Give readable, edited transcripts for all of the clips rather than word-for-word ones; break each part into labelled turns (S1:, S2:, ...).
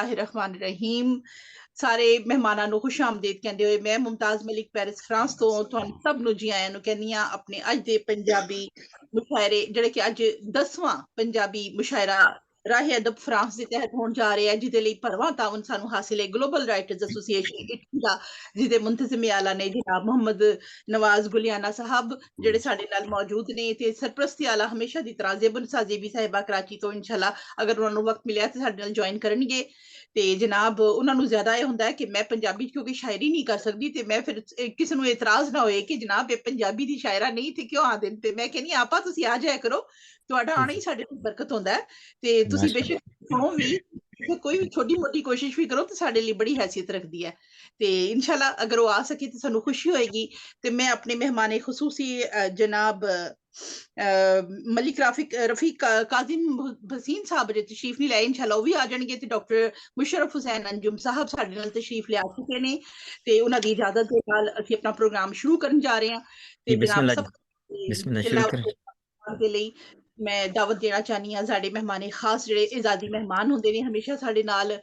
S1: बिस्मिल्लाहिर्रहमानिर्रहीम। सारे मेहमानां ਨੂੰ ਖੁਸ਼ ਆਮਦੀਦ ਕਹਿੰਦੇ ਹੋਏ ਮੈਂ ਮੁਮਤਾਜ਼ ਮਲਿਕ ਪੈਰਿਸ ਫਰਾਂਸ ਤੋਂ ਤੁਹਾਨੂੰ ਸਭ ਨੂੰ ਜੀ ਆਇਆਂ ਨੂੰ ਕਹਿੰਦੀ ਆ ਆਪਣੇ ਅੱਜ ਦੇ ਪੰਜਾਬੀ ਮੁਸ਼ਾਇਰੇ ਜਿਹੜੇ ਕਿ ਅੱਜ 10ਵਾਂ ਪੰਜਾਬੀ ਮੁਸ਼ਾਇਰਾ ਰਾਹੇ ਅਦਬ ਫਰਾਂਸ ਦੇ ਤਹਿਤ ਹੋਣ ਜਾ ਰਿਹਾ ਹੈ, ਜਿਹਦੇ ਲਈ ਭਰਵਾਂ ਤਾਵਨ ਸਾਨੂੰ ਹਾਸਿਲ ਹੈ ਗਲੋਬਲ ਰਾਈਟਰਸ ਐਸੋਸੀਏਸ਼ਨ ਇਟਲੀ ਦਾ, ਜਿਹਦੇ ਮੁੰਤਜ਼ਮ ਆਲਾ ਨੇ ਜਨਾਬ ਮੁਹੰਮਦ ਨਵਾਜ਼ ਗੁਲਿਆਣਾ ਸਾਹਿਬ ਜਿਹੜੇ ਸਾਡੇ ਨਾਲ ਮੌਜੂਦ ਨੇ, ਤੇ ਸਰਪ੍ਰਸਤੀ ਆਲਾ ਹਮੇਸ਼ਾ ਦੀ ਤਰ੍ਹਾਂ ਜ਼ੇਬਨ ਸਾਜ਼ੇਬੀ ਸਾਹਿਬਾ ਕਰਾਚੀ ਤੋਂ ਇਨਸ਼ਾਅੱਲਾ ਅਗਰ ਉਹਨਾਂ ਨੂੰ ਵਕਤ ਮਿਲਿਆ ਤੇ ਸਾਡੇ ਨਾਲ ਜੁਆਇਨ ਕਰਨਗੇ। ਤੇ ਜਨਾਬ ਉਹਨਾਂ ਨੂੰ ਜ਼ਿਆਦਾ ਇਹ ਹੁੰਦਾ ਹੈ ਕਿ ਮੈਂ ਪੰਜਾਬੀ ਕਿਉਂਕਿ ਸ਼ਾਇਰੀ ਨਹੀਂ ਕਰ ਸਕਦੀ, ਤੇ ਮੈਂ ਫਿਰ ਕਿਸੇ ਨੂੰ ਇਤਰਾਜ਼ ਨਾ ਹੋਏ ਕਿ ਜਨਾਬ ਇਹ ਪੰਜਾਬੀ ਦੀ ਸ਼ਾਇਰਾ ਨਹੀਂ ਤੇ ਕਿਉਂ ਆਦੇ, ਤੇ ਮੈਂ ਕਹਿੰਦੀ ਆਪਾ ਤੁਸੀਂ ਆ ਜਾਇਆ ਕਰੋ, ਤੁਹਾਡਾ ਆਣਾ ਹੀ ਸਾਡੇ ਲਈ ਬਰਕਤ ਹੁੰਦਾ ਹੈ, ਤੇ ਤੁਸੀਂ ਬੇਸ਼ੱਕ ਸੁਣੋ ਵੀ, ਕੋਈ ਵੀ ਛੋਟੀ ਮੋਟੀ ਕੋਸ਼ਿਸ਼ ਵੀ ਕਰੋ ਤੇ ਸਾਡੇ ਲਈ ਬੜੀ ਹੈਸੀਅਤ ਰੱਖਦੀ ਹੈ। ਤੇ ਇਨਸ਼ਾਅੱਲਾ ਅਗਰ ਉਹ ਆ ਸਕੇ ਤੇ ਸਾਨੂੰ ਖੁਸ਼ੀ ਹੋਏਗੀ। ਤੇ ਮੈਂ ਆਪਣੇ ਮਹਿਮਾਨੇ ਖਸੂਸੀ ਜਨਾਬ ਮਲਿਕ ਰਫੀਕ ਕਾਜ਼ਿਮ ਭਸੀਨ ਸਾਹਿਬ ਜੇ ਤਸ਼ਰੀਫ ਨਹੀਂ ਲਾਏ, ਇਨਸ਼ਾਅੱਲਾ ਉਹ ਵੀ ਆ ਜਾਣਗੇ, ਤੇ ਡਾਕਟਰ ਮੁਸ਼ਰਫ ਹੁਸੈਨ ਅੰਜੁਮ ਸਾਹਿਬ ਸਾਡੇ ਨਾਲ ਤਸ਼ਰੀਫ ਲਿਆ ਚੁੱਕੇ ਨੇ, ਤੇ ਉਹਨਾਂ ਦੀ ਇਜਾਜ਼ਤ ਦੇ ਨਾਲ ਅਸੀਂ ਆਪਣਾ ਪ੍ਰੋਗਰਾਮ ਸ਼ੁਰੂ ਕਰਨ ਜਾ ਰਹੇ ਹਾਂ। ਤੇ ਜਨਾਬ ਸਭ ਦੇ ਲਈ ਮੈਂ ਦਾਵਤ ਦੇਣਾ ਚਾਹਨੀ ਹਾਂ, ਸਾਡੇ ਮਹਿਮਾਨੇ ਖਾਸ ਜਿਹੜੇ ਇਜ਼ਾਦੀ ਮਹਿਮਾਨ ਹੁੰਦੇ ਨੇ ਹਮੇਸ਼ਾ ਸਾਡੇ ਨਾਲ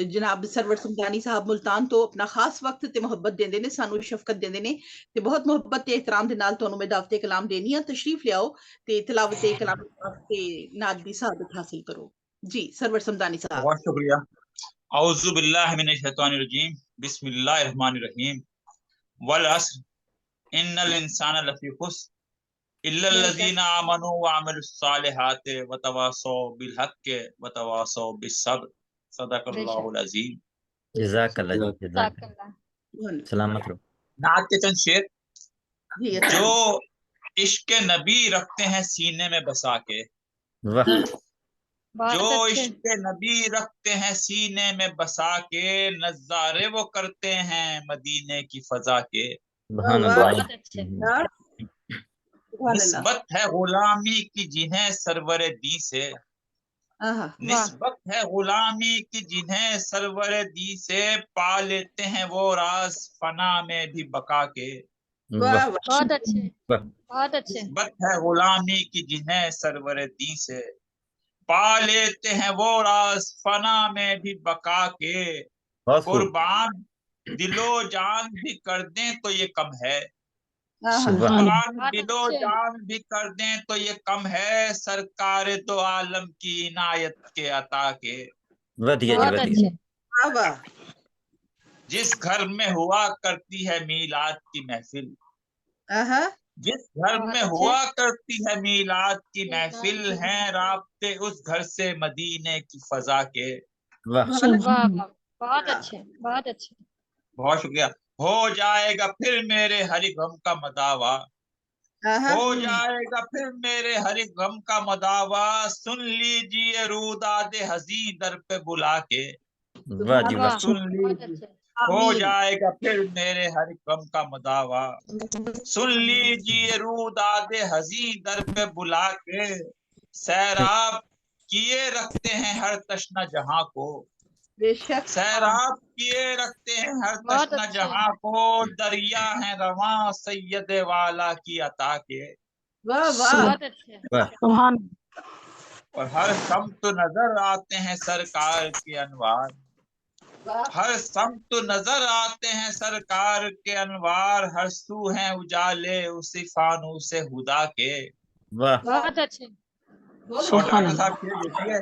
S1: ਜਨਾਬ ਸਰਵਰ ਸਮਦਾਨੀ ਸਾਹਿਬ ਮੁਲਤਾਨ ਤੋਂ ਆਪਣਾ ਖਾਸ ਵਕਤ ਤੇ ਮੁਹੱਬਤ ਦਿੰਦੇ ਨੇ, ਸਾਨੂੰ ਸ਼ਫਕਤ ਦਿੰਦੇ ਨੇ, ਤੇ ਬਹੁਤ ਮੁਹੱਬਤ ਤੇ ਇhtਰਾਮ ਦੇ ਨਾਲ ਤੁਹਾਨੂੰ ਮੈਂ ਦਾਵਤ ਕਲਾਮ ਦੇਣੀ ਆ, ਤਸ਼ਰੀਫ ਲਿਆਓ ਤੇ ਤਿਲਾਵਤ ਕਲਾਮ ਤੇ ਨਾਦ ਦੀ ਸआदत हासिल करो। जी सरवर समदानी साहब।
S2: बहुत शुक्रिया। औज़ु बिल्लाहि मिनश शैतानिर रजीम, बिस्मिल्लाहिर रहमानिर रहीम। वल अस्र इन्नल इंसाना लफी खुस्र इल्लल लज़ीना आमनु व अमिलुस सालिहाति व तवासौ बिल हक़्क़ि व तवासौ बिस सब्र। सदक़ल्लाहुल अज़ीम।
S3: जज़ाकल्लाह। सलामत रहो।
S2: नात के चंद शेर जो इश्क नबी रखते हैं सीने में बसा के, जो इश्क नबी रखते हैं सीने में बसा के, नज़ारे वो करते हैं मदीने की फजा के। निस्बत है गुलामी की जिन्हें सरवर दी से, निस्बत है गुलामी की जिन्हें सरवर दी से, पा लेते हैं वो राज फना में भी बका के।
S3: बहुत अच्छे, बहुत अच्छे।
S2: निस्बत है गुलामी की जिन्हें सरवर दी से, पा लेते हैं वो राज फना में भी बका के। कुर्बान दिलो जान भी कर दें तो ये कम है, कुर्बान दिलो जान भी कर दें तो ये कम है, सरकार दो आलम की इनायत के अता के। जिस घर में हुआ करती है मीलाद की महफिल, जिस घर में हुआ करती है मीलाद की महफिल, हैं राब्ते उस घर से मदीने की फजा के।
S3: बहुत अच्छे, बहुत अच्छे।
S2: बहुत शुक्रिया। हो जाएगा फिर मेरे हरि गम का मदावा, हो जाएगा फिर मेरे हरि गम का मदावा, सुन लीजिए रूदादे हज़ी दर पे बुला के। सुन लीजिए हो जाएगा फिर मेरे हरि गम का मदावा, सुन लीजिए रूदादे हज़ी दर पे बुला के। सैराब किए रखते हैं हर तश्ना जहां को, सैराब किए रखते हैं हर तश्ना जहां को, दरिया है रवां सैयद वाला की अता के।
S3: बहुत अच्छे।
S2: और हर सम्त नजर आते हैं सरकार के अनवार, हर सम्त नजर आते हैं सरकार के अनवार, हर सू हैं उजाले उसी फानूस हुदा के।
S3: बहुत अच्छे।
S2: और डॉक्टर साहब फिर देखिए,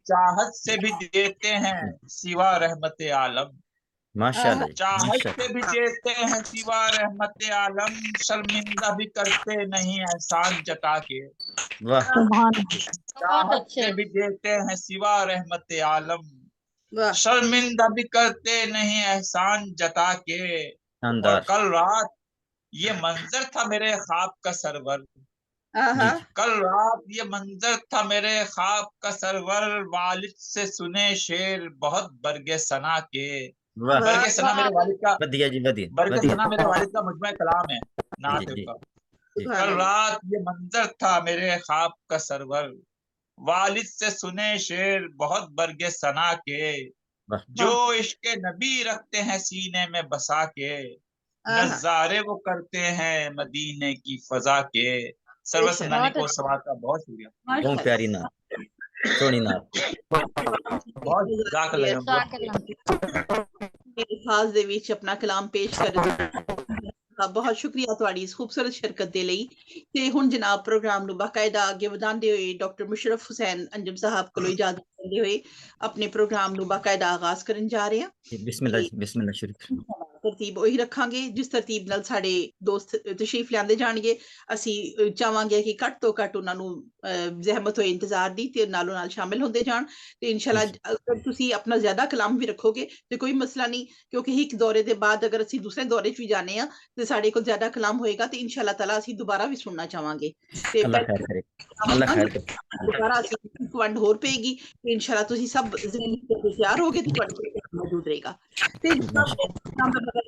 S2: चाहत से भी देते हैं सिवा रहमत आलम,
S3: माशाल्लाह,
S2: चाहत से भी देते हैं सिवा रहमत आलम, शर्मिंदा भी करते नहीं एहसान जता के। चाहत से भी देते हैं सिवा रहमत आलम, शर्मिंदा भी करते नहीं एहसान जता के। और कल रात ये मंजर था मेरे ख्वाब का सरवर, कल रात ये मंजर था मेरे ख्वाब का सरवर, वालिद से सुने शेर बहुत बरगे सना के। बरगे सना मेरे वालिद का, बरगे सना मेरे वालिद का मुजमा कलाम है, नात का। कल रात ये मंजर था मेरे ख्वाब का सरवर, वालिद से सुने शेर बहुत बरगे सना के। जो इश्क नबी रखते हैं सीने में बसा के, नज़ारे वो करते हैं मदीने की फजा के। सर्वसनानी को सवाल का बहुत शुक्रिया।
S3: बहुत प्यारी ना। सोनी नाथ
S2: बहुत
S1: खास दे विच अपना कलाम पेश कर बहुत शुक्रिया तुहाडी इस खूबसूरत शिरकत दे लई ते हुण जनाब प्रोग्राम नु बाकायदा अगे वधांदे होए डॉक्टर मुशर्रफ हुसैन अंजुम साहब कोलों इजाजत लेंदे होए अपने प्रोग्राम नु बाकायदा आगाज करन जा रहे हैं।
S3: बिस्मिल्लाह शुरू
S1: तरतीब वही रखांगे जिस तरतीब नाल साडे दोस्त तशरीफ लियांदे जाणगे। ਅਸੀਂ ਚਾਹਾਂਗੇ ਕਿ ਘੱਟ ਤੋਂ ਘੱਟ ਉਹਨਾਂ ਨੂੰ ਜ਼ਹਿਮਤ ਹੋਏ ਇੰਤਜ਼ਾਰ ਦੀ ਤੇ ਨਾਲੋਂ ਨਾਲ ਸ਼ਾਮਿਲ ਹੁੰਦੇ ਜਾਣ ਤੇ ਇਨਸ਼ਾਅੱਲਾ ਅਗਰ ਤੁਸੀਂ ਆਪਣਾ ਜ਼ਿਆਦਾ ਕਲਾਮ ਵੀ ਰੱਖੋਗੇ ਤੇ ਕੋਈ ਮਸਲਾ ਨਹੀਂ ਕਿਉਂਕਿ ਇੱਕ ਦੌਰੇ ਦੇ ਬਾਅਦ ਅਗਰ ਅਸੀਂ ਦੂਸਰੇ ਦੌਰੇ 'ਚ ਵੀ ਜਾਣੇ ਆ ਤੇ ਸਾਡੇ ਕੋਲ ਜ਼ਿਆਦਾ ਕਲਾਮ ਹੋਏਗਾ ਤੇ ਇਨਸ਼ਾਅੱਲਾ ਤਾਲਾ ਅਸੀਂ ਦੁਬਾਰਾ ਵੀ ਸੁਣਨਾ ਚਾਹਾਂਗੇ ਤੇ
S3: ਅੱਲਾਹ ਖੈਰ ਕਰੇ
S1: ਦੁਬਾਰਾ ਅਸੀਂ ਇੱਕ ਵੰਡ ਹੋਰ ਪਏਗੀ ਤੇ ਇਨਸ਼ਾਅੱਲਾ ਤੁਸੀਂ ਸਭ ਜ਼ਿਹਨੀ ਤੌਰ ਤੇ ਤਿਆਰ ਹੋਗੇ ਤੇ ਤੁਹਾਡੇ ਕੋਲ ਮੌਜੂਦ ਰਹੇਗਾ ਤੇ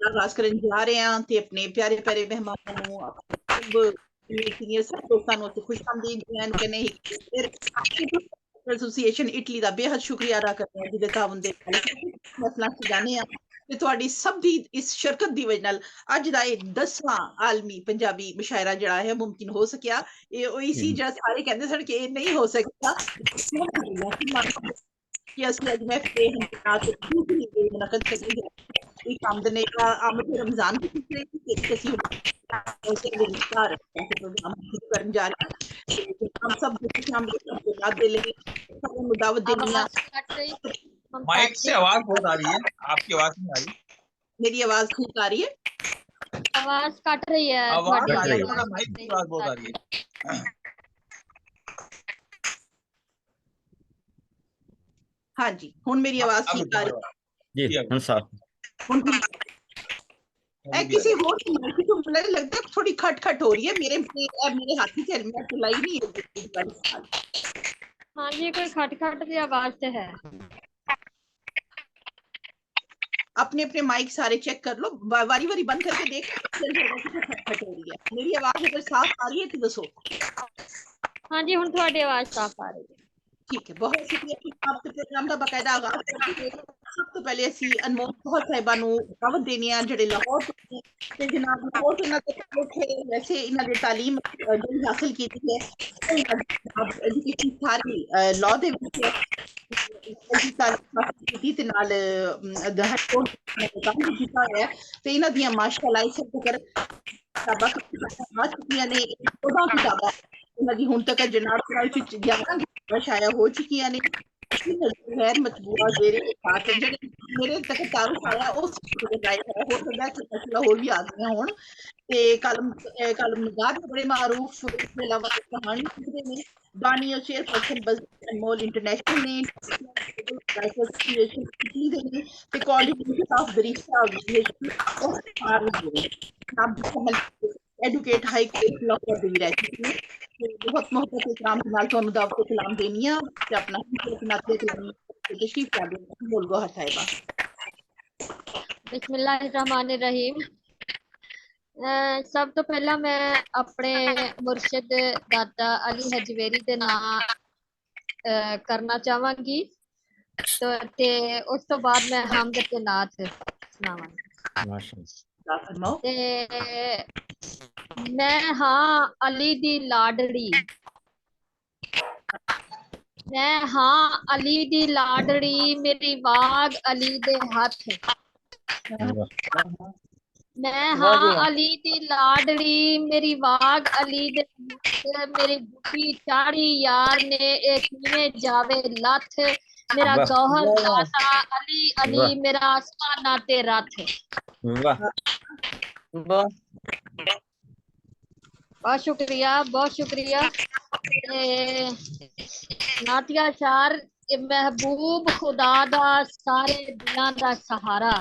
S1: ਆਗਾਜ਼ ਕਰਨ ਜਾ ਰਹੇ ਹਾਂ ਤੇ ਆਪਣੇ ਪਿਆਰੇ ਪਿਆਰੇ ਮਹਿਮਾਨਾਂ ਨੂੰ सीनियर सब दोस्तों को खुश आमदीद कहने एसोसिएशन इटली का बेहद शुक्रिया अदा करते हैं जिहदे तावन दे मसला जाने ते तुहाडी सब दी इस शिरकत दी वजह नाल अज दा इह 10वां आलमी पंजाबी मुशायरा जिहड़ा है मुमकिन हो सकिया। इह ओही सी जिहड़ा सारे कहंदे सन कि इह नहीं हो सकदा कि असि अज महफिल मुनक़द करी है इस आमदने का आमद रमजान की पिछले करने जा रहे हैं हम सब दावत देनी।
S2: माइक से आवाज बहुत आ रही है, आपकी आवाज नहीं आ रही।
S1: मेरी आवाज ठीक आ रही है?
S3: आवाज कट रही है,
S2: आवाज माइक की आवाज बहुत आ रही है।
S1: हाँ जी हुन मेरी आवाज ठीक आ रही
S3: है जी हुन साफ
S1: किसी और की तो मुझे लगता है थोड़ी खटखट हो रही है मेरे हाथी से हेलमेट चलाई नहीं है।
S3: हाँ जी कोई खटखट की आवाज तो है।
S1: अपने अपने माइक सारे चेक कर लो वारी वारी बंद करके देख खटखट हो रही है। मेरी आवाज अगर साफ आ रही है तो दसो।
S3: हाँ जी हुन थोड़ी आवाज साफ आ रही है।
S1: ठीक है बहुत शुक्रिया आपके प्रोग्राम का बाकायदा आगाज करते सब तो पहले ਅਸੀਂ ਅਨਮੋਲ ਬਹੁਤ ਸਾਹਿਬਾਂ ਨੂੰ ਦਾਵਤ ਦੇਣੀ ਆ ਜਿਹੜੇ ਲਾਹੌਰ ਤੋਂ ਤੇ ਜਨਾਬ ਲਾਹੌਰ ਤੋਂ ਇਹਨਾਂ ਦੇ ਵੈਸੇ ਇਹਨਾਂ ਦੇ ਤਾਲੀਮ ਜਿਹੜੀ ਹਾਸਲ ਕੀਤੀ ਹੈ ਐਜੂਕੇਸ਼ਨ ਸਾਰੀ ਲਾਅ ਦੇ ਵਿੱਚ ਕੀਤੀ ਤੇ ਨਾਲ ਹੈਡਕੋਰਟ ਕੰਮ ਕੀਤਾ ਹੈ ਤੇ ਇਹਨਾਂ ਦੀਆਂ ਮਾਸ਼ਾਅੱਲਾ ਇਸ ਤੱਕ ਕਿਤਾਬਾਂ ਆ ਚੁੱਕੀਆਂ ਨੇ 14 ਕਿਤਾਬਾਂ ਇਹਨਾਂ ਦੀ ਹੁਣ ਤੱਕ ਜਨਾਬ ਵਿੱਚ 11 शाया हो चुकी ने गैर मतबूआ जेरे मेरे तक तारुफ आया हो सकता है होर भी आ गई हुण ते कलम निगार बड़े मारूफ इसके अलावा कहानी लिखते ने दानिया चेयरपर्सन बज़ अनमोल इंटरनेशनल ने ते college of barista educate high court law कर दी रहती है बहुत मोहब्बत इकराम के नाल ਤੁਹਾਨੂੰ ਦਾਵਤ ਕਲਾਮ ਦੇਣੀ ਆ ਤੇ ਆਪਣਾ ਨਾਤੇ ਕਲਾਮ ਤਸ਼ਰੀਫ ਕਰ ਦੇਣਾ ਬੋਲ ਗੋ ਸਾਹਿਬਾ।
S3: बिस्मिल्लाहिर्रहमानिर्रहीम। सब तो पहला मैं अपने मुर्शिद दाता अली हजवेरी दे नाम करना चाहांगी तो ते उस तो बाद मैं हमद ते नात सुनावांगी।
S1: माशाअल्लाह
S3: ते मैं हाँ अली दी लाडड़ी मैं हाँ अली दी लाडड़ी मेरी वाग अली दे हथ मैं हाँ अली दी लाडड़ी मेरी वाग अली दे मेरी बुटी चाड़ी यार ने एक में जावे लथ मेरा गौहर दाता अली अली मेरा आसमाना ते रथ। बहुत शुक्रिया नातिया शार महबूब खुदा दा सारे दिलां दा सहारा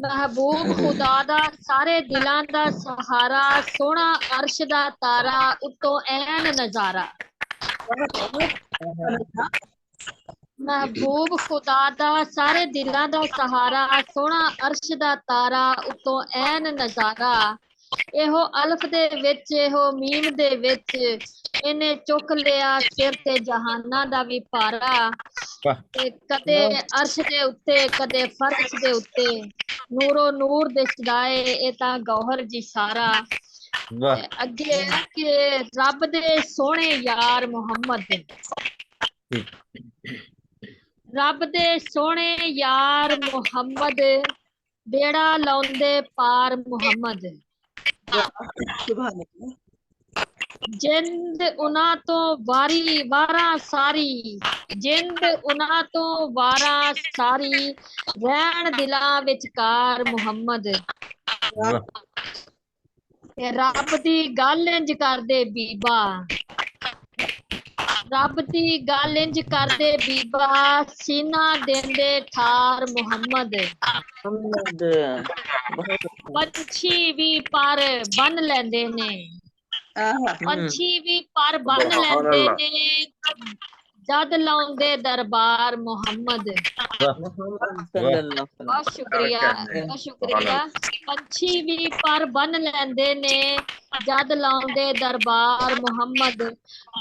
S3: महबूब खुदा दा सारे दिलां दा सहारा सोना अर्श दा तारा उत्तों ऐन नजारा महबूब खुदा दा सारे दिलां दा सहारा सोना अर्श दा तारा उत्तों ऐन नजारा एहो अल्फ दे विच एहो मीम दे विच इन्हें चुक लिया सिर ते जहाना दा भी पारा ते कदे अर्श दे उत्ते कदे फर्श दे उत्ते नूरो नूर दे सदाए ए तां गौहर जी सारा ਤੇ ਅੱਗੇ ਹੈ ਕਿ ਰੱਬ ਦੇ ਸੋਹਣੇ ਯਾਰ ਮੁਹੰਮਦ, ਰੱਬ ਦੇ ਸੋਹਣੇ ਯਾਰ ਮੁਹੰਮਦ, ਬੇੜਾ ਲਾਉਂਦੇ ਪਾਰ ਮੁਹੰਮਦ।
S1: ਸੁਭਾਨ ਅੱਲਾਹ।
S3: ਜਿੰਦ ਉਹਨਾਂ ਤੋਂ ਵਾਰੀ ਵਾਰਾਂ ਸਾਰੀ, ਜਿੰਦ ਉਹਨਾਂ ਤੋਂ ਵਾਰਾਂ ਸਾਰੀ, ਰਹਿਣ ਦਿਲਾਂ ਵਿਚਕਾਰ ਮੁਹੰਮਦ। ਤੇ ਰੱਬ ਦੀ ਗੱਲ ਇੰਜ ਕਰਦੇ ਬੀਬਾ, ਰੱਬ ਦੀ ਗੱਲ ਇੰਜ ਕਰਦੇ ਬੀਬਾ, ਸੀਨਾ ਦਿੰਦੇ ਠਾਰ ਮੁਹੰਮਦ। ਪੰਛੀ ਵੀ ਪਰ ਬੰਨ ਲੈਂਦੇ ਨੇ, ਪੰਛੀ ਵੀ ਪਰ ਬੰਨ ਲੈਂਦੇ ਨੇ, ਜਦ ਲਾਉਂਦੇ ਦਰਬਾਰ ਮੁਹੰਮਦ। ਬਹੁਤ ਸ਼ੁਕਰੀਆ, ਬਹੁਤ ਸ਼ੁਕਰੀਆ। ਪੰਛੀ ਵੀ ਪਰ ਬੰਨ ਲੈਂਦੇ ਨੇ, ਜਦ ਲਾਉਂਦੇ ਦਰਬਾਰ ਮੁਹੰਮਦ।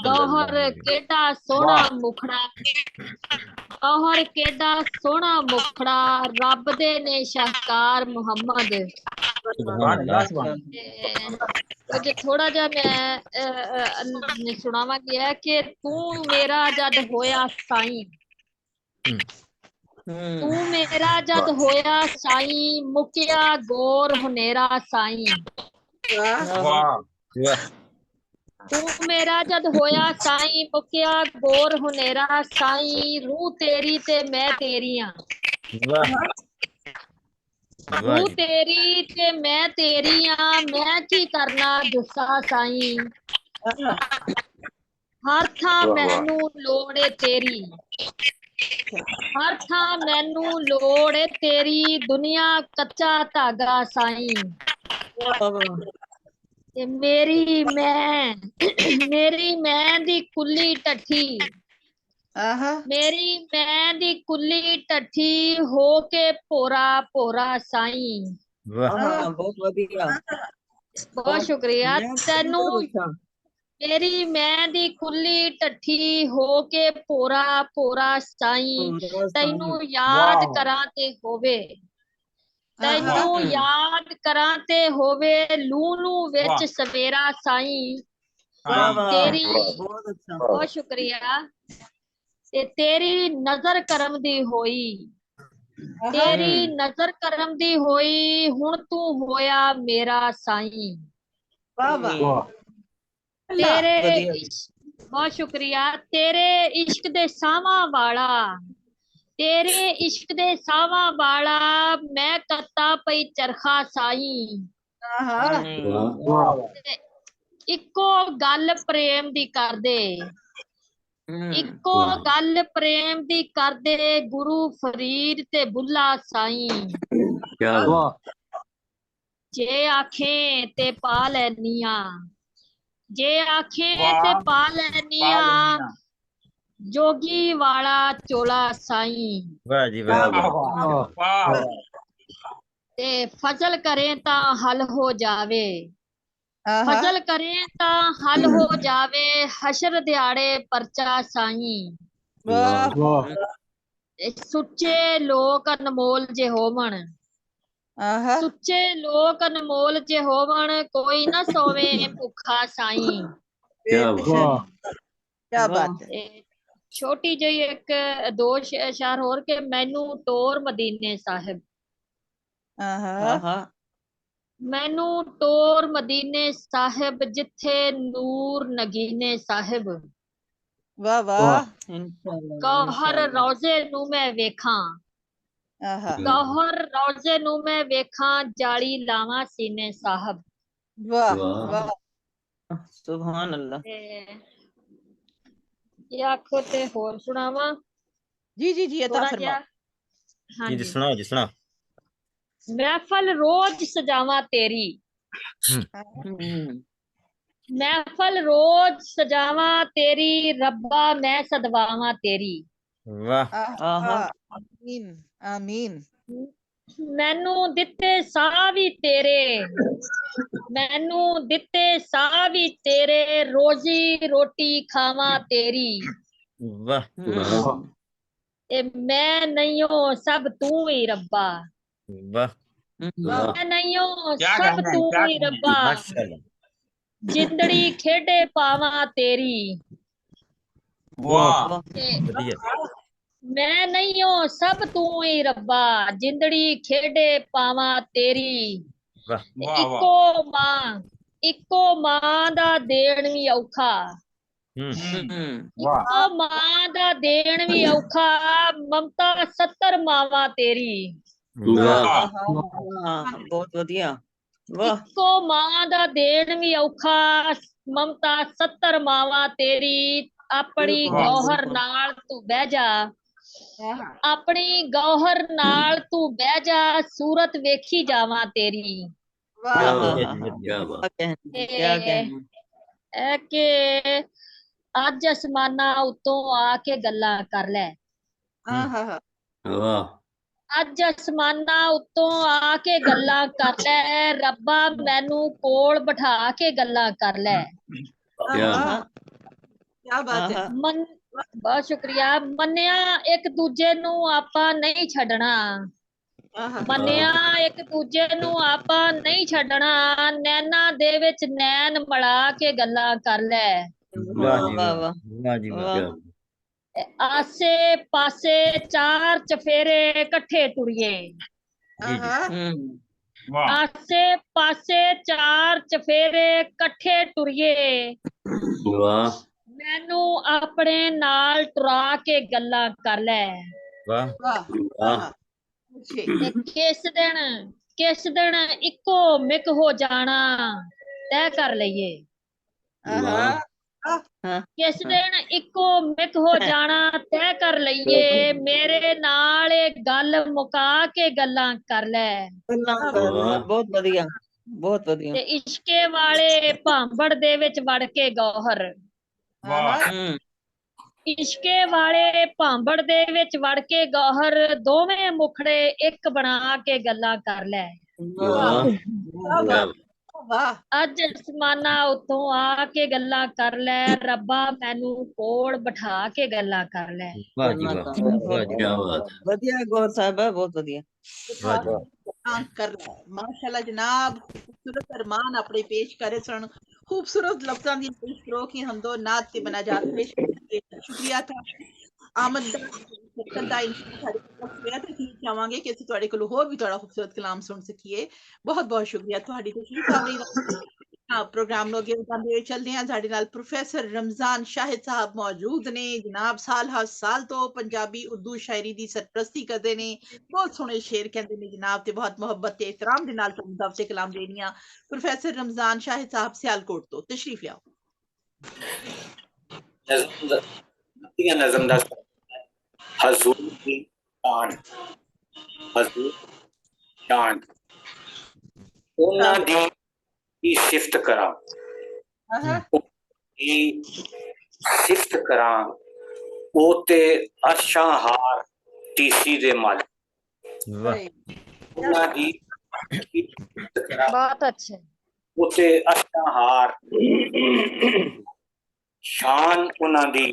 S3: ਗੌਹਰ ਕਿਹੜਾ ਸੋਹਣਾ ਮੁਖੜਾ, ਗੌਹਰ ਕਿਹੜਾ ਸੋਹਣਾ ਮੁਖੜਾ, ਰੱਬ ਦੇ ਨੇ ਸ਼ਾਹਕਾਰ ਮੁਹੰਮਦ। ਕੁਝ ਥੋੜਾ ਜਿਹਾ ਮੈਂ ਸੁਣਾਵਾਂਗੀ ਹੈ ਕਿ ਤੂੰ ਮੇਰਾ ਜਦ ਹੋਇਆ ਸਾਈਂ, ਤੂੰ ਮੇਰਾ ਜਦ ਹੋਇਆ ਸਾਈਂ, ਮੁਕਿਆ ਗੌਰ ਹਨੇਰਾ ਸਾਈਂ। ਤੂੰ ਮੇਰਾ ਜਦ ਹੋਇਆ ਸਾਈਂ, ਮੁਕਿਆ ਗੌਰ ਹਨੇਰਾ ਸਾਈਂ, ਰੂਹ ਤੇਰੀ ਤੇ ਮੈਂ ਤੇਰੀ ਆਂ, ਰੂਹ ਤੇਰੀ ਤੇ ਮੈਂ ਤੇਰੀ ਆਂ, ਮੈਂ ਕੀ ਕਰਨਾ ਗੁੱਸਾ ਸਾਈਂ। ਹਰ ਥਾਂ ਮੈਨੂੰ ਲੋੜ ਏ ਤੇਰੀ, ਹਰ ਥਾਂ ਮੈਨੂੰ ਲੋੜ ਏ ਤੇਰੀ, ਦੁਨੀਆ ਕੱਚਾ ਧਾਗਾ ਸਾਈਂ। ਤੇ ਮੇਰੀ ਮੈਂ ਦੀ ਕੁੱਲੀ ਟੱਠੀ, ਮੇਰੀ ਮੈਂ ਦੀ ਕੁੱਲੀ ਟੱਠੀ, ਹੋ ਕੇ ਭੋਰਾ ਭੋਰਾ ਸਾਈਂ।
S4: ਬਹੁਤ ਵਧੀਆ,
S3: ਬਹੁਤ ਸ਼ੁਕਰੀਆ। ਤੈਨੂੰ ਮੇਰੀ ਮੈਂ ਦੀ ਕੁੱਲੀ ਟੱਠੀ, ਹੋ ਕੇ ਭੋਰਾ ਭੋਰਾ ਸਾਈਂ, ਤੈਨੂੰ ਯਾਦ ਕਰਾਂ ਤੇ ਹੋਵੇ, ਤੈਨੂੰ ਯਾਦ ਕਰਾਂ ਤੇ ਹੋਵੇ, ਲੂ ਲੂ ਵਿੱਚ ਸਵੇਰਾ ਸਾਈਂ। ਤੇਰੀ ਬਹੁਤ ਸ਼ੁਕਰੀਆ। ਤੇ ਤੇਰੀ ਨਜ਼ਰ ਕਰਮ ਦੀ ਹੋਈ, ਤੇਰੀ ਨਜ਼ਰ ਕਰਮ ਦੀ ਹੋਈ, ਹੁਣ ਤੂੰ ਹੋਇਆ ਮੇਰਾ ਸਾਈਂ। ਤੇਰੇ ਬਹੁਤ ਸ਼ੁਕਰੀਆ। ਤੇਰੇ ਇਸ਼ਕ ਦੇ ਸਾਵਾਂ ਵਾਲਾ, ਤੇਰੇ ਇਸ਼ਕ ਦੇ ਸਾਵਾਂ ਵਾਲਾ, ਮੈਂ ਕੱਤਾ ਪਈ ਚਰਖਾ ਸਾਈਂ। ਇੱਕੋ ਗੱਲ ਪ੍ਰੇਮ ਦੀ ਕਰਦੇ, ਇੱਕੋ ਗੱਲ ਪ੍ਰੇਮ ਦੀ ਕਰਦੇ, ਗੁਰੂ ਫਰੀਦ ਤੇ ਬੁੱਲਾ ਸਾਈਂ। ਜੇ ਆਖੇ ਤੇ ਪਾ ਲੈਨੀਆਂ, ਜੇ ਆਖੇ ਤੇ ਪਾ ਲੈਨੀਆਂ, ਜੋਗੀ ਵਾਲਾ ਚੋਲਾ ਸਾਈਂ।
S4: ਵਾਹ ਜੀ ਵਾਹ।
S3: ਤੇ ਫਜ਼ਲ ਕਰੇ ਤਾਂ ਹੱਲ ਹੋ ਜਾਵੇ, ਫਜ਼ਲ ਕਰੇ ਤਾਂ ਹੱਲ ਹੋ ਜਾਵੇ, ਹਸ਼ਰ ਦਿਹਾੜੇ ਪਰਚਾ ਸਾਈਂ। ਸੁੱਚੇ ਲੋਕ ਅਨਮੋਲ ਜੇ ਹੋਵਣ, ਸੁੱਚੇ ਲੋਕ ਅਨਮੋਲ ਜੇ ਹੋਵਣ, ਕੋਈ ਨਾ ਸੋਵੇ ਭੁੱਖਾ ਸਾਈਂ।
S1: ਕਿਆ ਬਾਤ ਹੈ।
S3: ਛੋਟੀ ਜਿਹੀ ਇੱਕ ਦੋ ਇਸ਼ਾਰ ਹੋਰ ਕਿ ਮੈਨੂੰ ਟੋਰ ਮਦੀਨੇ ਸਾਹਿਬ, ਮੈਨੂੰ ਟੋਰ ਮਦੀਨੇ ਸਾਹਿਬ, ਜਿੱਥੇ ਨੂਰ ਨਗੀਨੇ ਸਾਹਿਬ।
S1: ਵਾਹ ਵਾਹ।
S3: ਗੌਹਰ ਰੌਜ਼ੇ ਨੂੰ ਮੈਂ ਵੇਖਾਂ, ਗੌਹਰ ਰੌਜ਼ੇ ਨੂੰ ਮੈਂ ਵੇਖਾਂ, ਜਾਲੀ ਲਾਵਾਂ ਸੀਨੇ ਸਾਹਿਬ।
S1: ਵਾਹ ਵਾਹ,
S4: ਸੁਭਾਨ ਅੱਲਾਹ।
S3: ਇਹ ਆਖੋ ਤੇ ਹੋਰ ਸੁਣਾਵਾਂ?
S1: ਜੀ ਜੀ ਜੀ, ਅਤਾ ਫਰਮਾਓ।
S3: ਹਾਂਜੀ
S4: ਸੁਣਾਓ ਜੀ, ਸੁਣਾਓ।
S3: ਮਹਿਫਲ ਰੋਜ਼ ਸਜਾਵਾਂ ਤੇਰੀ, ਮਹਿਫਲ ਰੋਜ਼ ਸਜਾਵਾਂ ਤੇਰੀ, ਰੱਬਾ ਮੈਂ ਸਦਵਾਵਾਂ ਤੇਰੀ।
S4: ਵਾਹ।
S1: ਆਮੀਨ ਆਮੀਨ।
S3: ਮੈਨੂੰ ਦਿੱਤੇ ਸਾਹ ਵੀ ਤੇਰੇ, ਮੈਨੂੰ ਦਿੱਤੇ ਸਾਹ ਵੀ ਤੇਰੇ, ਰੋਜ਼ੀ ਰੋਟੀ ਖਾਵਾਂ ਤੇਰੀ।
S4: ਵਾਹ।
S3: ਤੇ ਮੈਂ ਨਹੀਂਓ ਸਭ ਤੂੰ ਹੀ ਰੱਬਾ,
S4: ਵਾਹ।
S3: ਮੈਂ ਨਹੀਂਓ ਸਭ ਤੂੰ ਹੀ ਰੱਬਾ, जिंदड़ी खेडे पावा तेरी।
S2: वाह
S3: मैं नहीं हूँ सब तू ही रब्बा, जिंदड़ी खेडे पावा तेरी। इको मां दा देण भी औखा, इको मां दा देण भी औखा, ममता 70 मावा तेरी।
S4: बहुत वधिया।
S3: इको मां दा देण भी औखा, ममता 70 मावा तेरी। अपनी गौहर नाल तू बह जा, अपनी गौहर नाल तू बह जा, सूरत वेखी जावा तेरी। के अज आसमाना उतों आके गल्लां कर ले, अज आसमाना उतों आके गल्लां कर ले, रब्बा मैनू कोल बिठा के गल्लां कर ले।
S1: क्या बात है।
S3: बहुत शुक्रिया। मन्निया एक दूजे नू आपां नहीं छड्डना, मन्निया एक दूजे नू आपां नहीं छड्डना, नैना दे विच नैन मिला के गल्लां कर ले। आसे पासे चार चफेरे कट्ठे टुरिए, आसे पासे चार चफेरे कट्ठे टुरिए, मैनू अपने नाल टुरा के गल्लां कर ले। किस दिन इको मिक हो जाना तय कर लईए, किस दिन इको मिक हो जाना तय कर लईए, मेरे नाल गल मुका के गल्लां कर ले।
S4: बहुत वधिया, बहुत वधिया।
S3: ते इश्के वाले भांबड़ दे विच वड़ के गौहर, इश्के वाले भांबड़ दे विच वड़ के गौहर, दोवें मुखड़े एक बना के गल्लां कर ले। अज आसमाना उतों आके गल्लां कर ले, रब्बा मैनू कोल बिठा के गल्लां कर ले।
S4: वधिया गौर साहब, बहुत वधिया
S1: कर ले। माशाल्लाह जनाब, खूबसूरत अरमान अपने पेश करे सन, खूबसूरत लफ्जां दी पेश करो कि हमदो नात ते बना जा पेश करके शुक्रिया था। आमद दा चाहांगे कि तुहाडे कोल होर भी थोड़ा खूबसूरत कलाम सुन सकीए। बहुत बहुत शुक्रिया तुहाडी तशरीफ आवरी दा। प्रोग्राम ਨੂੰ ਅੱਗੇ ਵਧਾਉਂਦੇ ਹੋਏ ਚੱਲਦੇ ਹਾਂ। ਸਾਡੇ ਨਾਲ ਪ੍ਰੋਫੈਸਰ ਰਮਜ਼ਾਨ ਸ਼ਾਹਿਦ ਸਾਹਿਬ ਮੌਜੂਦ ਨੇ। ਜਨਾਬ ਸਾਲ ਹਰ ਸਾਲ ਤੋਂ ਪੰਜਾਬੀ ਉਰਦੂ ਸ਼ਾਇਰੀ ਦੀ ਸਰਪ੍ਰਸਤੀ ਕਰਦੇ ਨੇ। ਬਹੁਤ ਸੋਹਣੇ ਸ਼ੇਰ ਕਹਿੰਦੇ ਨੇ ਜਨਾਬ, ਤੇ ਬਹੁਤ ਮੁਹੱਬਤ ਤੇ ਇhtਰਾਮ ਦੇ ਨਾਲ ਤੁਹਾਨੂੰ ਦਵਸੇ ਕਲਾਮ ਦੇਣੀਆਂ। ਪ੍ਰੋਫੈਸਰ ਰਮਜ਼ਾਨ ਸ਼ਾਹਿਦ ਸਾਹਿਬ ਸਿਆਲਕੋਟ ਤੋਂ ਤਸ਼ਰੀਫ ਲਿਆਓ।
S5: नज़म दा हजूर दी शान, हजूर शान उन्हां दी सिफत करा, सिफत करा ओ ते अर्शां हार टीसी दे माल, उन्हां दी सिफत करा,
S3: बहुत अच्छे।
S5: ओ ते अर्शां हार शान उन्हां दी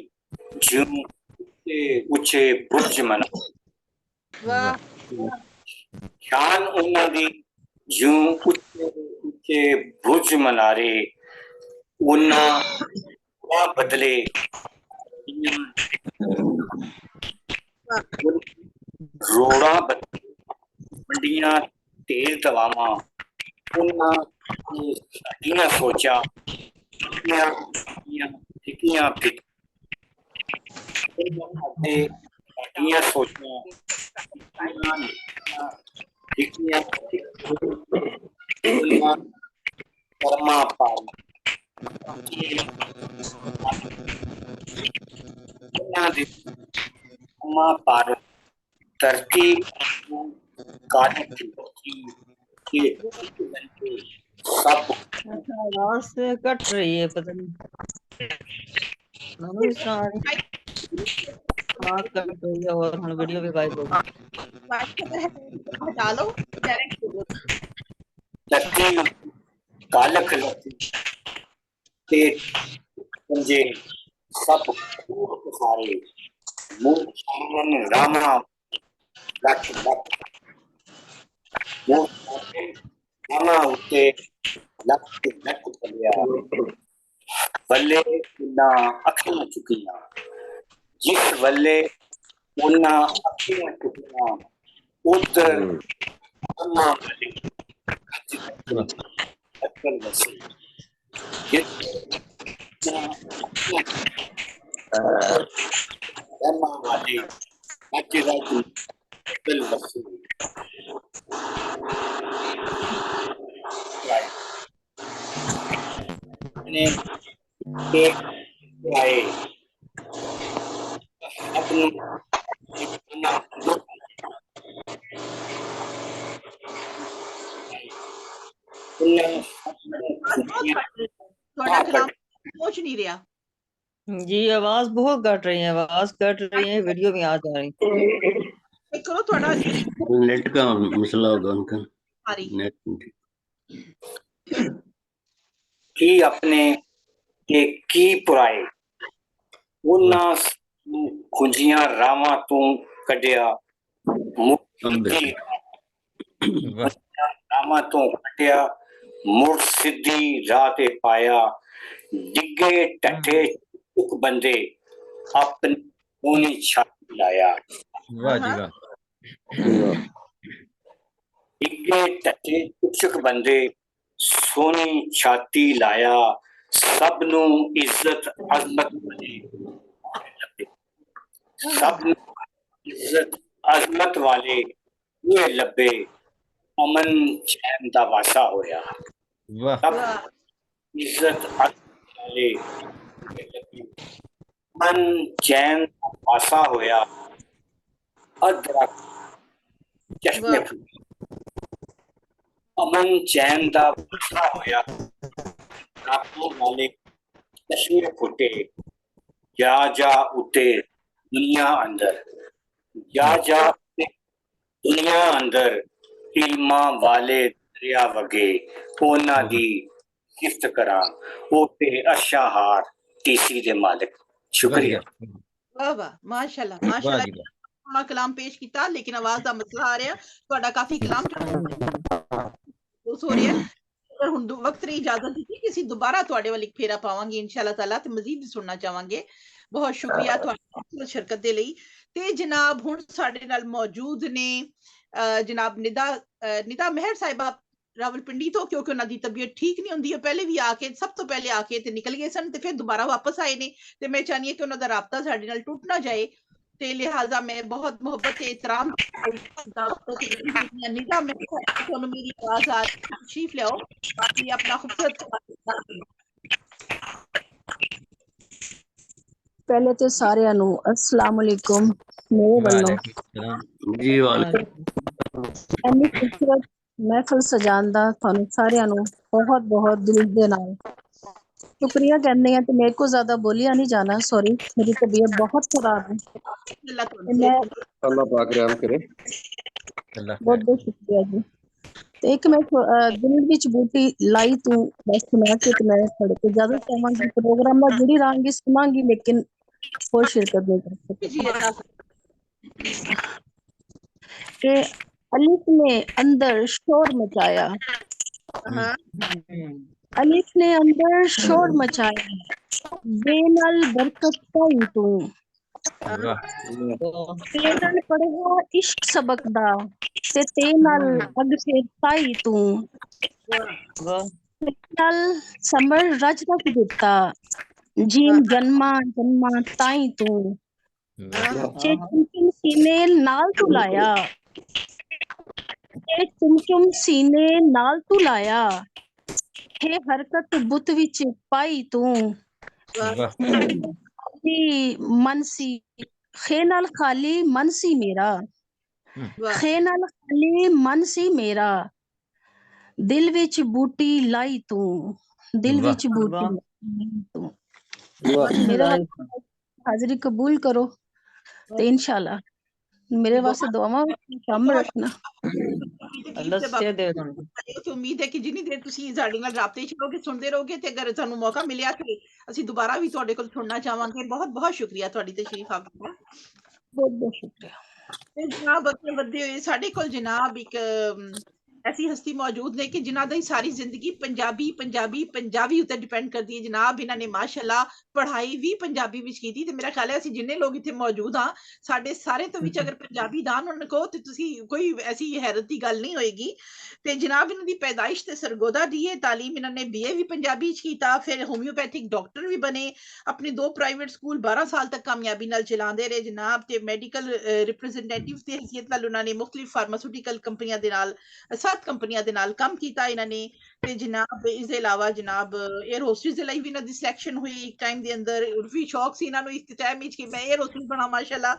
S5: जिऊं उच्चे बुर्ज मना, शान उन्हां दी जिऊं उच्चे बुर्ज मनारे, उन्हां बदले रोड़ा मंडियां तेज दवावां, उन्हां सोचा फिकियां फिक सोचा फिकियां कर्मा पाल पार तरतीब सब
S4: आवाज से कट रही है, पता नहीं कट रही है और हम वीडियो भी गायब हो गई।
S1: डालो
S5: तरतीब कालख ते पंजे सब सारे मुंह रामा लख लख रामा उत्ते लख लख पलिया बल्ले उन्ना अखियां चुकियां जिस बल्ले उन्ना अखियां चुकियां उधर रामा वाली अकल वसी रामा वाली अकल वसी ने एक आए अपने
S1: ਤੁਹਾਡਾ ਕਲਾਮ ਪਹੁੰਚ ਨਹੀਂ ਰਿਹਾ।
S4: जी आवाज बहुत कट रही है, आवाज कट रही है, वीडियो में आ जा रही।
S1: करो थोड़ा
S6: नेट का मसला होगा उनका, नेट
S5: की अपने के की पुराए उन्ना खुंजियां रावा तू कढ़िया रामा तू कढ़िया मुड़ सिद्धि राह ते पाया डिगे टट्ठे चुक बंदे अपनी सोनी छाती लाया।
S7: वाह जी वाह।
S5: डिगे टट्ठे चुक बंदे सोनी छाती लाया सबनू इज्जत अजमत वाले सबनू इज्जत अजमत वाले ये लब्बे अमन चैन दा वासा होया।
S7: वाह।
S5: इज्जत वाले अमन चैन दा वासा होया अदरक चश्मे अमन चैन दा वासा होया रातों वाले चश्मे फुटे जा उते दुनिया अंदर जा दुनिया अंदर इल्मा वाले दरिया वगे ओना दी सिफ्त करा ओते अशाहार टीसी दे मालिक। शुक्रिया।
S1: वाह वाह माशाल्लाह माशाल्लाह थोड़ा कलाम पेश किया लेकिन आवाज का मसला आ रहा थोड़ा काफी कलाम हो रहा है। पर हुण वक्त री इजाजत दी किसी दोबारा तुहाडे वाल एक फेरा पावांगी इंशाअल्लाह ताला ते मजीद भी सुनना चाहांगे। बहुत शुक्रिया तुहाडी शिरकत दे लई। ते जनाब हुण साडे नाल मौजूद ने जनाब निदा मेहर साहिबा रावलपिंडी तो क्योंकि उन्हां दी तबीयत ठीक नहीं हुंदी है पहले भी आके सब तो पहले आके ते निकल गए सन ते फिर दोबारा वापस आए ने ते मैं चाहनी है कि उन्हां दा राबता साडे नाल टूट ना जाए ते लिहाजा मैं बहुत मोहब्बत ते एहतराम निदा मैं तुहानू मेरी आवाज आ तशरीफ लाओ बाकी अपना खूबसूरत
S8: पहले तो सारिਆਂ ਨੂੰ अस्सलाम वालेकुम मेरे ਵੱਲੋਂ
S6: जी वालेकुम
S8: ਇੰਨੀ ਖੂਬਸੂਰਤ महफिल सजाਉਣ ਦਾ ਤੁਹਾਨੂੰ ਸਾਰਿਆਂ ਨੂੰ बहुत बहुत दिल ਦੇ ਨਾਲ शुक्रिया कहने हैं। तो मेरे को ज्यादा बोलिया नहीं जाना सॉरी मेरी तबीयत बहुत खराब है।
S9: अल्लाह पाक रहम करे।
S8: बहुत बहुत शुक्रिया जी। तो एक मैं दिल विच बूटी लाई तू बस सुना के तो मैं थोड़े को ज्यादा चाहांगी प्रोग्राम में जुड़ी रहांगी सुनांगी लेकिन कोई शिरकत नहीं कर सकती। अलिफ ने अंदर शोर मचाया अलिफ ने अंदर शोर मचाया बेनल बरकत पाई तू तेनल पढ़िया इश्क सबक दा ते तेनल अग से ताई तू तेनल समर रज रख दिता जीन जन्मा जन्मा ताई तू चुम सीने नाल तू लाया चुम सीने नाल तू लाया हे हरकत बुत विच पाई तू मन सी खे नाल खाली मन सी मेरा खे नाल खाली मन सी मेरा दिल विच बूटी लाई तू दिल विच बूटी तू मेरा हाजिरी कबूल करो तो इंशाल्लाह मेरे वास्ते दुआवां शामिल रखना।
S1: उम्मीद है कि जिन्नी देर तुसी साडे नाल राबते च रहोगे सुनदे रहोगे ते अगर सानू मौका मिलिया ते ਅਸੀਂ ਦੁਬਾਰਾ ਵੀ ਤੁਹਾਡੇ ਕੋਲ ਸੁਣਨਾ ਚਾਹਾਂਗੇ। ਬਹੁਤ ਬਹੁਤ ਸ਼ੁਕਰੀਆ ਤੁਹਾਡੀ ਤਸ਼ਰੀਫ ਆਵਰੀ ਦਾ।
S8: ਬਹੁਤ ਬਹੁਤ ਸ਼ੁਕਰੀਆ।
S1: ਤੇ ਜਨਾਬ ਅੱਗੇ ਵਧਦੇ ਹੋਏ ਸਾਡੇ ਕੋਲ ਜਨਾਬ ਇੱਕ ऐसी हस्ती मौजूद ने कि जिन्हां दी सारी जिंदगी पंजाबी पंजाबी पंजाबी उत्ते डिपेंड करदी है जनाब। इन्हां ने माशाअल्लाह पढ़ाई भी पंजाबी विच कीती ते मेरा ख्याल है असीं जिन्ने लोग इत्थे मौजूद हां साडे सारे तो विच अगर पंजाबी दान उन्हां को ते तुसीं कोई ऐसी हैरत दी गल नहीं होएगी। ते जनाब इन्हां दी पैदाइश ते सरगोदा दी है। तालीम इन्हां ने बीए भी पंजाबी च कीता, फिर होम्योपैथिक डॉक्टर भी बने, अपने 2 प्राइवेट स्कूल 12 साल तक कामयाबी नाल चलांदे रहे जनाब। ते मेडिकल रिप्रेजेंटेटिव दी हैसियत नाल उन्हां ने मुख्तलिफ फार्मास्यूटिकल कंपनियां दे नाल 7 कंपनियां दे नाल काम कीता इन्हां ने। ते जनाब इस दे अलावा जनाब एयर होस्टेस दे लई भी इन्हां दी सिलेक्शन हुई एक टाइम दे अंदर। उर्फी शौक सी इन्हां नु इस टाइम विच कि मैं एयर होस्टेस बना माशाअल्लाह।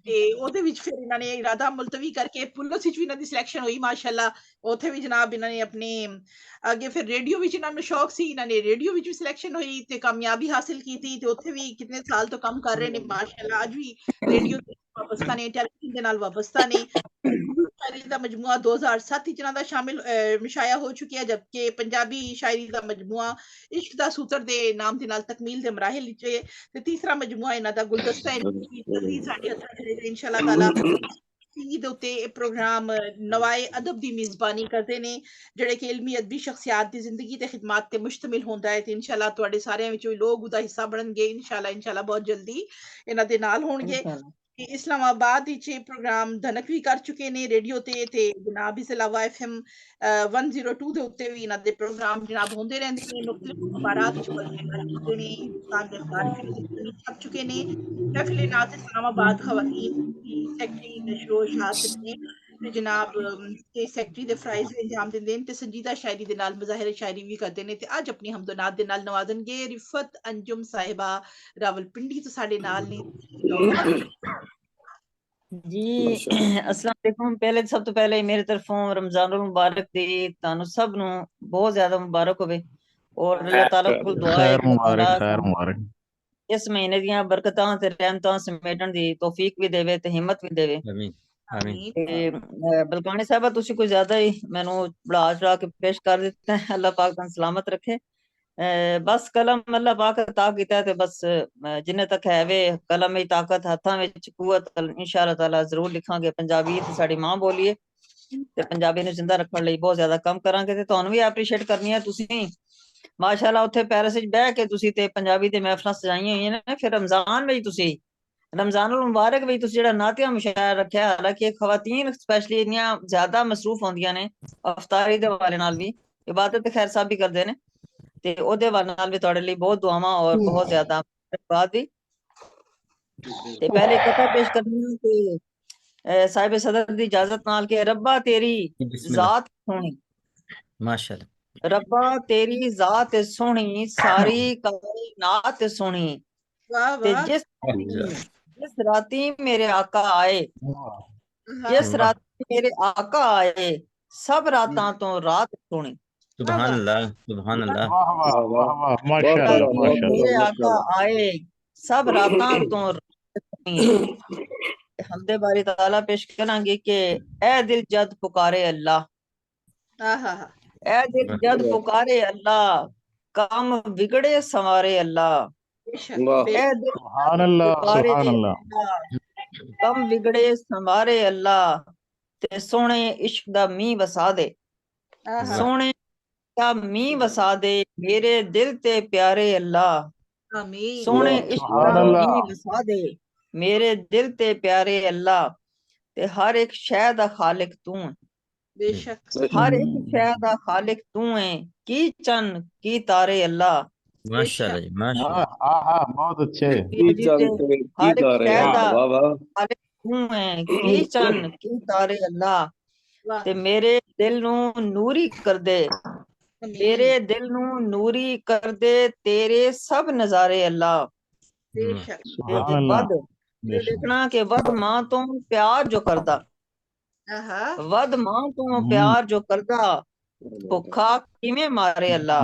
S1: ते ओहदे विच फिर इन्हां ने इरादा मुलतवी करके पुलिस विच भी इन्हां दी सिलेक्शन हुई माशाअल्लाह। उत्थे भी जनाब इन्हां ने अपने अगे फिर रेडियो विच इन्हां नु शौक सी, इन्हां ने रेडियो विच भी सिलेक्शन हुई ते कामयाबी हासिल कीती ते उत्थे भी कितने साल तो काम कर रहे ने माशाअल्लाह। अज भी रेडियो ते वाबस्ता ने, टेलीविजन दे नाल वाबस्ता ने। शायरी दा मजमुआ 2007 च इन्हां दा शामिल शाया हो चुकी है, जबकि पंजाबी शायरी दा मजमुआ इश्क दा सूत्र दे नाम दे नाल तकमील दे मराहिल च है। ते तीसरा मजमुआ इन्हां दा गुलदस्ता है जल्दी साडे हत्थां च रहेगा इंशाअल्लाह ताला। टीवी दे उत्ते एह प्रोग्राम नवाए अदब दी मेजबानी करदे ने जेह्ड़े कि इल्मी अदबी शख्सियात दी जिंदगी ते खिदमात ते मुश्तमिल होंदा है। ते इंशाअल्लाह तुहाडे सारेयां विचों लोग ओहदा हिस्सा बननगे इंशाअल्लाह। इंशाअल्लाह बहुत जल्दी इन्हां दे नाल होणगे। इस्लामाबाद विच एह प्रोग्राम धनक भी कर चुके ने रेडियो ते जनाब इस अलावा FM 102 दे उत्ते भी इन्हां दे प्रोग्राम जनाब होंदे रहिंदे ने। मुख्तलिफ अखबारात च बल्कि होंदे ने। हिंदुस्तान दे अखबार भी छप चुके ने। महफिल नात इस्लामाबाद खवातीन की सेक्रेटरी नशरो शात ने ते जनाब के सेक्रेटरी दे फराइज अंजाम दिंदे ने ते संजीदा शायरी दे नाल मज़ाहिर शायरी भी करदे ने। ते अज अपनी हमदो नात दे नाल नवाजणगे रिफत अंजुम साहिबा रावलपिंडी तो साडे नाल ने।
S4: जी अस्सलाम वालेकुम। पहले सब तो पहले मेरी तरफों रमजानुल मुबारक दी तानु सब नु बहुत ज्यादा मुबारक होवे और अल्लाह ताला को दुआ है कि
S7: खैर मुबारक
S4: इस महीने दियां बरकतां ते रहमतां समेटण दी तौफीक भी देवे ते हिम्मत भी देवे।
S7: आमीन आमीन।
S4: ते बलकानी साहबा तुसी कोई ज्यादा ही मैनू बढ़ा चढ़ा के पेश कर दिता है। अल्लाह पाक तुहानू सलामत रखे। बस कलम अल्लाह पाक अता कीता ते बस जिन्ने तक है वे कलम दी ताकत हत्थां विच कुवत इंशाअल्लाह ताला जरूर लिखांगे। पंजाबी ते साडी मां बोली है ते पंजाबी नु जिंदा रखण लई बहुत ज्यादा काम करांगे। ते तुहानू भी एप्रीशिएट करनी है। तुसी माशाअल्लाह उत्थे पेरिस विच बैठ के तुसी ते पंजाबी ते महफिलां सजाईयां होईयां ने। फिर रमजान विच तुसी रमजानुल मुबारक विच तुसी जेहड़ा नातिया मुशायरा रखिया, हालांकि खवातीन स्पेशली इन्नियां ज्यादा मसरूफ होंदियां ने अफ्तारी दे हवाले नाल भी, इबादत ते खैर सब भी करदे ने ते ओहदे हवाले नाल भी तुहाडे लई बहुत दुआवां और बहुत ज्यादा मुबारकबाद भी। ते पहले कथा पेश करनी है कि साहिब सदर दी इजाजत नाल के रब्बा तेरी जात सोहनी
S7: माशाअल्लाह।
S4: रब्बा तेरी जात सोहनी सारी कायनात सोहनी। ते जिस राती मेरे आका आए, जिस राती मेरे आका आए सब रातां तो रात सोहनी।
S7: सुभान अल्लाह सुभान अल्लाह।
S9: वाह वाह वाह वाह माशाअल्लाह माशाअल्लाह।
S4: मेरे आका आए सब रातां तो रात सोहनी। हमदे बारी ताला पेश करांगे कि ए दिल जद पुकारे अल्लाह, ए दिल जद पुकारे अल्लाह काम बिगड़े संवारे अल्लाह। ए दिल
S9: सुभान अल्लाह सुभान अल्लाह।
S4: कम बिगड़े संवारे अल्लाह ते सोने इश्क दा मींह वसा दे। सोने का मींह वसा दे मेरे दिल ते प्यारे अल्लाह। सोने इश्क दा मींह वसा दे मेरे दिल ते प्यारे अल्लाह। ते हर एक शै दा खालिक तू है, बेशक हर एक शै दा खालिक तू है। की चन की तारे अल्लाह।
S7: माशाअल्लाह जी माशाअल्लाह।
S9: हाँ बहुत अच्छे।
S4: हर एक शै दा खालिक तू है की चन की तारे अल्लाह। ते मेरे दिल नू नूरी कर दे, मेरे दिल नू नूरी कर दे तेरे सब नजारे अल्लाह। वद देखना के वद मां तो प्यार जो करदा, वद मां तो प्यार जो करदा भुखा किवें मारे अल्लाह।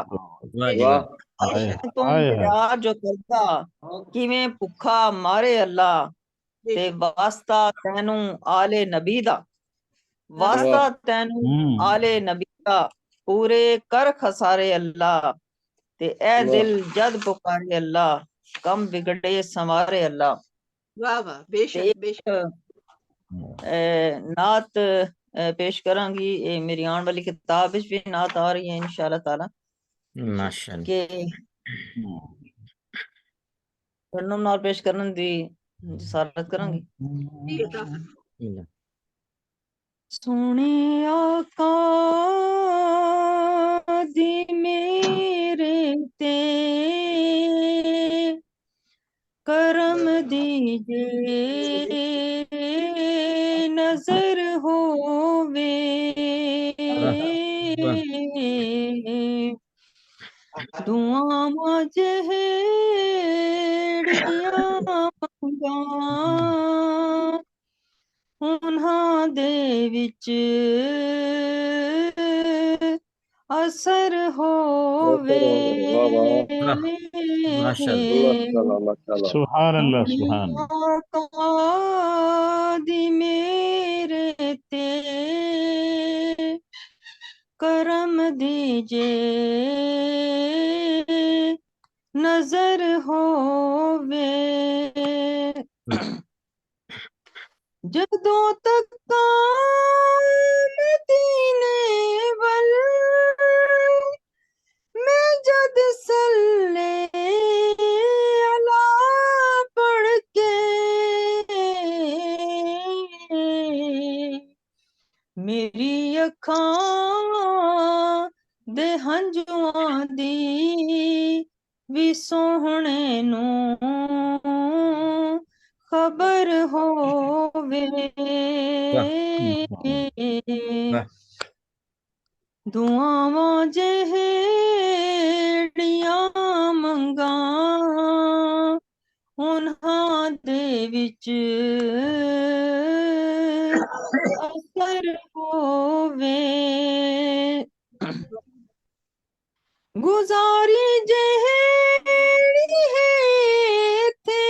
S4: तो प्यार जो करदा किवें भुखा मारे अल्लाह। ते वास्ता तैनू आले नबी दा, वास्ता तैनू आले नबी दा पूरे कर खसारे अल्लाह। ते ए दिल जद पुकारे अल्लाह कम बिगड़े संवारे अल्लाह।
S1: वाह वाह बेशक बेशक।
S4: नात पेश करांगी। मेरी आने वाली किताब भी नात आ रही है इंशाल्लाह ताला
S7: माशाल्लाह
S4: के पढ़न नाल पेश करन दी जसारत करांगी। सोने आका दी मेरे ते करम दीजे नजर होवे दुआ जेहड़ियां मंगा उन्हां दे विच असर होवे
S9: सुभान अल्लाह सुभान
S4: दी मेरे ते करम दीजे नजर होवे जदों तक मदीने वल मैं जद सल्ले अला पढ़ के मेरी अखां दे हंजुआं दी भी सोहणे नूं खबर होवे दुआवां जेहड़ियां मंगा उन्हां दे विच असर होवे गुजारी जेहड़ी है थे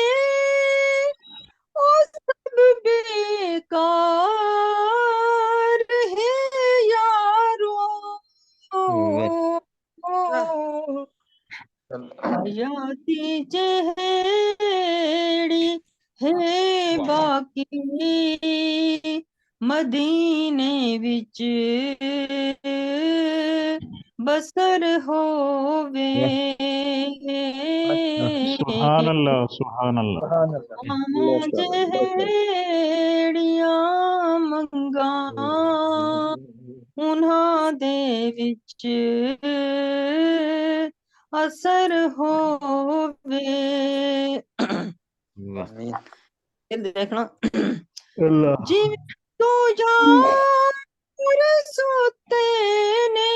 S4: ओ सब बेकार है यारो हयाती जेहड़ी है बाकी मदीने विच बसर होवे
S9: सुभान अल्लाह सुभान अल्लाह
S4: जेहड़ियां मंगा उन्हां दे विच असर होवे देखना जिवें तू यार सोते ने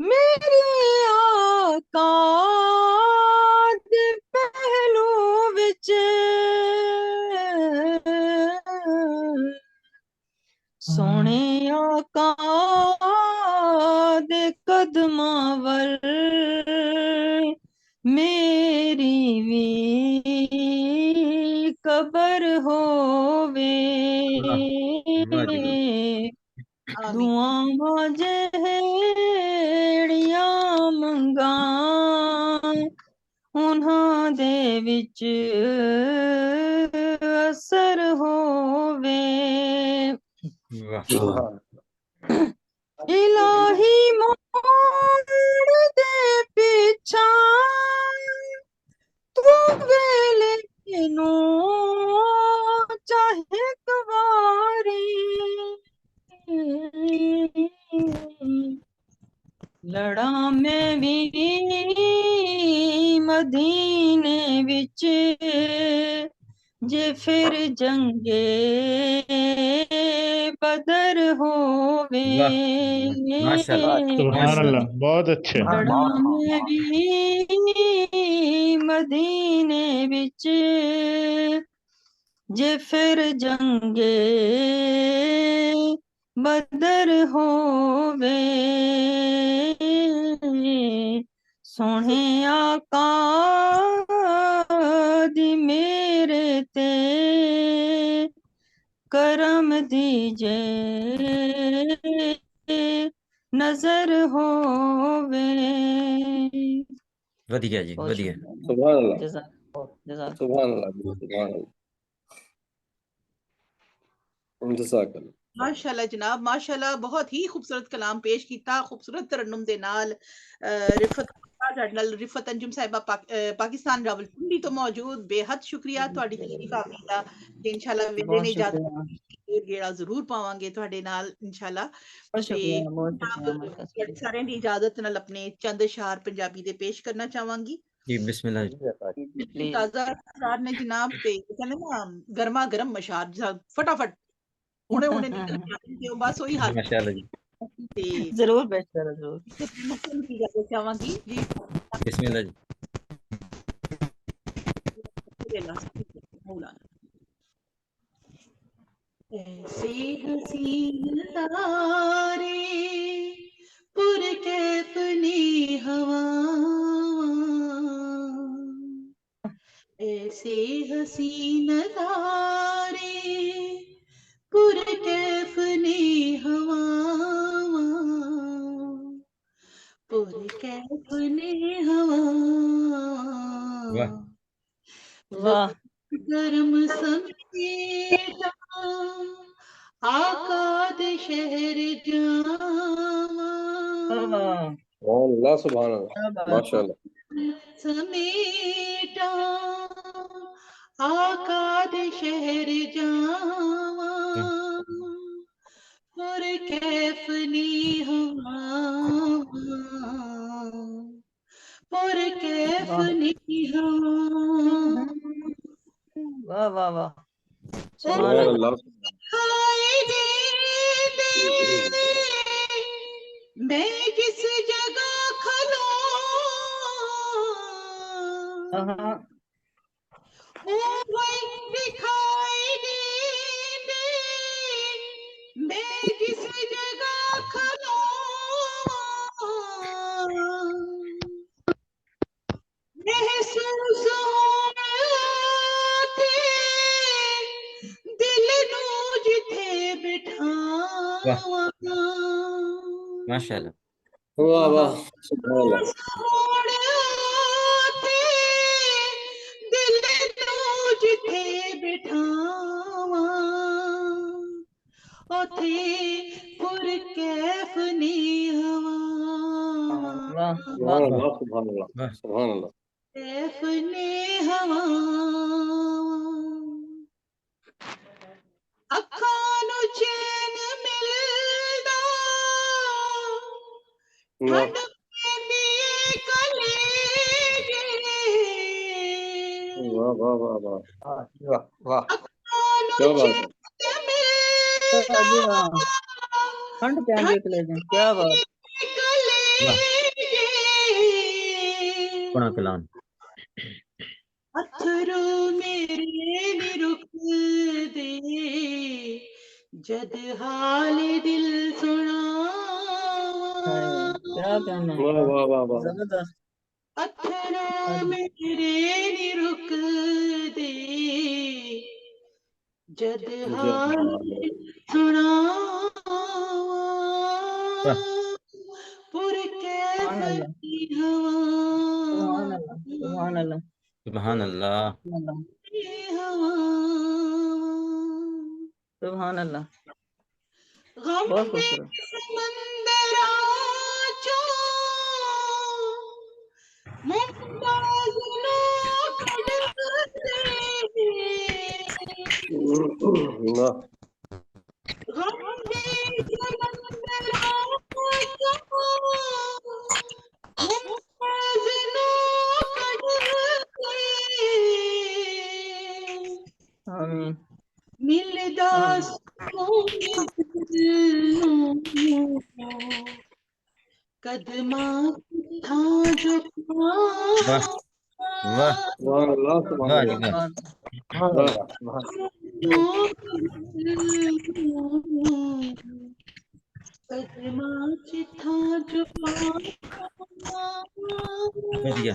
S4: मेरे आका दे पहलू विच सोने आका दे कदमां वल मेरी भी कबर होवे दुआवां जेहड़ियां मंगा उन्हां दे विच असर होवे इलाही मोड़ दे पिछा तू वेले नूं चाहे कवारी लड़ा मैं भी मदीने विच जे फिर जंगे बदर होवे
S9: सुभान अल्लाह बहुत अच्छे
S4: लड़ा मैं भी मदीने विच जे फिर जंगे बदर होवे सोने आका दी मेरे ते करम दीजे नजर होवे
S7: वधिया जी वधिया
S10: सुभान अल्लाह सुभान अल्लाह सुभान अल्लाह जज़ाकल्लाह
S1: माशाल्लाह जनाब, माशाल्लाह बहुत ही खूबसूरत कलाम पेश कीता, खूबसूरत तरन्नुम दे नाल रिफत रिफत अंजुम साहिबा पाकिस्तान रावलपिंडी तो मौजूद, बेहद शुक्रिया ਤੁਹਾਡੀ ਤਸ਼ਰੀਫ ਆਵਰੀ ਦਾ ਤੇ इंशाल्लाह ਵੇਲੇ
S4: बहुत
S1: ने
S4: शुक्रिया,
S1: इजाजत ਗੇੜਾ ਜ਼ਰੂਰ ਪਾਵਾਂਗੇ ਤੁਹਾਡੇ ਨਾਲ इंशाल्लाह
S4: बहुत
S1: ਤੇ
S4: शुक्रिया, बहुत शुक्रिया।
S1: ਤੁਹਾਡੇ ਸਾਰਿਆਂ ਦੀ ਇਜਾਜ਼ਤ ਨਾਲ ਆਪਣੇ ਚੰਦ ਅਸ਼ਾਰ ਪੰਜਾਬੀ ਦੇ ਪੇਸ਼ ਕਰਨਾ ਚਾਹਾਂਗੀ।
S7: जी बिस्मिल्लाह
S4: प्लीज।
S1: ताजा अशआर ने जनाब ते कहने ना गर्मा गर्म अशआर फटाफट हुने हुने निकल के आते थे, बस वही हाल
S7: माशाल्लाह जी
S1: ते
S4: जरूर पेश करो, जरूर।
S1: मुस्लिम की इजाजत चाहांगी जी।
S7: बिस्मिल्लाह जी।
S1: मौलाना ऐसे हसीन तारे पुरकैफ ने हवा, ऐसे हसीन तारे पुरकैफ ने हवा, पुरकैफ ने हवा,
S7: वाह
S4: वाह,
S1: गरम समेटा आका दे शहर जावा,
S10: अल्लाह सुभान अल्लाह माशाअल्लाह।
S1: समेटा आका दे शहर जावा, और कैफ नी हवा, और कैफ नी हवा,
S4: वाह वाह वाह,
S10: सुभान अल्लाह।
S1: मैं किस जगह खलो, ओ भाई दिखाई दे, मैं किस जगह खलो, महसूस होते दिल नू जिथे बिठावा,
S7: माशाल्लाह
S10: वाह वाह सुभान अल्लाह।
S1: दिल नू जिथे बिठावा, उथे पुरकैफ नी हवा,
S10: सुभान अल्लाह सुभान अल्लाह सुभान अल्लाह।
S1: कैफ ने हवा, अखां नू चैन मिलदा, ठंड पैंदी ए कलेजे,
S10: वाह वाह वाह वाह वाह वाह,
S1: अखां नू
S10: क्या बात है।
S1: चैन मिलदा,
S4: जी वाह, ठंड पैंदी है कलेजे, क्या बात।
S7: पुना कलाम
S1: अथरू मेरे नी रुकदे, जद हाल दिल सुनावा,
S4: क्या कहना,
S10: वाह वाह वाह वाह,
S4: जबरदस्त।
S1: अथरू मेरे नी रुकदे, जद हाल दिल सुनावा, पुरकैफ नी हवा,
S4: सुभान अल्लाह
S7: सुभान अल्लाह
S4: सुभान अल्लाह,
S1: गम
S4: बहुत
S1: के
S4: खूबसूरत।
S1: समंदरा चो मुमताज नो कढ़ते,
S10: वाह
S1: गम के समंदरा चो मुमताज नो कढ़ते,
S4: आमीन।
S1: मिलदा सुकून कदमां था जो
S7: वाह वाह
S10: सुभान अल्लाह सुभान
S7: वाह जी
S10: अल्लाह
S7: वाह
S1: कदमां था जो
S7: बढ़िया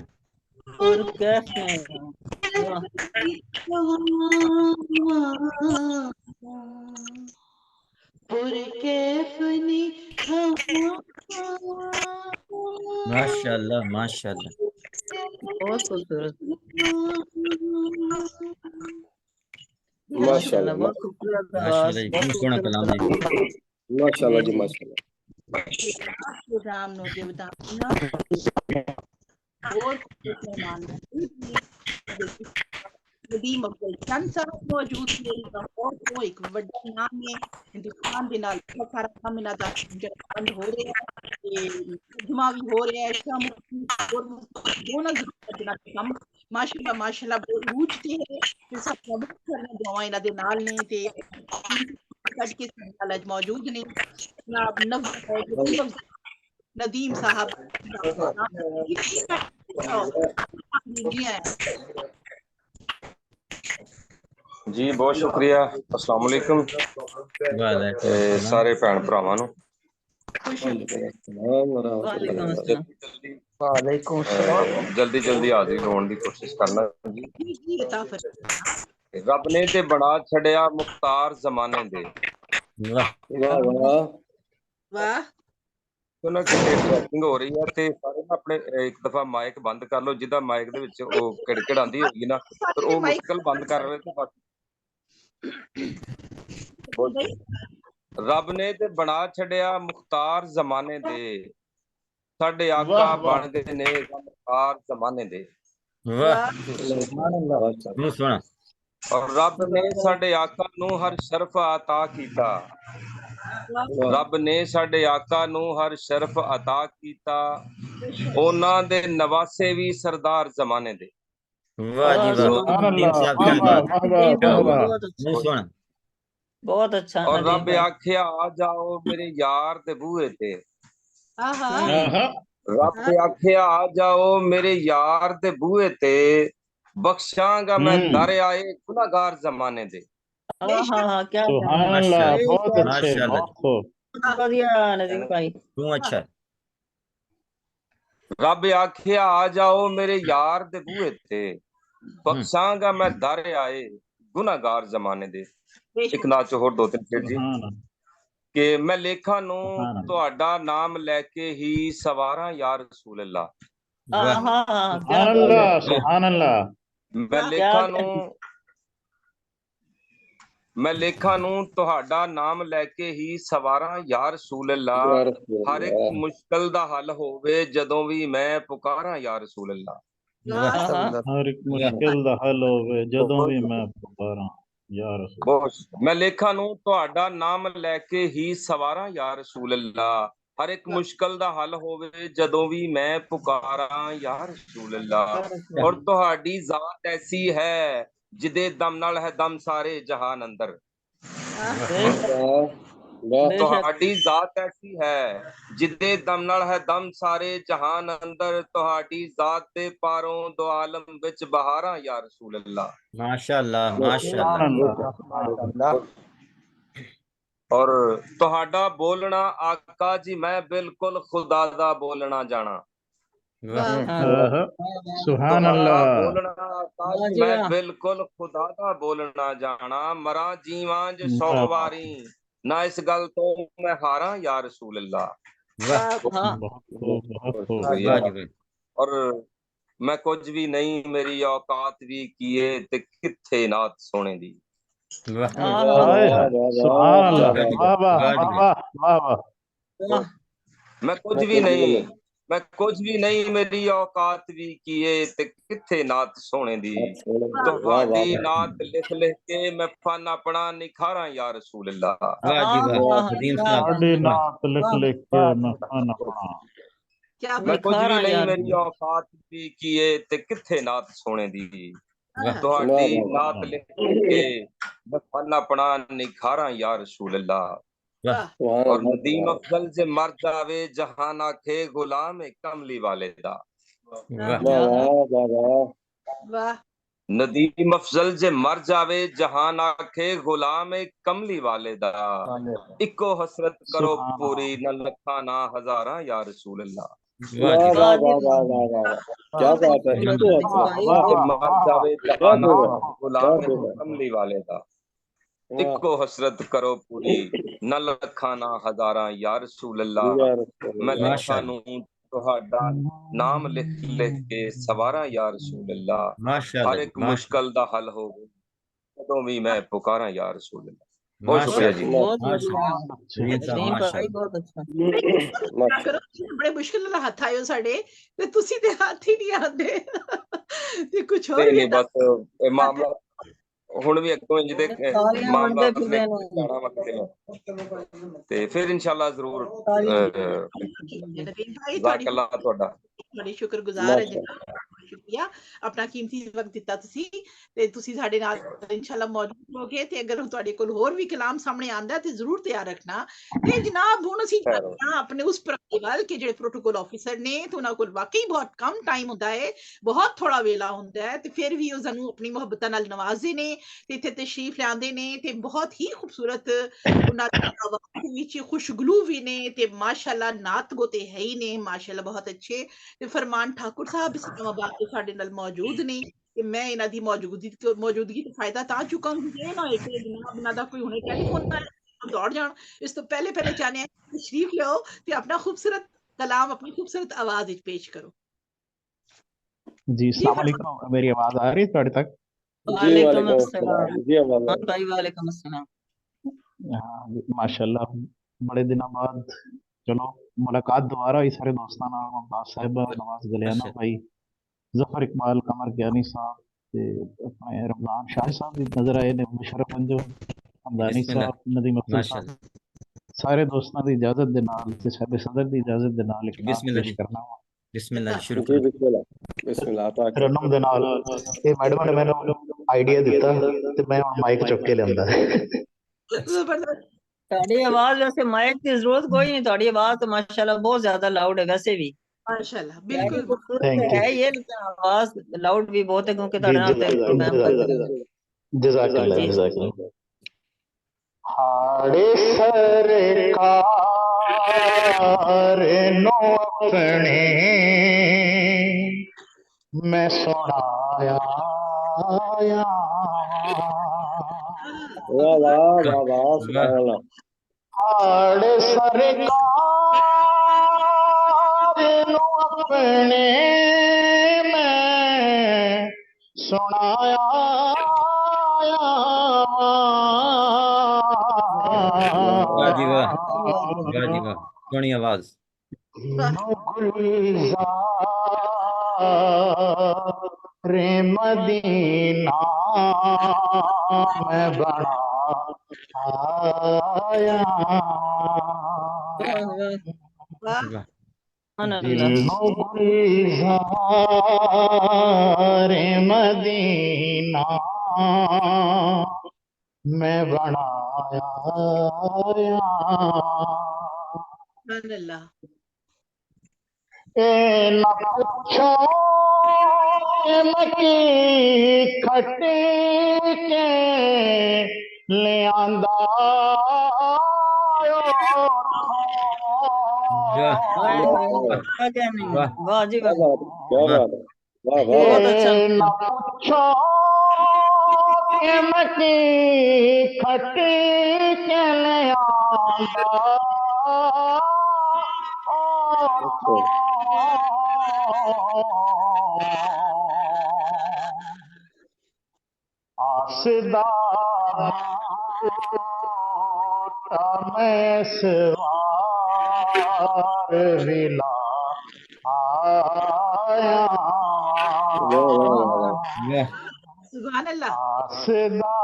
S4: और कैसे,
S1: पुरकैफ नी हवा,
S7: माशाल्लाह माशाल्लाह
S4: बहुत खूबसूरत।
S10: माशाल्लाह
S4: बहुत खूबसूरत आवाज,
S7: माशाल्लाह जी,
S4: बहुत
S7: बहुत सोहना कलाम जी।
S10: माशाल्लाह जी माशाल्लाह।
S1: राम नो देवता ना और मेहमान नदीम अफजल चंद साहब मौजूद थे। लाहौर को एक ਵੱਡਾ ਨਾਮ ਹੈ ਹਿੰਦੁਸਤਾਨ ਦੇ ਨਾਲ ਬਹੁਤ ਸਾਰਾ ਕੰਮ ਇਹਨਾਂ ਦਾ ਬੰਦ ਹੋ ਰਿਹਾ ਹੈ ਤੇ ਜਮਾ ਵੀ ਹੋ ਰਿਹਾ ਹੈ ਸ਼ਾਮ और दोनों जनाब ਕੰਮ माशाल्लाह बहुत रूच ते है ते सब मदद करने दुआएं ਇਹਨਾਂ ਦੇ ਨਾਲ ਨੇ ਤੇ ਕੱਢ ਕੇ ਸਾਡੇ ਨਾਲ मौजूद ने जनाब नदीम साहब
S10: जी बहुत शुक्रिया। अस्सलाम वालेकुम सारे भैन भरावां नूं। जल्दी जल्दी हाजिर होने की कोशिश करना जी। रब ने ते बना छड़िया मुख्तार जमाने दे।
S7: वाह
S10: वाह वाह
S1: वाह।
S10: तो ना ट्रैकिंग हो रही है ते सारे ना अपने एक दफा माइक बंद कर लो जिदा माइक दे विच ओ किड़किड़ आंदी होगी ना पर ओ मुश्किल बंद कर रहे ते बाकी रब ने ते बना छड़िया मुख्तार जमाने दे साडे आका बन गए ने मुख्तार जमाने दे।
S7: वाह बहुत सोहना।
S10: और रब ने साडे आका नू हर शर्फ अता कीता। रब ने साडे आका नू हर शर्फ अता कीता। ओना दे नवासे भी सरदार जमाने दे।
S7: वाह जी वाह नदीम साहब क्या बात है, क्या हुआ बहुत सोहना।
S4: बहुत अच्छा।
S10: और रब आख्या आ जाओ मेरे यार दे बूहे ते। रब आख्या आ जाओ मेरे यार दे बूहे ते बख्शांगा मैं दर आए गुनाहगार जमाने दे।
S4: क्या
S9: सुभान अल्लाह बहुत अच्छे
S7: माशाल्लाह
S9: बहुत खूब
S4: बढ़िया नदीम भाई
S7: क्यों अच्छा है।
S10: रब आख्या आ जाओ मेरे यार दे बूहे ते बख्शांगा मैं दर आए गुनाहगार जमाने दे। एक नाच होर दो तीन शेर जी कि मैं लेखा नू तुहाडा नाम लेके ही सवारा या रसूल अल्लाह।
S9: सुभान अल्लाह सुभान अल्लाह।
S10: मैं लेखा नू तुहाडा नाम लेके ही सवारा या रसूल अल्लाह। हर एक मुश्किल दा हल होवे जदों भी मैं पुकारा या रसूल अल्लाह।
S9: हर एक मुश्किल दा हल होवे जदों भी मैं पुकारा या रसूल।
S10: मैं लेखा नू तुहाडा नाम लेके ही सवारा या रसूल अल्लाह। हर एक मुश्किल दा हल होवे जदों भी मैं पुकारा या रसूल अल्लाह। और तुहाडी जात ऐसी है जिदे दम नाल है दम सारे जहान अंदर। तुहाडी जात ऐसी है जिदे दम नाल है दम सारे जहान अंदर। तुहाडी जात दे पारों दो आलम विच बहारा या रसूल अल्लाह।
S7: माशाल्लाह माशाल्लाह।
S10: और तुहाडा बोलना आका जी मैं बिल्कुल खुदा दा बोलना जाना।
S9: सुभान अल्लाह।
S10: बोलना आका जी मैं बिल्कुल खुदा दा बोलना जाना। मरा जीवां ज 100 वारी ना इस गल तो मैं हारा या रसूल अल्लाह। और मैं कुछ भी नहीं मेरी औकात भी किए ते किथे नात सोने दी। मैं कुछ भी नहीं मेरी औकात भी किए ते किथे नात सोने दी। तुहाडी नात लिख लिख के मैं फन अपना निखारा या रसूल अल्लाह। मैं कुछ भी नहीं मेरी औकात भी किए ते किथे नात सोने दी। तुहाडी नात लिख के मैं फन अपना निखारा या रसूल अल्लाह। और नदीम अफजल जे मर जावे जहान आखे गुलाम कमली वाले दा। नदीम अफजल जे मर जावे जहान आखे गुलाम कमली वाले दा। इको हसरत करो पूरी न लखा ना हजारा या रसूल अल्लाह। क्या बात है। मर जावे जहान गुलाम कमली वाले दा। इको हसरत करो पूरी न लखा ना हजारा या रसूल अल्लाह। मैं लेखा नू तुहाडा नाम लिख लिख के सवारा या रसूल अल्लाह। हर एक मुश्किल दा हल होवे तो भी मैं पुकारा या रसूल अल्लाह। बहुत शुक्रिया जी।
S4: बहुत भाई बहुत अच्छा।
S1: बड़े मुश्किल नाल हत्थ आए हो साडे ते तुसी ते हत्थ ही नहीं आंदे ते कुछ और
S10: नहीं बस मामला ਹੁਣ ਵੀ ਅੱਗੋਂ ਇੰਜ ਦੇ ਮਾਮਲਾ ਨੇ ਜਾਣਾ ਵਕਤ ਤੇ ਫਿਰ ਇਨਸ਼ਾਅੱਲਾ ਜ਼ਰੂਰ ਜ਼ਾਕੱਲਾ ਤੁਹਾਡਾ
S1: बड़ी शुक्रगुजार है जनाब, शुक्रिया अपना कीमती वक्त दिता तुसी ते तुसी साडे नाल इंशाअल्लाह मौजूद होगे ते अगर तुहाडे कोल होर भी कलाम सामने आंदा ते जरूर तैयार रखना ते जनाब हुण असीं जाना अपने उस प्रति वाल के जेड़े प्रोटोकॉल ऑफिसर ने ते उन्हां कोल वाकई बहुत कम टाइम हुंदा है, बहुत थोड़ा वेला हुंदा है ते फिर भी ओह सानू अपनी मुहब्बतां नाल नवाजदे ने ते इत्थे तशरीफ लिआंदे ने ते बहुत ही खूबसूरत उन्हां दी आवाज़ विच खुशगलू भी ने ते माशाअल्लाह नात गो ते है ही ने माशाअल्लाह बहुत अच्छे ते फरमान ठाकुर साहब इस्लामाबाद तो साडे नाल मौजूद ने ते मैं इन्हां दी मौजूदगी तो फायदा तां चुकांगी जे ना होए कि जनाब इन्हां दा कोई हुणे टेलीफोन आए दौड़ जान। इस तो पहले चाहने हैं तशरीफ लो ते अपना खूबसूरत कलाम अपनी खूबसूरत आवाज विच पेश करो।
S9: जी अस्सलाम वालेकुम, मेरी आवाज आ रही है ਤੁਹਾਡੇ तक?
S4: वालेकुम अस्सलाम जी भाई वालेकुम अस्सलाम।
S9: माशाल्लाह बड़े दिनों बाद चलो मुलाकात दोबारा हुई सारे दोस्तों नाल, मुमताज साहिबा, नवाज गलियाना भाई, जफर इकबाल, कमर कियानी साहब ते अपने रमजान शाह साहब भी नजर आए ने, मुशर्रफ अंजुम, हमदानी साहब, नदीम अख्तर साहब, सारे दोस्तों की इजाजत दे नाल ते साहब सदर की इजाजत दे नाल एक नात पेश करना वा।
S7: बिस्मिल्लाह शुरू करो।
S9: बिस्मिल्लाह रनम दे नाल ए मैडम ने मैनू आइडिया दिता ते मैं हुण माइक चुक के लियांदा।
S4: ਤੁਹਾਡੀ ਆਵਾਜ਼ वैसे माइक की जरूरत कोई नहीं, ਤੁਹਾਡੀ आवाज तो माशाल्लाह बहुत ज्यादा लाउड है वैसे भी
S1: माशाल्लाह बिल्कुल
S4: है ये, लेकिन आवाज लाउड भी बहुत है क्योंकि ਤੁਹਾਡੇ ਨਾਲ ਤੇ प्रोग्राम करते हैं।
S9: जज़ाकल्लाह जज़ाकल्लाह। हाड़े सरकार नो अपने मैं सुनाया
S10: वाह वाह वाह वाह सुभान अल्लाह।
S9: हाड़े सरकार नो अपने मैं सुनाया
S7: वाह जी वाह, वाह जी वाह, सोहनी आवाज।
S9: रे मदीना में बड़ा आया रे मदीना मैं बनाया ए ना पूछो मकी खटे के ले आंदा
S4: वाह जी वाह,
S9: बहुत अच्छा। ना पूछो मकी खटे के ले आंदा आसदा मैं सवार विला आया
S1: सुभान अल्लाह।
S9: आसदा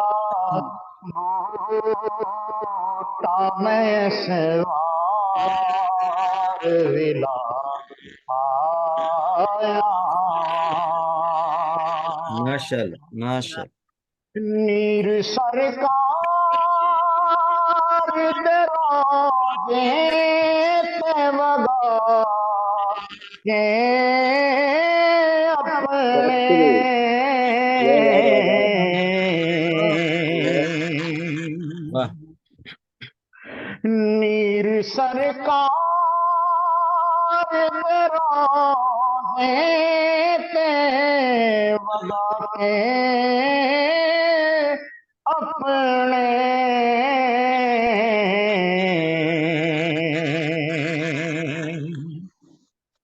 S9: मैं सवार विला आया
S7: माशाल्लाह माशाल्लाह।
S9: नीर सरकार दराजे ते वगा के अपने नीर सरकार दराजे ते वगा के अपने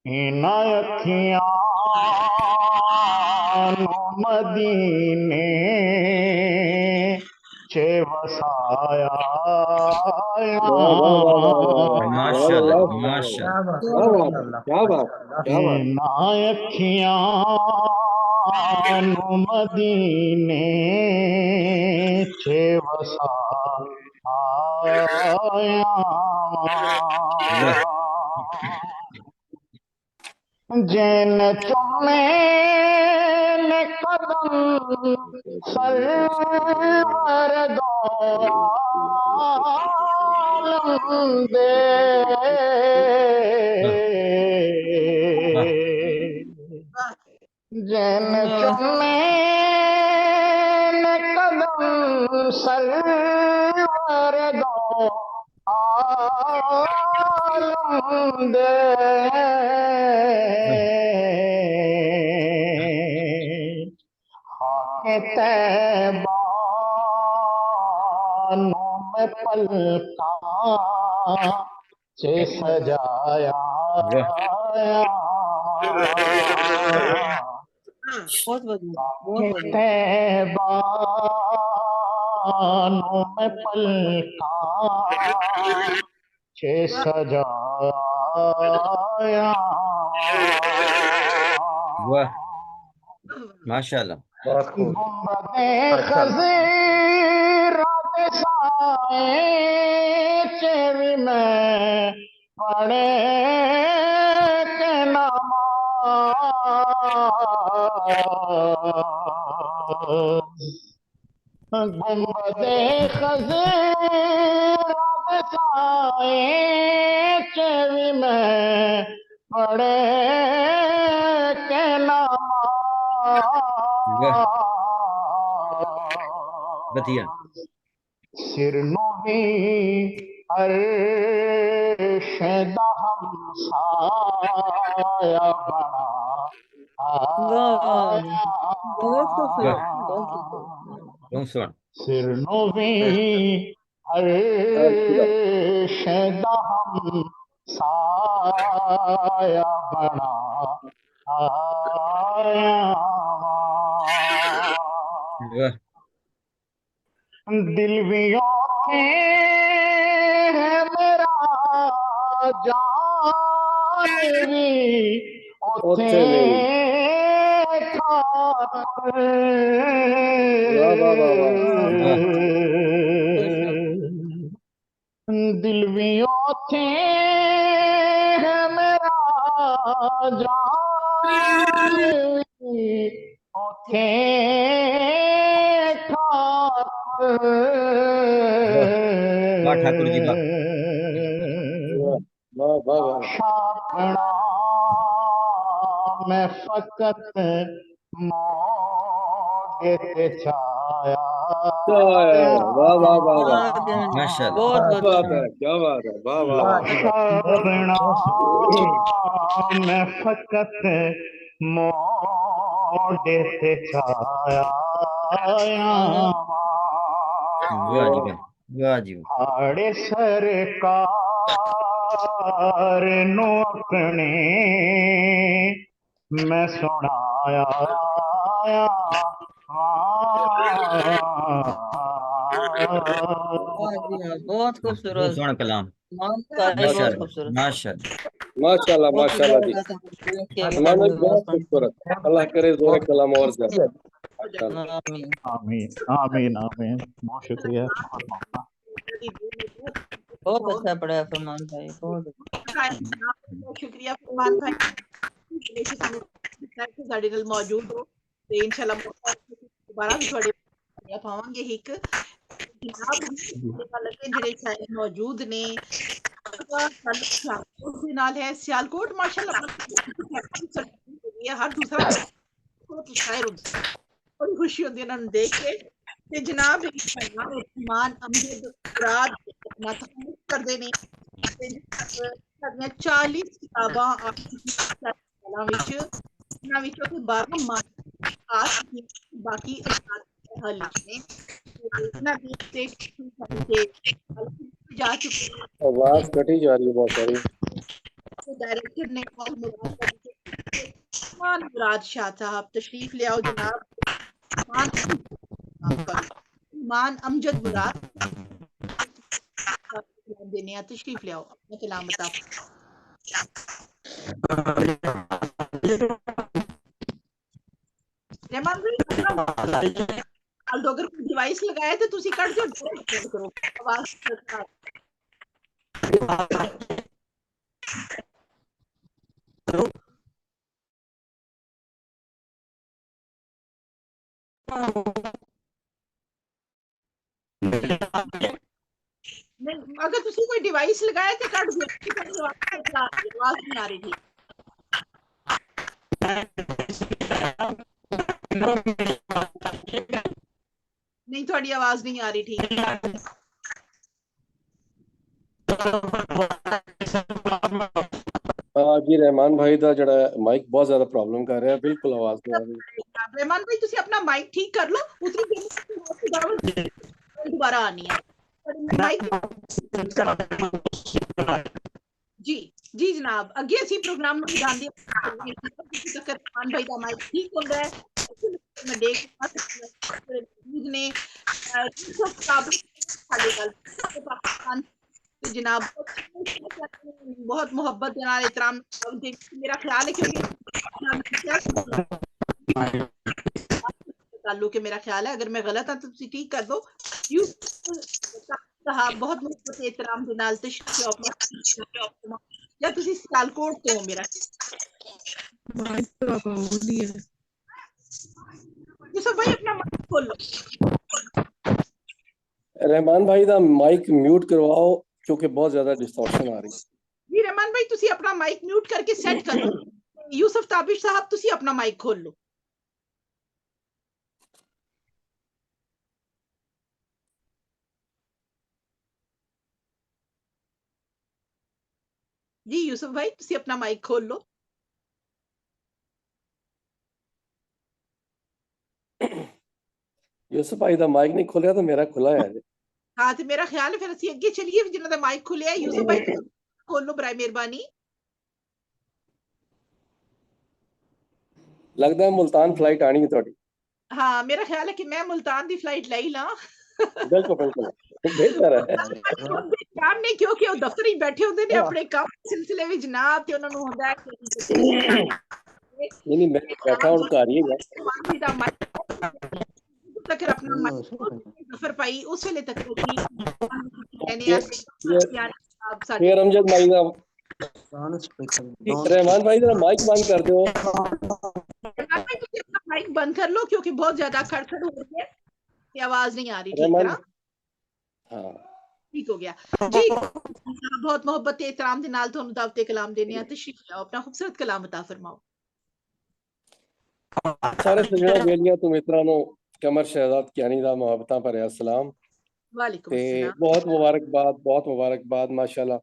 S9: इना अखियां मदीने आया
S7: माशाल्लाह माशाल्लाह
S10: क्या बात
S9: ना अखियां नु मदीने चे वसा आया जैन चुमे ने कदम सरवर दो आलम दे जैन चुमे ने कदम सरवर दो आलम दे तैबानों में पलका से सजाया
S4: बहुत बढ़िया
S9: तैबानों में पलका से सजाया
S7: वाह माशाल्लाह
S9: गुंबदे खज़ीरत साए चेवी में पड़े के नमाज़ गुंबदे खज़ीरत साए चेवी में पड़े के
S7: बतिया
S9: सिर नूही अर्शदा हमसाया बना सिर नूही अर्शदा हमसाया बना आया दिल भी औखे है मेरा जान भी औखे दिल भी औखे है मेरा जान भी औखे
S7: ठाकुर जी
S9: मैं फकत मोगे छाया
S10: क्या बात है
S9: मैं फकत मोगे छाया आड़े सरकार नो अपने मैं सुनाया
S4: बहुत खूबसूरत
S7: सोना कलाम
S10: माशाल्लाह माशाल्लाह जी बहुत खूबसूरत अल्लाह करे जोर कलाम और ज्यादा
S9: आमीन आमीन आमीन बहुत शुक्रिया
S4: बहुत अच्छा पढ़ा फरमान भाई बहुत
S1: शुक्रिया फरमान भाई ਸਾਡੇ ਨਾਲ ਮੌਜੂਦ ਹੋ ਤੇ ਇਨਸ਼ਾਅੱਲਾ ਦੁਬਾਰਾ ਵੀ ਤੁਹਾਡੇ ਪਾਵਾਂਗੇ ਇੱਕ ਜਨਾਬ ਜਿਹੜੇ ਸਾਰੇ ਮੌਜੂਦ ਨੇ ਉਸ ਦੇ ਨਾਲ ਹੈ ਸਿਆਲਕੋਟ ਮਾਸ਼ਾਅੱਲਾ ਹਰ ਦੂਸਰਾ ਸ਼ਾਇਰ ਬੜੀ ਖੁਸ਼ੀ ਹੁੰਦੀ ਇਹਨਾਂ ਨੂੰ ਦੇਖ ਕੇ ਤੇ ਜਨਾਬ ਉਸਮਾਨ ਅਮਜਦ ਮੁਰਾਦ ਕਰਦੇ ਨੇ ਤੇ ਸਾਡੀਆਂ 40 ਕਿਤਾਬਾਂ ਵਿੱਚ ਇਹਨਾਂ ਵਿੱਚੋਂ ਕੋਈ 12 ਮਾਰਕ ਬਾਕੀ ਹਲ ਨੇ ਇਹਨਾਂ ਦੀ ਜਾ ਚੁੱਕੇ
S10: आवाज कटी जा रही है बहुत सारी
S1: डायरेक्टर ने मुराद शाह साहब तशरीफ ले आओ जनाब मान अमजद मुराद देने हैं, तशरीफ ले आओ, अपना कलाम बताओ। रहमान भाई अगर कोई डिवाइस लगाया तो तुसी कट दो, करो आवाज अगर तुसी कोई डिवाइस लगाया तो कट दो, आवाज नहीं आ रही थी। नहीं, थोड़ी आवाज नहीं आ रही थी।
S11: जी रहमान भाई दा जड़ा माइक बहुत ज्यादा प्रॉब्लम कर रहा है, बिल्कुल आवाज नहीं आ रही।
S1: रहमान भाई तुसी अपना माइक ठीक कर लो, उतनी दोबारा आनी है माइक। जी जी जनाब, अगे असी प्रोग्राम में जानते रहमान भाई दा माइक ठीक हो रहा है। मैं देख ने पाकिस्तान जनाब बहुत मोहब्बत नाल एहतराम मेरा ख्याल है, क्योंकि ताल्लुक है, मेरा ख्याल है, अगर मैं गलत हां तो तुसी ठीक कर दो। साहब बहुत मोहब्बत एहतराम दे नाल तशरीफ या तुसी सियालकोट तो मेरा यूसुफ भाई अपना माइक खोलो।
S11: रहमान भाई दा माइक म्यूट करवाओ क्योंकि बहुत ज्यादा डिस्टॉर्शन आ रही है।
S1: जी रहमान भाई तुसी अपना माइक म्यूट करके सेट कर लो। यूसुफ ताबिश साहब तुसी अपना माइक खोल लो। जी यूसुफ भाई तुसी अपना माइक खोल लो।
S11: यूसुफ भाई दा माइक नहीं खुलिया तो मेरा खुला है।
S1: हाँ तो मेरा ख्याल है फिर असि अगे चलिए, जिन्हों दा माइक खुलिया है यूसुफ भाई खोल लो बराए मेहरबानी।
S11: लगता है मुल्तान फ्लाइट आनी है थोड़ी।
S1: हाँ मेरा ख्याल है कि मैं मुल्तान दी फ्लाइट लाई ला।
S11: बिल्कुल बिल्कुल बेहतर है।
S1: काम नहीं, क्योंकि वो दफ्तर ही बैठे होंदे ने अपने काम सिलसिले विच जनाब, ते उन्हां नूं हुंदा है
S11: नहीं मैं बैठा हूं घर ही है।
S1: तक अपना सफर पाई उस वेले तक
S11: फिर अमजद भाई दा रहमान भाई दा माइक बंद कर दो।
S1: माइक बंद कर लो क्योंकि बहुत ज्यादा खड़खड़ हो रही है, आवाज नहीं आ रही ठीक तरह।
S11: हाँ
S1: ठीक हो गया जी। बहुत मोहब्बत एहतराम दे नाल तुहानू दावते कलाम देने आ, तशरीफ लाओ, अपना खूबसूरत कलाम अता फरमाओ।
S11: सारे सजना बेलियां तुम इतरा नो कमर शहजाद कियानी दा मोहब्बतां भरिया सलाम
S1: वालेकुम
S11: ते
S1: अस्सलाम।
S11: बहुत मुबारकबाद माशाल्लाह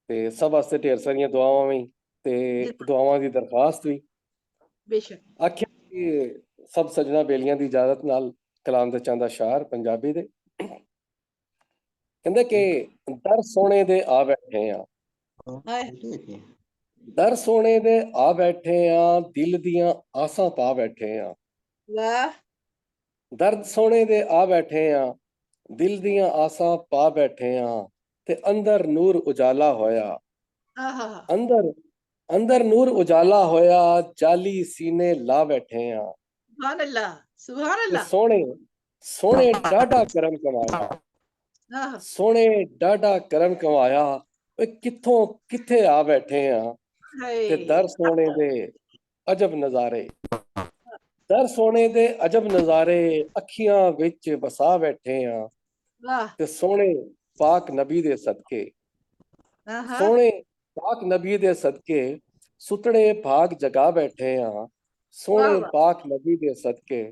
S11: ते सब वास्ते ढेर सारियां दुआवां भी ते दुआवां दी दरखास्त भी
S1: बेशक।
S11: आखिया कि सब सजना बेलियां दी इजाजत नाल कलाम दे चंद अशार पंजाबी दे कहंदे कि दर सोने दे आ बैठे आ, दर सोने दे आ बैठे आ, दिल दियां आसां पा बैठे आ।
S1: वाह।
S11: दर्द सोने दे आ बैठे आ, दिल दियां आसां पा बैठे आ, ते अंदर नूर उजाला होया, अंदर अंदर नूर उजाला होया, जाली सीने ला बैठे आ।
S1: सुभान अल्लाह सुभान अल्लाह।
S11: सोने सोने डाडा करम कमाया, सोने डाडा करम कमाया, कित्थों किथे आ बैठे आ, ते दर सोने दे अजब नजारे, दर सोने दे अजब नजारे, अखियां विच बसा बैठे आ, ते सोने पाक नबी दे सदके, सोने पाक नबी दे सदके सुतड़े भाग जगा बैठे आ, सोने पाक नबी दे सदके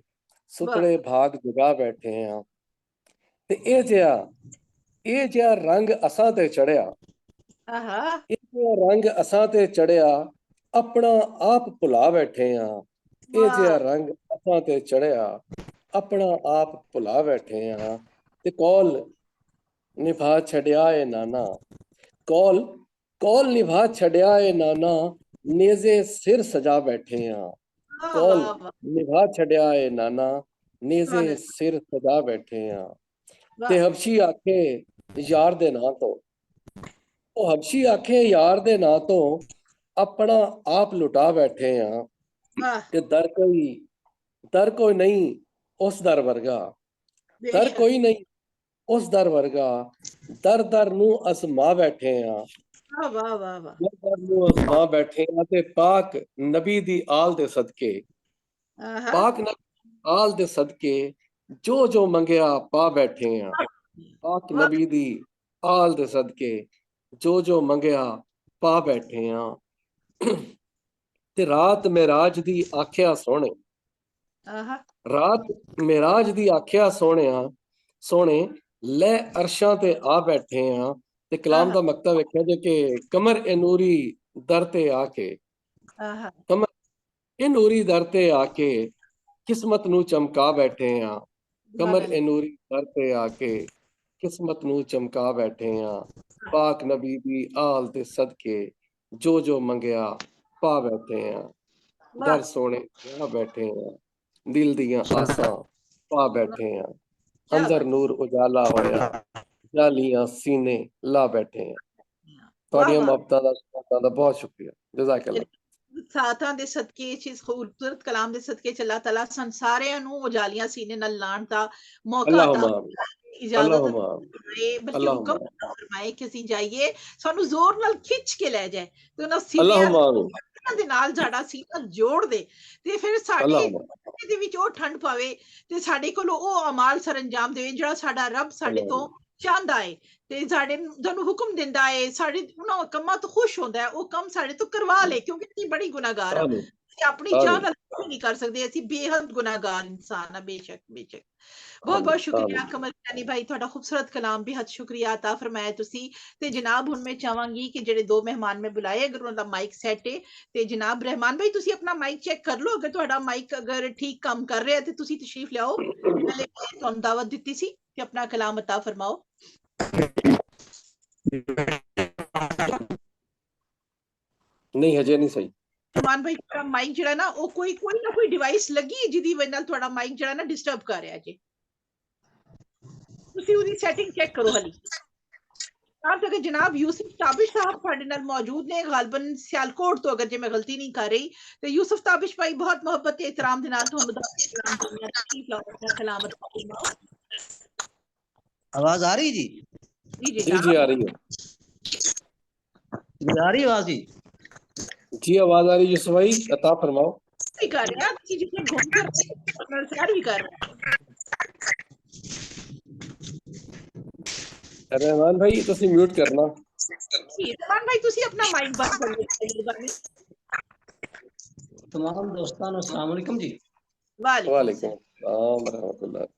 S11: सुतड़े भाग जगा बैठे आ। ते ए जिहा रंग असां ते चढ़िया, ए जिहा रंग असां ते चढ़िया, अपना आप भुला बैठे आ। ए जिहा रंग असां ते चढ़िया, अपना आप भुला बैठे आ। ते कौल निभा छड़िया ए नाना, कौल कौल निभा छड़िया ए नाना, नेज़े सिर सजा बैठे आ। कौल निभा छड़िया ए नाना, नेज़े सिर सजा बैठे आ। ते हबशी आखे यार दे ना तो ਉਹ ਹਬਸ਼ੀ ਆਖੇ ਯਾਰ ਦੇ ਨਾਂ ਤੋਂ ਆਪਣਾ ਆਪ ਲੁਟਾ ਬੈਠੇ ਆ ਤੇ ਦਰ ਕੋਈ ਨਹੀਂ ਉਸ ਦਰ ਵਰਗਾ ਦਰ ਕੋਈ ਨਹੀਂ ਉਸ ਦਰ ਵਰਗਾ ਦਰ ਦਰ ਨੂੰ ਅਜ਼ਮਾ ਬੈਠੇ ਆ
S1: ਵਾਹ ਵਾਹ ਵਾਹ
S11: ਦਰ ਨੂੰ ਅਜ਼ਮਾ ਬੈਠੇ ਆ ਤੇ ਪਾਕ ਨਬੀ ਦੀ ਆਲ ਦੇ ਸਦਕੇ ਪਾਕ ਨਬੀ ਆਲ ਦੇ ਸਦਕੇ ਜੋ ਜੋ ਮੰਗਿਆ ਪਾ ਬੈਠੇ ਆ ਪਾਕ ਨਬੀ ਦੀ ਆਲ ਦੇ ਸਦਕੇ ਜੋ ਜੋ ਮੰਗਿਆ ਪਾ ਬੈਠੇ ਆ ਤੇ ਰਾਤ ਮਿਰਾਜ ਦੀ ਆਖਿਆ ਸੋਹਣੇ ਰਾਤ ਮਿਰਾਜ ਦੀ ਆਖਿਆ ਸੋਹਣੇ ਲੈ ਅਰਸ਼ਾਂ ਤੇ ਆ ਬੈਠੇ ਆ ਤੇ ਕਲਾਮ ਦਾ ਮਕਤਬ ਵੇਖਿਆ ਜੇ ਕਿ ਕਮਰ ਇਹ ਨੂਰੀ ਦਰ ਤੇ ਆ ਕੇ ਕਮਰ ਇਹ ਨੂਰੀ ਦਰ ਤੇ ਆ ਕੇ ਕਿਸਮਤ ਨੂੰ ਚਮਕਾ ਬੈਠੇ ਆ ਕਮਰ ਇਹ ਨੂਰੀ ਦਰ ਤੇ ਆ ਕੇ ਕਿਸਮਤ ਨੂੰ ਚਮਕਾ ਬੈਠੇ ਆ ਪਾਕ ਨਬੀ ਦੀ ਆਲ ਤੇ ਸਦਕੇ ਜੋ ਜੋ ਮੰਗਿਆ ਪਾ ਬੈਠੇ ਆ ਦਰ ਸੋਹਣੇ ਆ ਬੈਠੇ ਆ ਦਿਲ ਦੀਆਂ ਆਸਾਂ ਪਾ ਬੈਠੇ ਆ ਅੰਦਰ ਨੂਰ ਉਜਾਲਾ ਹੋਇਆ ਜਾਲੀਆਂ ਸੀਨੇ ਲਾ ਬੈਠੇ ਆ ਤੁਹਾਡੀਆਂ ਮੁਹੱਬਤਾਂ ਦਾ ਬਹੁਤ ਸ਼ੁਕਰੀਆ ਜਜ਼ਾਕੱਲਾ
S1: ਸਾਥਾਂ ਦੇ ਸਦਕੇ ਇਸ ਖੂਬਸੂਰਤ ਕਲਾਮ ਦੇ ਸਦਕੇ ਅੱਲਾਹ ਤਾਲਾ ਸਾਨੂੰ ਸਾਰਿਆਂ ਨੂੰ ਉਜਾਲੀਆਂ ਸੀਨੇ ਨਾਲ ਲਾਣ ਦਾ ਮੌਕਾ ਇਜਾਜ਼ਤ ਬਲਕਿ ਹੁਕਮ ਫਰਮਾਏ ਕਿ ਅਸੀਂ ਜਾਈਏ ਸਾਨੂੰ ਜ਼ੋਰ ਨਾਲ ਖਿੱਚ ਕੇ ਲੈ ਜਾਏ ਤੇ ਉਹਨਾਂ ਸੀਨਿਆਂ ਦੇ ਨਾਲ ਸਾਡਾ ਸੀਨਾ ਜੋੜ ਦੇ ਤੇ ਫਿਰ ਸਾਡੇ ਦੇ ਵਿੱਚ ਉਹ ਠੰਡ ਪਾਵੇ ਤੇ ਸਾਡੇ ਕੋਲ ਉਹ ਅਮਾਲ ਸਰੰਜਾਮ ਦੇਵੇ ਜਿਹੜਾ ਸਾਡਾ ਰੱਬ ਸਾਡੇ ਤੋਂ ਚਾਹੁੰਦਾ ਹੈ ਤੇ ਸਾਡੇ ਤੁਹਾਨੂੰ ਹੁਕਮ ਦਿੰਦਾ ਹੈ ਸਾਡੇ ਉਹਨਾਂ ਕੰਮਾਂ ਤੋਂ ਖੁਸ਼ ਹੁੰਦਾ ਹੈ ਉਹ ਕੰਮ ਸਾਡੇ ਤੋਂ ਕਰਵਾ ਲੇ ਕਿਉਂਕਿ ਅਸੀਂ ਬੜੀ ਗੁਨਾਹਗਾਰ ਹਾਂ ਆਪਣੀ ਚਾਹ ਨਾਲ ਨਹੀਂ ਕਰ ਸਕਦੇ ਅਸੀਂ ਬੇਹੱਦ ਗੁਨਾਹਗਾਰ ਇਨਸਾਨ ਆ ਬੇਸ਼ੱਕ ਬਹੁਤ ਬਹੁਤ ਸ਼ੁਕਰੀਆ ਕਮਰ ਜਾਨੀ ਭਾਈ ਤੁਹਾਡਾ ਖੂਬਸੂਰਤ ਕਲਾਮ ਬੇਹੱਦ ਸ਼ੁਕਰੀਆ ਅਤਾ ਫਰਮਾਇਆ ਤੁਸੀਂ ਤੇ ਜਨਾਬ ਹੁਣ ਮੈਂ ਚਾਹਾਂਗੀ ਕਿ ਜਿਹੜੇ ਦੋ ਮਹਿਮਾਨ ਮੈਂ ਬੁਲਾਏ ਅਗਰ ਉਹਨਾਂ ਦਾ ਮਾਈਕ ਸੈਟ ਹੈ ਤੇ ਜਨਾਬ ਰਹਿਮਾਨ ਭਾਈ ਤੁਸੀਂ ਆਪਣਾ ਮਾਈਕ ਚੈੱਕ ਕਰ ਲਓ ਅਗਰ ਤੁਹਾਡਾ ਮਾਈਕ ਅਗਰ ਠੀਕ ਕੰਮ ਕਰ ਰਿਹਾ ਤੇ ਤੁਸੀਂ ਤਸ਼ਰੀਫ ਲਿਆਓ ਪਹਿਲੇ ਤੁਹਾਨੂੰ ਦਾਵਤ ਦਿੱਤੀ ਸੀ ਕਿ ਆਪਣਾ ਕਲਾਮ ਅਤਾ ਫਰਮਾਓ
S11: ਨਹੀਂ ਹਜੇ ਨਹੀਂ ਸਹੀ
S1: ਰਹਿਮਾਨ ਭਾਈ ਤੁਹਾਡਾ ਮਾਈਕ ਜਿਹੜਾ ਨਾ ਉਹ ਕੋਈ ਨਾ ਕੋਈ ਡਿਵਾਈਸ ਲੱਗੀ ਜਿਹਦੀ ਵਜ੍ਹਾ ਨਾਲ ਤੁਹਾਡਾ ਮਾਈਕ ਜਿਹੜਾ ਨਾ ਡਿਸਟਰਬ ਕਰ ਰਿਹਾ ਜੀ ਤੁਸੀਂ ਉਹਦੀ ਸੈਟਿੰਗ ਚੈੱਕ ਕਰੋ ਹਲੀ आप अगर जनाब यूसुफ ताबिश साहब साढ़े नाल मौजूद ने गालबन सियालकोट तो अगर जे मैं गलती नहीं कर रही तो यूसुफ ताबिश भाई बहुत मोहब्बत ते एहतराम दे नाल सलाम
S12: आवाज आ रही जी
S11: जी आ रही है
S12: जी आ रही आवाज
S11: जी आवाज आ रही है यूसुफ भाई अता फरमाओ
S1: कर रहे हैं जिसने घूम कर सैर भी कर रहे हैं
S11: रहमान भाई ਤੁਸੀਂ ਮਿਊਟ ਕਰਨਾ
S1: रहमान भाई ਤੁਸੀਂ ਆਪਣਾ ਮਾਈਕ ਬੰਦ ਕਰ ਲਓ
S12: तमाम दोस्तों अस्सलाम वालेकुम जी
S11: वालेकुम सलाम रहमतुल्लाह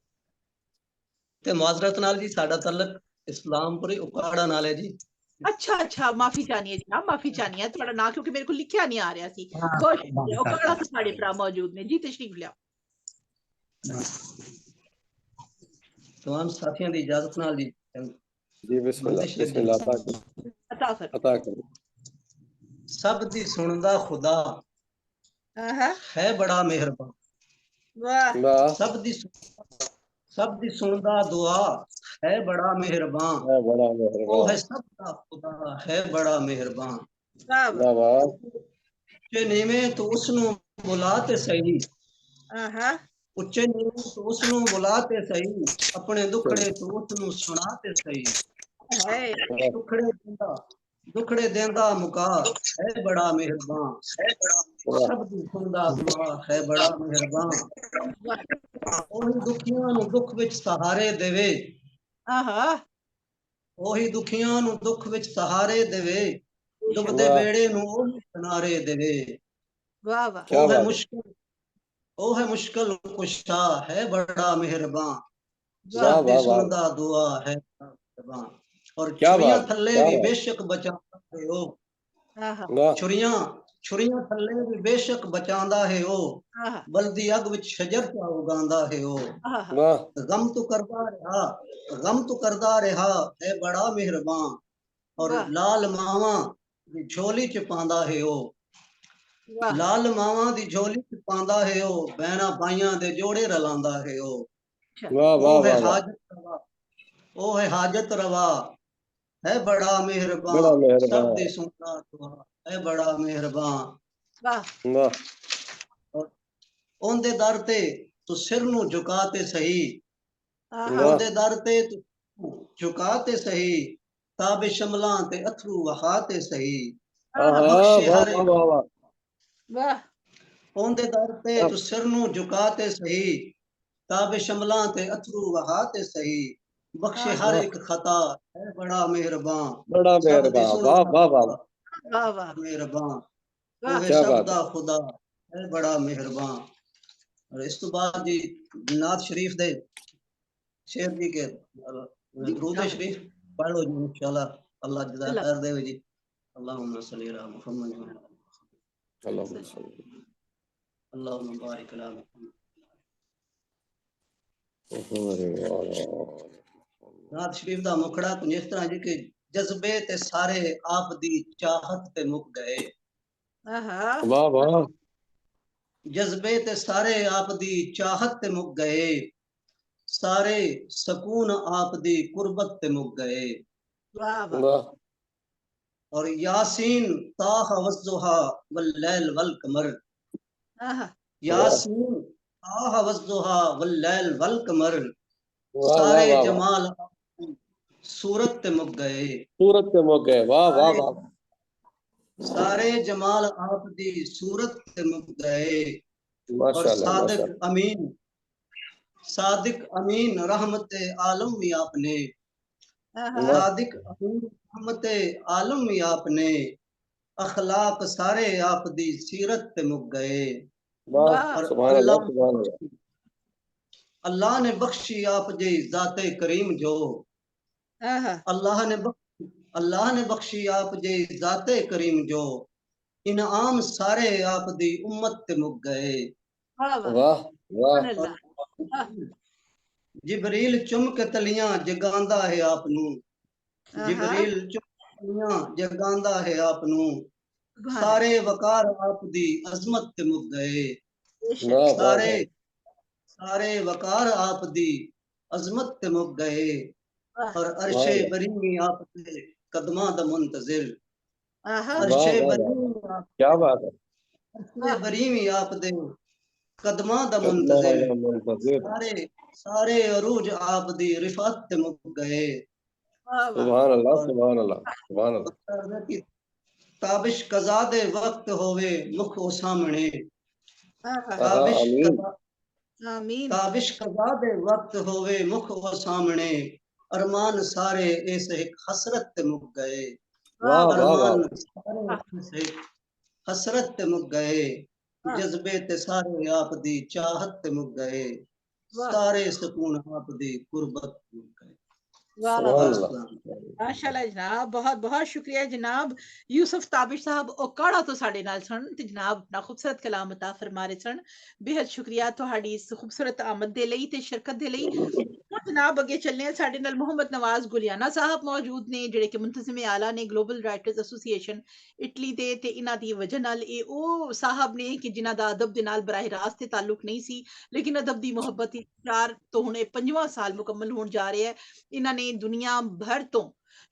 S12: ਤੇ ਮਾਜ਼ਰਤ ਨਾਲ ਜੀ ਸਾਡਾ ਤਾਲੁਕ ਇਸਲਾਮਪੁਰੀ ਉਕਾੜਾ ਨਾਲ ਹੈ ਜੀ
S1: अच्छा माफी चाहनी है जनाब माफी चाहनी है थोड़ा ना क्योंकि मेरे को लिखा नहीं आ रहा सी खुश उकाड़ा से साडे भरा मौजूद ने जी तशरीफ लिया
S12: तमाम साथियों की इजाजत नाल जी
S11: जी बिस्मिल्लाह अता कर
S12: सब दी सुनदा खुदा है बड़ा मेहरबान
S1: वाह
S12: सब दी सुनदा दुआ है बड़ा मेहरबान वो है सबका खुदा है बड़ा मेहरबान उच्चे नीवे तो उसनु बुला ते सही उच्चे नीवे तो उसनु बुला ते सही अपने दुखड़े तो उसनु सुना ते सही दुखड़े देंदा मुका है बड़ा मेहरबान सब दी सुनदा दुआ है बड़ा मेहरबान ओही दुखियां नु दुख विच सहारे देवे ओही दुखियां नु दुख विच सहारे देवे डुबदे बेड़े नु ओही किनारे देवे
S1: वाह वाह
S12: ओ है मुश्किल कुशा है बड़ा मेहरबान सब दी सुनदा दुआ है मेहरबान और छुरियां थल्ले भी बेशक बचांदा है ओ छुरियां थल्ले भी बेशक बचांदा है ओ बल्दी अग विच शजर चा उगांदा है ओ गम तो करदा रहा है बड़ा मेहरबान और लाल मावा दी झोली च पांदा है ओ लाल मावा दी झोली च पांदा है ओ बहना भाइयां दे जोड़े रलांदा है ओ वाह वाह वाह ओ है हाजत रवा है बड़ा मेहरबान, सब दे सुनदा दुआ है बड़ा मेहरबान। और ओंदे दर ते तू सिर नू झुका ते सही, ओंदे दर ते तू झुका ते सही, ताबे शमलां ते अथरू वहा ते सही, बख्शे हर ओंदे दर ते तू सिर नू झुका ते सही, ताबे शमलां ते अथरू वहा ते सही, बख्शे हर एक खता है बड़ा मेहरबान,
S11: बड़ा मेहरबान। वाह वाह वाह
S12: मेहरबान वो है सब दा खुदा है बड़ा मेहरबान। और इस तो बाद जी नात शरीफ दे शेर जी के दरूद शरीफ पढ़ लो जी इंशाल्लाह, अल्लाह जज़ा खैर दे जी। अल्लाहुम्मा सल्ली अला मुहम्मद अल्लाहुम्मा बारिक अला मुहम्मद। नात शरीफ दा मुखड़ा कुछ इस तरह जी कि जज्बे ते सारे आप दी चाहत ते मुक गए।
S11: वाह वाह।
S12: जज्बे ते सारे आप दी चाहत ते मुक गए, सारे सकून आप दी कुर्बत ते मुक गए।
S11: वाह।
S12: और यासीन ताहा वज़्ज़ुहा वल लैल वल कमर, यासीन ताहा वज़्ज़ुहा वल लैल वल कमर, सारे जमाल सूरत ते मुक गए,
S11: सूरत ते मुक गए। वाह वाह वाह।
S12: सारे जमाल आप दी सूरत ते मुक गए। और
S11: माशाल्लाह
S12: सादिक अमीन रहमत आलम भी आपने, सादिक अमीन रहमत आलम भी आपने, अखलाक सारे आप दी सीरत ते मुक गए। और अल्लाह ने बख्शी आप जी जाते करीम जो, अल्लाह ने बख्शी आप जी जाते करीम जो, इनाम सारे आप दी उम्मत ते मुक गए।
S11: वाह वाह।
S12: जिबरील चुम के तलियां जगांदा है आपनू, जिबरील चुम के तलियां जगांदा है आपनू, सारे वकार आप दी अजमत ते मुक गए। सारे वकार आप दी अजमत ते मुक गए। और अरशे बरीमी आप दे कदमां दा मुंतजिर, अरशे बरीमी
S11: क्या बात है,
S12: अरशे बरीमी आप दे कदमां दा मुंतजिर, सारे अरूज आप दी रिफात ते मुक गए।
S11: सुभान अल्लाह सुभान अल्लाह सुभान अल्लाह।
S12: ताबिश कज़ा दे वक्त होवे मुख ओ सामने, ताबिश कज़ा दे वक्त होवे मुख ओ सामने, अरमान सारे ऐसे एक हसरत ते मुक गए। अरमान सारे हसरत ते मुक गए, जज्बे ते सारे आप दी चाहत ते मुक गए, सारे सुकून आप दी कुर्बत मुक गए।
S1: माशाल्लाह जनाब, बहुत बहुत शुक्रिया जनाब यूसुफ ताबिश साहब ओकाड़ा तो साडे नाल सन ते जनाब अपना खूबसूरत कलाम अता फरमा रहे सन। बेहद शुक्रिया तुहाडी इस खूबसूरत आमद दे लई ते शिरकत दे लई। जनाब अगे चलने साडे नाल मोहम्मद नवाज गुलियाना साहब मौजूद ने जेड़े कि मुंतजिम आला ने ग्लोबल राइटर्स एसोसिएशन इटली दे ते इना दी वजह नाल ए ओ साहब ने कि जिन्हां दा अदब दे नाल बराह रास्त ताल्लुक नहीं सी, लेकिन अदब दी मोहब्बत चार तो हुणे 5वां साल मुकम्मल होण जा रहा है। इन्हां ने दुनिया भर तो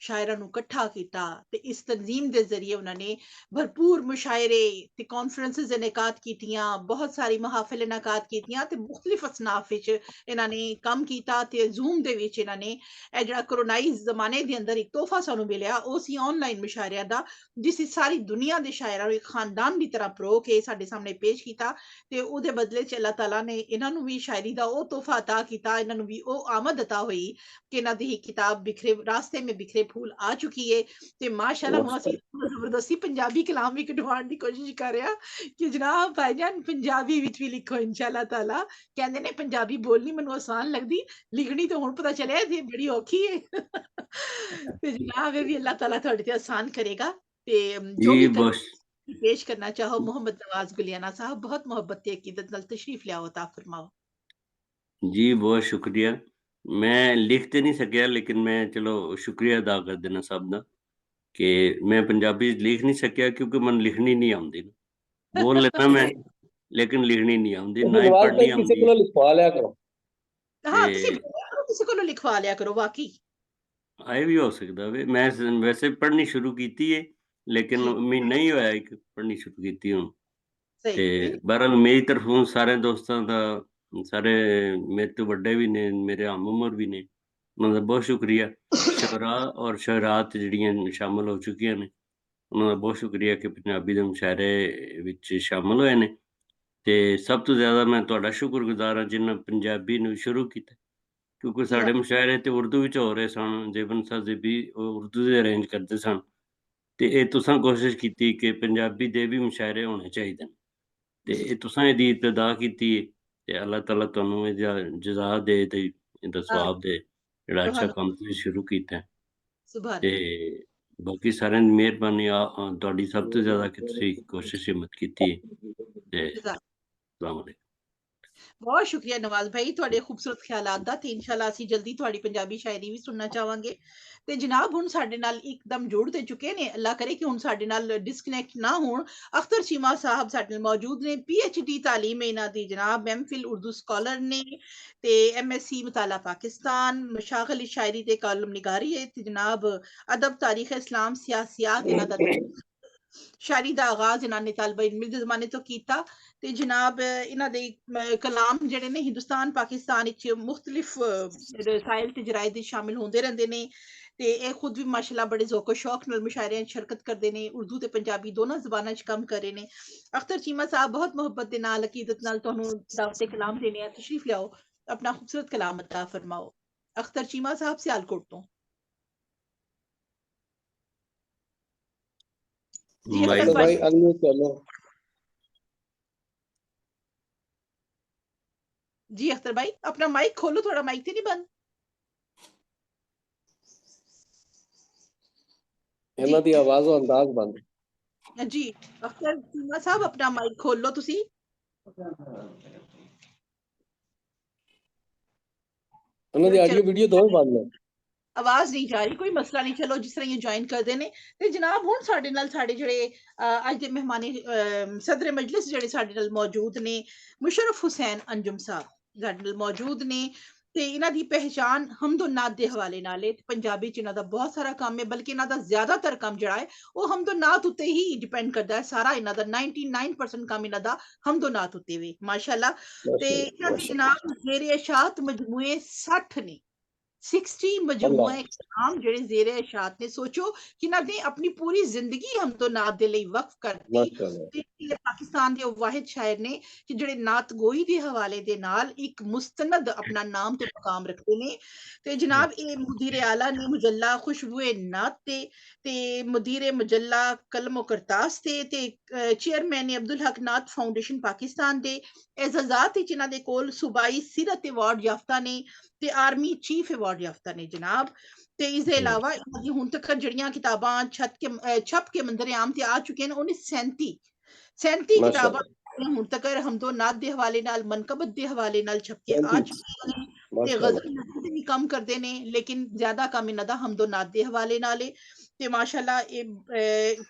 S1: शायरां नू इकट्ठा कीता ते इस तंजीम दे जरिए उन्होंने भरपूर मुशायरे ते कॉन्फ्रेंसेस इनेकाद कीतियां, बहुत सारी महाफिल इनेकाद कीतियां ते मुख्तलिफ असनाफ विच इन्हां ने काम कीता ते जूम दे विच इन्हां ने ए जेड़ा कोरोनाई जमाने दे अंदर एक तोहफा सानू मिलिया ओ सी ऑनलाइन मुशायरियां दा, जिस सारी दुनिया दे शायरां नू एक खानदान दी तरह परो के साडे सामने पेश कीता ते ओदे बदले च अल्लाह ताला ने इन्हां नू भी शायरी दा ओ तोहफा अता कीता, इन्हां नू भी ओ आमद अता होई कि इन्हां दी किताब बिखरे रास्ते में बिखरे फूल आ चुकी है ते माशाल्लाह हुण असीं जबरदस्ती पंजाबी कलाम भी कढवाउण दी कोशिश कर रहे हां कि जनाब भाईजान पंजाबी विच भी लिखो इंशाअल्लाह ताला। कहंदे ने पंजाबी बोलनी मैनूं आसान लगदी, लिखनी तो हुण पता चलिया जे बड़ी औखी है ते जनाब ये भी अल्लाह ताला तुहाडे ते आसान करेगा ते जो भी पेश करना चाहो मोहम्मद नवाज गुलियाना साहब बहुत मोहब्बत ते अकीदत नाल तशरीफ लियाओ अता फरमाओ।
S6: जी बहुत शुक्रिया। मैं लिख तो नहीं सकिया लेकिन मैं चलो शुक्रिया अदा कर देना सब दा कि मैं पंजाबी लिख नहीं सकिया क्योंकि मन लिखनी नहीं आउंदी, बोल लेना मैं लेकिन लिखनी नहीं आउंदी, ना ही पढ़नी आउंदी।
S11: किसी को लिखवा लिया करो।
S1: हां किसी को लिखवा लिया करो वाकई
S6: आए भी हो सकता है। मैं वैसे पढ़नी शुरू की है, लेकिन मैं नहीं होया कि पढ़नी शुरू की हूँ। ते बहरहाल मेरी तरफों सारे दोस्तों का, सारे मेरे तो बड़े भी ने, मेरे हम उम्र भी ने, उन्होंने बहुत शुक्रिया। शरा और शहरात जिहड़ियां शामिल हो चुकी ने, उन्होंने बहुत शुक्रिया कि पंजाबी दे मुशायरे विच शामिल होए ने। ते सब तो ज़्यादा मैं तुहाडा शुक्रगुजार हाँ जिन्हां पंजाबी नूं शुरू कीता, क्योंकि साडे मुशायरे ते उर्दू विच हो रहे सन। जेबन साहब भी उर्दू दे अरेंज करदे सन, ते इह तुसां कोशिश कीती कि पंजाबी दे भी मुशायरे होने चाहिदे न, ते इह तुसां इहदी इब्तिदा कीती ते अल्लाह ताला तुहानूं इहदा जज़ा दे ते इहदा सवाब दे, जेहड़ा अच्छा कम्म तुसीं शुरू कीता है। ते बाकी सारेआं दी मेहरबानी तुहाडी सब तो ज़्यादा कि तुसीं कोशिश हिम्मत कीती ते अस्सलाम वालेकुम।
S1: बहुत शुक्रिया नवाज भाई ਤੁਹਾਡੇ ਖੂਬਸੂਰਤ ਖਿਆਲਾਤ ਦਾ ਤੇ ਇਨਸ਼ਾਅੱਲਾ ਅਸੀਂ ਜਲਦੀ ਤੁਹਾਡੀ ਪੰਜਾਬੀ ਸ਼ਾਇਰੀ ਵੀ ਸੁਣਨਾ ਚਾਹਾਂਗੇ। ਤੇ ਜਨਾਬ ਹੁਣ ਸਾਡੇ ਨਾਲ ਇੱਕਦਮ ਜੁੜ ਤੇ ਚੁੱਕੇ ਨੇ, ਅੱਲਾ ਕਰੇ ਕਿ ਹੁਣ ਸਾਡੇ ਨਾਲ ਡਿਸਕਨੈਕਟ ਨਾ ਹੋਣ। ਅਖਤਰ ਚੀਮਾ ਸਾਹਿਬ ਸਾਡੇ ਨਾਲ ਮੌਜੂਦ ਨੇ, PhD ਤਾਲੀਮ ਇਹਨਾਂ ਦੀ ਜਨਾਬ, MPhil ਉਰਦੂ ਸਕਾਲਰ ਨੇ ਤੇ MSc ਮਤਾਲਾ ਪਾਕਿਸਤਾਨ, ਮਸ਼ਾਗਲ ਸ਼ਾਇਰੀ ਤੇ ਕਾਲਮ ਨਿਗਾਰੀ ਹੈ ਤੇ ਜਨਾਬ ਅਦਬ ਤਾਰੀਖ ਇਸਲਾਮ ਸਿਆਸੀਆਤ ਇਹਨਾਂ ਦਾ शायरी का आगाज इन्होंने तालबा इल्म दे जमाने तो कीता ते जनाब इन्हां दे कलाम जेहड़े ने हिंदुस्तान पाकिस्तान विच मुख्तलिफ रसाइल ते जराइद विच शामिल होंदे रहिंदे ने ते एह खुद भी माशाल्लाह बड़े ज़ौक शौक नाल मुशायरे शिरकत करदे ने, उर्दू ते पंजाबी दोनों ज़बानां च कम करे ने। अख्तर चीमा साहब बहुत मोहब्बत दे नाल अकीदत नाल तुहानूं दावत कलाम देने आ, तशरीफ लियाओ, अपना खूबसूरत कलाम अता फरमाओ। अख्तर चीमा साहब सियालकोट तो जी अख्तर भाई
S11: अनम्यूट कर लो।
S1: जी अख्तर भाई अपना माइक खोलो, थोड़ा माइक तो नहीं बंद।
S11: ਇਹਨਾਂ ਦੀ ਆਵਾਜ਼ੋਂ ਅੰਦਾਜ਼ ਬੰਦ
S1: जी अख्तर चीमा साहब अपना माइक खोल लो तुसी।
S11: ਉਹਨਾਂ ਦੀ ਆਡੀਓ ਵੀਡੀਓ ਦੋਵੇਂ ਬੰਦ ਨੇ,
S1: आवाज नहीं जा रही, कोई मसला नहीं, चलो जिस तरह ये ज्वाइन कर देने ते जनाब हुण साडे नाल साडे जेहड़े अज दे मेहमाने सदर मजलिस जेहड़े साडे नाल मौजूद ने मुशर्रफ हुसैन अंजुम साहब साडे नाल मौजूद ने ते इन्हां दी पहचान हमदोनात दे हवाले नाल है। पंजाबी च इन्हां दा बहुत सारा काम है, बल्कि इन्हां दा ज्यादातर काम जेहड़ा है वो हमदोनात उत्ते ही डिपेंड करदा है। सारा इन्हां दा 99% काम इन्हां दा हमदोनात उत्ते वे माशाअल्लाह। ते इन्हां दे जनाब जेरे इशात मजमूए 60 ने, 60 मजमूए कलाम जेहड़े जेरे इशात ने। सोचो कि ना ने अपनी पूरी जिंदगी हम तो नात दे लई वक्फ करती ते पाकिस्तान दे वाहिद शायर ने कि जेहड़े नात गोई दे हवाले दे नाल एक मुस्तनद अपना नाम ते मकाम रखते ने। ते जनाब ए मुदीर आला ने मुजल्ला खुशबुए नात ते मुदीर मुजल्ला कलम करतास ते चेयरमैन ने अब्दुल हक नात फाउंडेशन पाकिस्तान दे एजाजात विच इन्हां दे कोल सूबाई सीरत अवार्ड याफ्ता ने ते आर्मी चीफ अवार्ड याफ्ता ने जनाब। ते इसदे अलावा इन्हां दी हुण तक जेहड़ियां किताबां छप के मंजर आम ते आ चुके न, उन्हें 37 किताबां हुण तक हमदो नात दे हवाले नाल, मनकबत दे हवाले नाल छप के आ चुकी ने ते गजल नज़म भी कम करदे ने, लेकिन ज्यादा कम इन्हां दा हमदो नात दे हवाले नाल है। ते माशाअल्लाह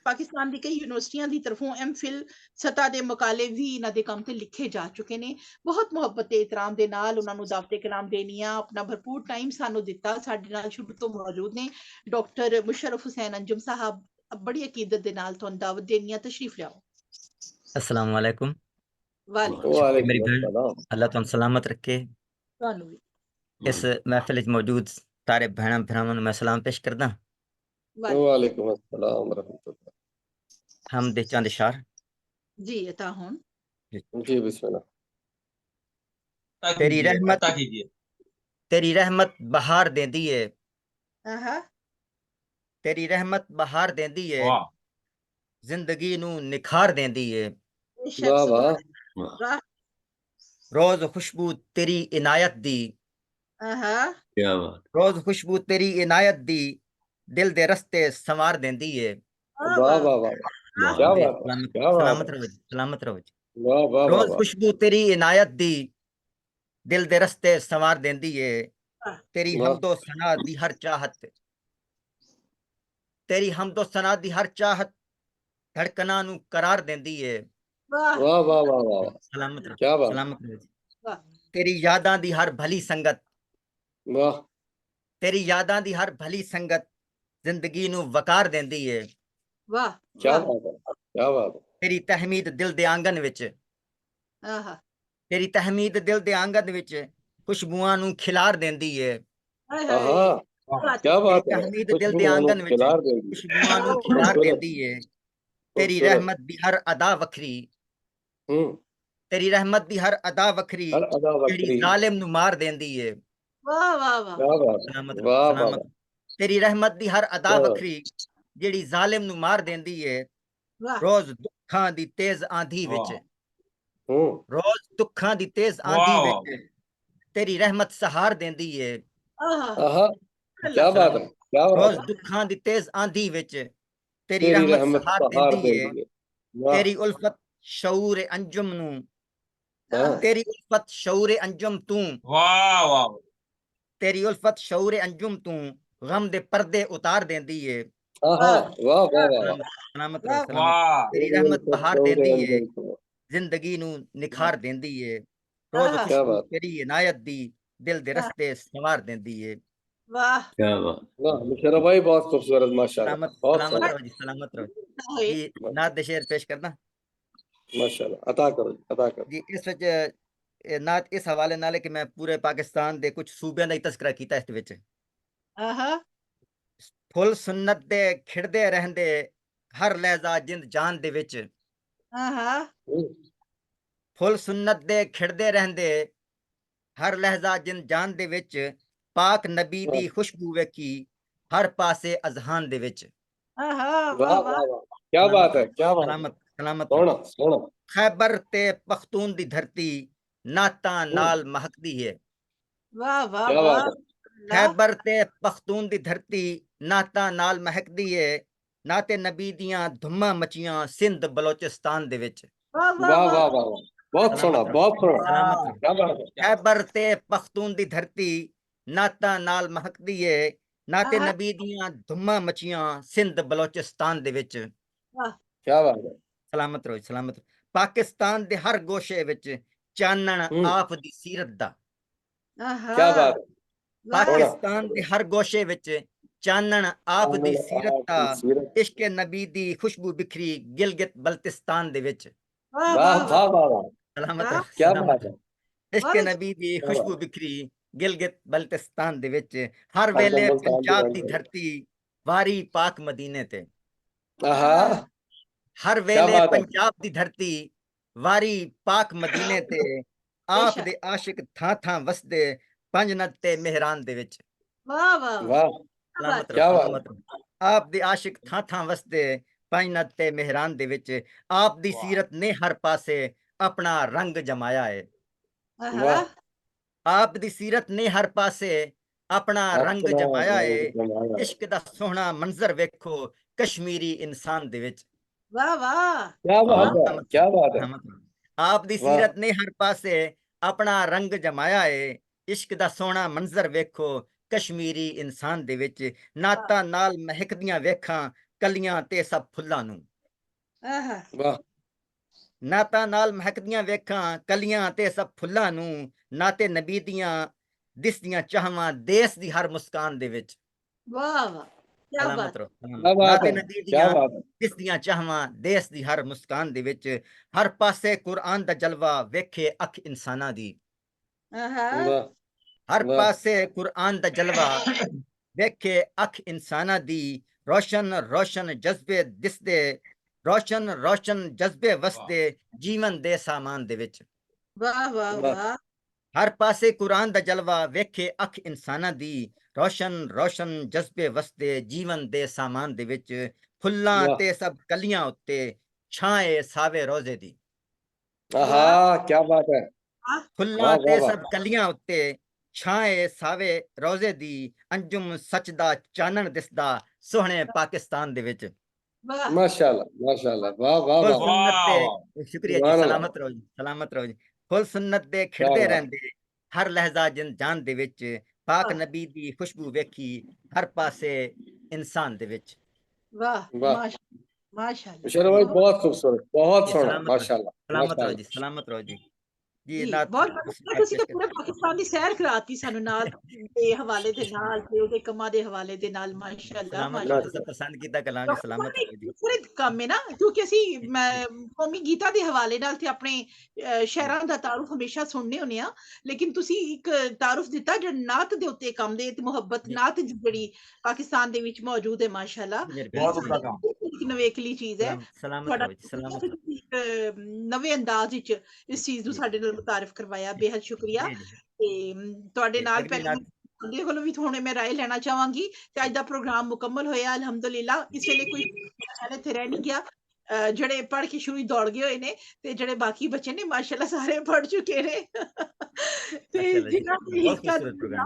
S1: पाकिस्तान दी कई यूनिवर्सिटियां दी तरफों MPhil सतह दे मकाले भी इन्हां दे कम ते लिखे जा चुके ने। बहुत मुहब्बत ते एहतराम दे नाल उन्हां नूं दावते कलाम देनियां, अपना भरपूर टाइम सानू दिता। साडे नाल शुरू तो मौजूद ने डॉक्टर मुशर्रफ हुसैन अंजुम साहब, बड़ी अकीदत दे नाल तुहानूं दावत देनियां, तशरीफ लियाओ।
S7: अस्सलाम वालेकुम।
S1: वालेकुम
S7: मेरी बहन अल्लाह तुम सलामत रखे।
S1: तुहानूं भी
S7: इस महफिल विच मौजूद सारे भैणां भरावां नूं मैं सलाम पेश करदा।
S11: वालेकुम अस्सलाम व रहमतुल्लाह।
S7: हम दे चंद इशार
S1: जी अता हुन
S11: जी बिस्मिल्लाह।
S7: तेरी रहमत बहार देंदी है,
S1: आहा
S7: तेरी रहमत बहार देंदी है, जिंदगी नूं निखार देंदी है।
S11: वाह वाह
S7: रोज खुशबू तेरी इनायत दी,
S6: क्या बात,
S7: रोज खुशबू तेरी इनायत दी, दिल दे रस्ते संवार देंदी है।
S11: वाह वाह वाह क्या बात,
S7: सलामत रहो, सलामत रहो।
S11: वाह वाह
S7: रोज खुशबू तेरी इनायत दी, दिल दे रस्ते संवार देंदी है। तेरी हमदो सना दी हर चाहत, तेरी हमदो सना दी हर चाहत धड़कना नू करार देंदी है।
S11: वाह वाह वाह वाह
S7: सलामत रहो,
S11: क्या बात,
S7: सलामत रहो। तेरी यादां दी हर भली संगत,
S11: वाह
S7: तेरी यादां दी हर भली संगत जिंदगी नू वकार देंदी है।
S1: वाह
S11: क्या बात है, क्या बात है।
S7: तेरी तहमीद दिल दे आंगन विच, तेरी तहमीद दिल दे आंगन विच खुशबुआं नू खिलार देंदी है।
S11: क्या बात है,
S7: तहमीद दिल दे आंगन विच खुशबुआं नू खिलार देंदी है। तेरी रहमत दी हर अदा वखरी, तेरी रहमत दी हर अदा वखरी जेड़ी जालिम नू मार देंदी है।
S1: वाह वाह वाह,
S7: सलामत रहो, सलामत। तेरी रहमत दी हर अदा वखरी जेड़ी जालिम नू मार देंदी है। रोज दुखां दी तेज आंधी विच, रोज दुखां दी तेज आंधी विच तेरी रहमत सहार देंदी है।
S11: क्या बात है, क्या बात
S7: रोज
S11: है।
S7: दुखां दी तेज आंधी विच तेरी रहमत सहार देंदी है। तेरी उल्फत शऊर अंजुम नू, तेरी उल्फत शऊर अंजुम तू,
S2: वाह वाह,
S7: तेरी उल्फत शऊर अंजुम तू गम दे पर्दे उतार देंदी है।
S11: वाह वाह,
S7: सलामत रहो, सलामत। तेरी रहमत बहार देंदी है, जिंदगी नू निखार देंदी है। रोज खुशबू तेरी इनायत दी दिल दे रस्ते संवार देंदी है।
S1: वाह
S6: क्या बात,
S11: वाह मुशर्रफ भाई, बहुत खूबसूरत, माशाल्लाह,
S7: सलामत
S11: बहुत
S7: सलामत रहो जी, सलामत रहो जी। नात दे शेर पेश करना
S11: माशाल्लाह, अता करो, अता करो
S7: जी। इस विच नात इस हवाले नाल कि मैं पूरे पाकिस्तान दे कुछ सूबियां दा तस्करा कीता इस विच। फुल सुन्नत दे खिड़दे रहंदे हर लहजा जिंद जान दे विच, फुल सुन्नत दे खिड़दे रहंदे हर लहजा जिंद जान दे विच पाक नबी दी खुशबू वेखी हर पासे अजहान दे विच।
S11: वाह वाह वाह, क्या बात है, क्या बात है।
S7: सलामत सलामत
S11: सोना सोना।
S7: खैबर ते पख्तून दी धरती नाता नाल महकदी है।
S1: वाह वाह
S11: क्या बात है।
S7: खैबर ते पख्तून दी धरती नाता नाल महकदी है। नाते नबी दियां धुम्मां मचियां सिंध बलोचिस्तान दे विच।
S11: वाह वाह वाह, बहुत सोना, बहुत सोना,
S7: सलामत
S11: क्या बात है।
S7: खैबर ते पख्तून दी धरती नाता नाल महकदी है। नाते नबी दियां धुम्मां मचियां सिंध बलोचिस्तान दे विच।
S11: क्या बात है।
S7: सलामत रहो, सलामत। पाकिस्तान दे हर गोशे विच चानण आप दी सीरत दा।
S11: क्या बात है।
S7: पाकिस्तान दे हर गोशे विच चानण आप दी सीरत दा। इश्क नबी दी खुशबू बिखरी गिलगित बल्तिस्तान दे विच।
S11: वाह वाह वाह,
S7: सलामत रहो,
S11: क्या
S7: सलामत।
S11: बात है।
S7: इश्क नबी दी खुशबू बिखरी गिलगित बल्तिस्तान दे विच। हर वेले पंजाब दी धरती वारी पाक मदीने ते। हर वेले पंजाब दी धरती वारी पाक मदीने ते। आप दे आशिक थां थां वसदे पंजनत ते मेहरान दे विच।
S1: वाह वाह
S11: वाह,
S7: सलामत रहो,
S11: क्या
S7: सलामत रहो। आप दे आशिक थां थां वसदे पंजनत ते मेहरान दे विच। आप दी सीरत ने हर पासे अपना रंग जमाया है। आप दी सीरत ने हर पासे अपना रंग जमाया है। इश्क दा सोहना मंजर वेखो कश्मीरी इंसान दे विच।
S1: वाह वाह,
S11: क्या बात है, क्या बात है।
S7: आप दी सीरत ने हर पासे अपना रंग जमाया है। इश्क दा सोहना मंजर वेखो कश्मीरी इंसान दे विच। नाता नाल महकदियां वेखां कलियां ते सब फुੱਲਾਂ ਨੂੰ।
S11: वाह,
S7: नाता नाल महकदियां वेखां कलियां ते सब फुੱਲਾਂ ਨੂੰ। नाते नबी दियां दिसदियां चाहवां देश दी हर मुस्कान दे विच।
S1: वाह वाह, क्या
S7: सलामत
S1: बात,
S7: रहो,
S11: क्या बात
S7: नाते
S11: है,
S7: नबी
S11: क्या
S7: दियां
S11: बात है।
S7: दिसदियां चाहवां देश दी हर मुस्कान दे विच। हर पासे कुरान दा जलवा वेखे अख इंसाना दी।
S11: वाह
S7: हर
S11: वाह,
S7: पासे कुरान दा जलवा वेखे अख इंसाना दी। रोशन रोशन जज्बे दिसदे रोशन रोशन जज्बे वसदे जीवन दे सामान दे विच।
S1: वाह वाह वाह,
S7: हर पासे कुरान दा जलवा वेखे अख इंसाना दी। रोशन रोशन जज्बे वसदे जीवन दे सामान दे विच। फुੱਲਾਂ ते सब कलियां उत्ते छाए सावे रोजे दी।
S11: आहा, क्या बात है।
S7: फुੱਲਾਂ
S11: वाह
S7: ते
S11: वाह
S7: सब कलियां उत्ते छाए सावे रोजे दी। अंजुम सच दा चानण दिसदा सोहणे पाकिस्तान दे विच।
S11: वाह, माशाल्लाह माशाल्लाह, वाह वाह
S7: फुल
S11: वाह,
S7: सुन्नत दे शुक्रिया जी,
S11: सुभान अल्लाह,
S7: सलामत रहो जी, सलामत रहो जी। फुल सुन्नत दे
S11: क्या
S7: खिड़दे
S11: बात।
S7: रहंदे हर लहजा जिन जान दे विच। पाक नबी दी खुशबू वेखी हर पासे इंसान दे विच।
S1: वाह
S11: वाह,
S1: माशाल्लाह
S11: मुशर्रफ भाई, बहुत खूबसूरत, बहुत
S7: जी
S11: सोना,
S7: सलामत रहो,
S11: माशाल्लाह
S7: सलामत रहो जी,
S11: माशाल्लाह।
S7: सलामत रहो जी। ਜੀ
S1: ਬਹੁਤ ਤੁਸੀਂ ਤਾਂ ਪੂਰੇ ਪਾਕਿਸਤਾਨ ਦੀ ਸੈਰ ਕਰਾਤੀ ਸਾਨੂੰ ਨਾਲ ਦੇ ਹਵਾਲੇ ਦੇ ਨਾਲ ਤੇ ਉਹਦੇ ਕੰਮਾਂ ਦੇ ਹਵਾਲੇ ਦੇ ਨਾਲ ਮਾਸ਼ਾਅੱਲਾ
S7: ਮਾਸ਼ਾਅੱਲਾ ਪਸੰਦ ਕੀਤਾ ਕਲਾਮ ਜੀ ਸਲਾਮਤ ਹੋ ਜੀ
S1: ਪੂਰੇ ਕੰਮ ਹੈ ਨਾ ਕਿਉਂਕਿ ਅਸੀਂ ਕੌਮੀ ਗੀਤਾਂ ਦੇ ਹਵਾਲੇ ਨਾਲ ਤੇ ਆਪਣੇ ਸ਼ਹਿਰਾਂ ਦਾ ਤਾਰੁਫ ਹਮੇਸ਼ਾ ਸੁਣਨੇ ਹੁੰਦੇ ਆ ਲੇਕਿਨ ਤੁਸੀਂ ਇੱਕ ਤਾਰੁਫ ਦਿੱਤਾ ਜਿਹੜਾ ਨਾਤ ਦੇ ਉੱਤੇ ਕੰਮ ਦੇ ਤੇ ਮੁਹੱਬਤ ਨਾਤ ਜਿਹੜੀ ਪਾਕਿਸਤਾਨ ਦੇ ਵਿੱਚ ਮੌਜੂਦ ਹੈ ਮਾਸ਼ਾਅੱਲਾ ਇੱਕ ਨਵੇਕਲੀ ਚੀਜ਼ ਹੈ ਤੁਹਾਡਾ ਨਵੇਂ ਅੰਦਾਜ਼ ਵਿੱਚ ਇਸ ਚੀਜ਼ ਨੂੰ ਸਾਡੇ ਨਾਲ ਮੁਤਾਰਿਫ ਕਰਵਾਇਆ ਬੇहद ਸ਼ੁਕਰੀਆ ਤੇ ਤੁਹਾਡੇ ਨਾਲ ਤੁਹਾਡੇ ਕੋਲੋਂ ਵੀ ਥੋੜੇ ਮੈਂ ਰਾਏ ਲੈਣਾ ਚਾਹਾਂਗੀ ਤੇ ਅੱਜ ਦਾ ਪ੍ਰੋਗਰਾਮ ਮੁਕੰਮਲ ਹੋਇਆ ਅਲਹਮਦੁਲਿਲਾ ਇਸ ਵੇਲੇ ਕੋਈ ਇੱਥੇ ਰਹਿ ਨਹੀਂ ਗਿਆ ਜਿਹੜੇ ਪੜ੍ਹ ਕੇ ਸ਼ੁਰੂ ਹੀ ਦੌੜ ਗਏ ਹੋਏ ਨੇ ਤੇ ਜਿਹੜੇ ਬਾਕੀ ਬੱਚੇ ਨੇ ਮਾਸ਼ਾਅੱਲਾ ਸਾਰੇ ਪੜ੍ਹ ਚੁੱਕੇ ਨੇ ਤੇ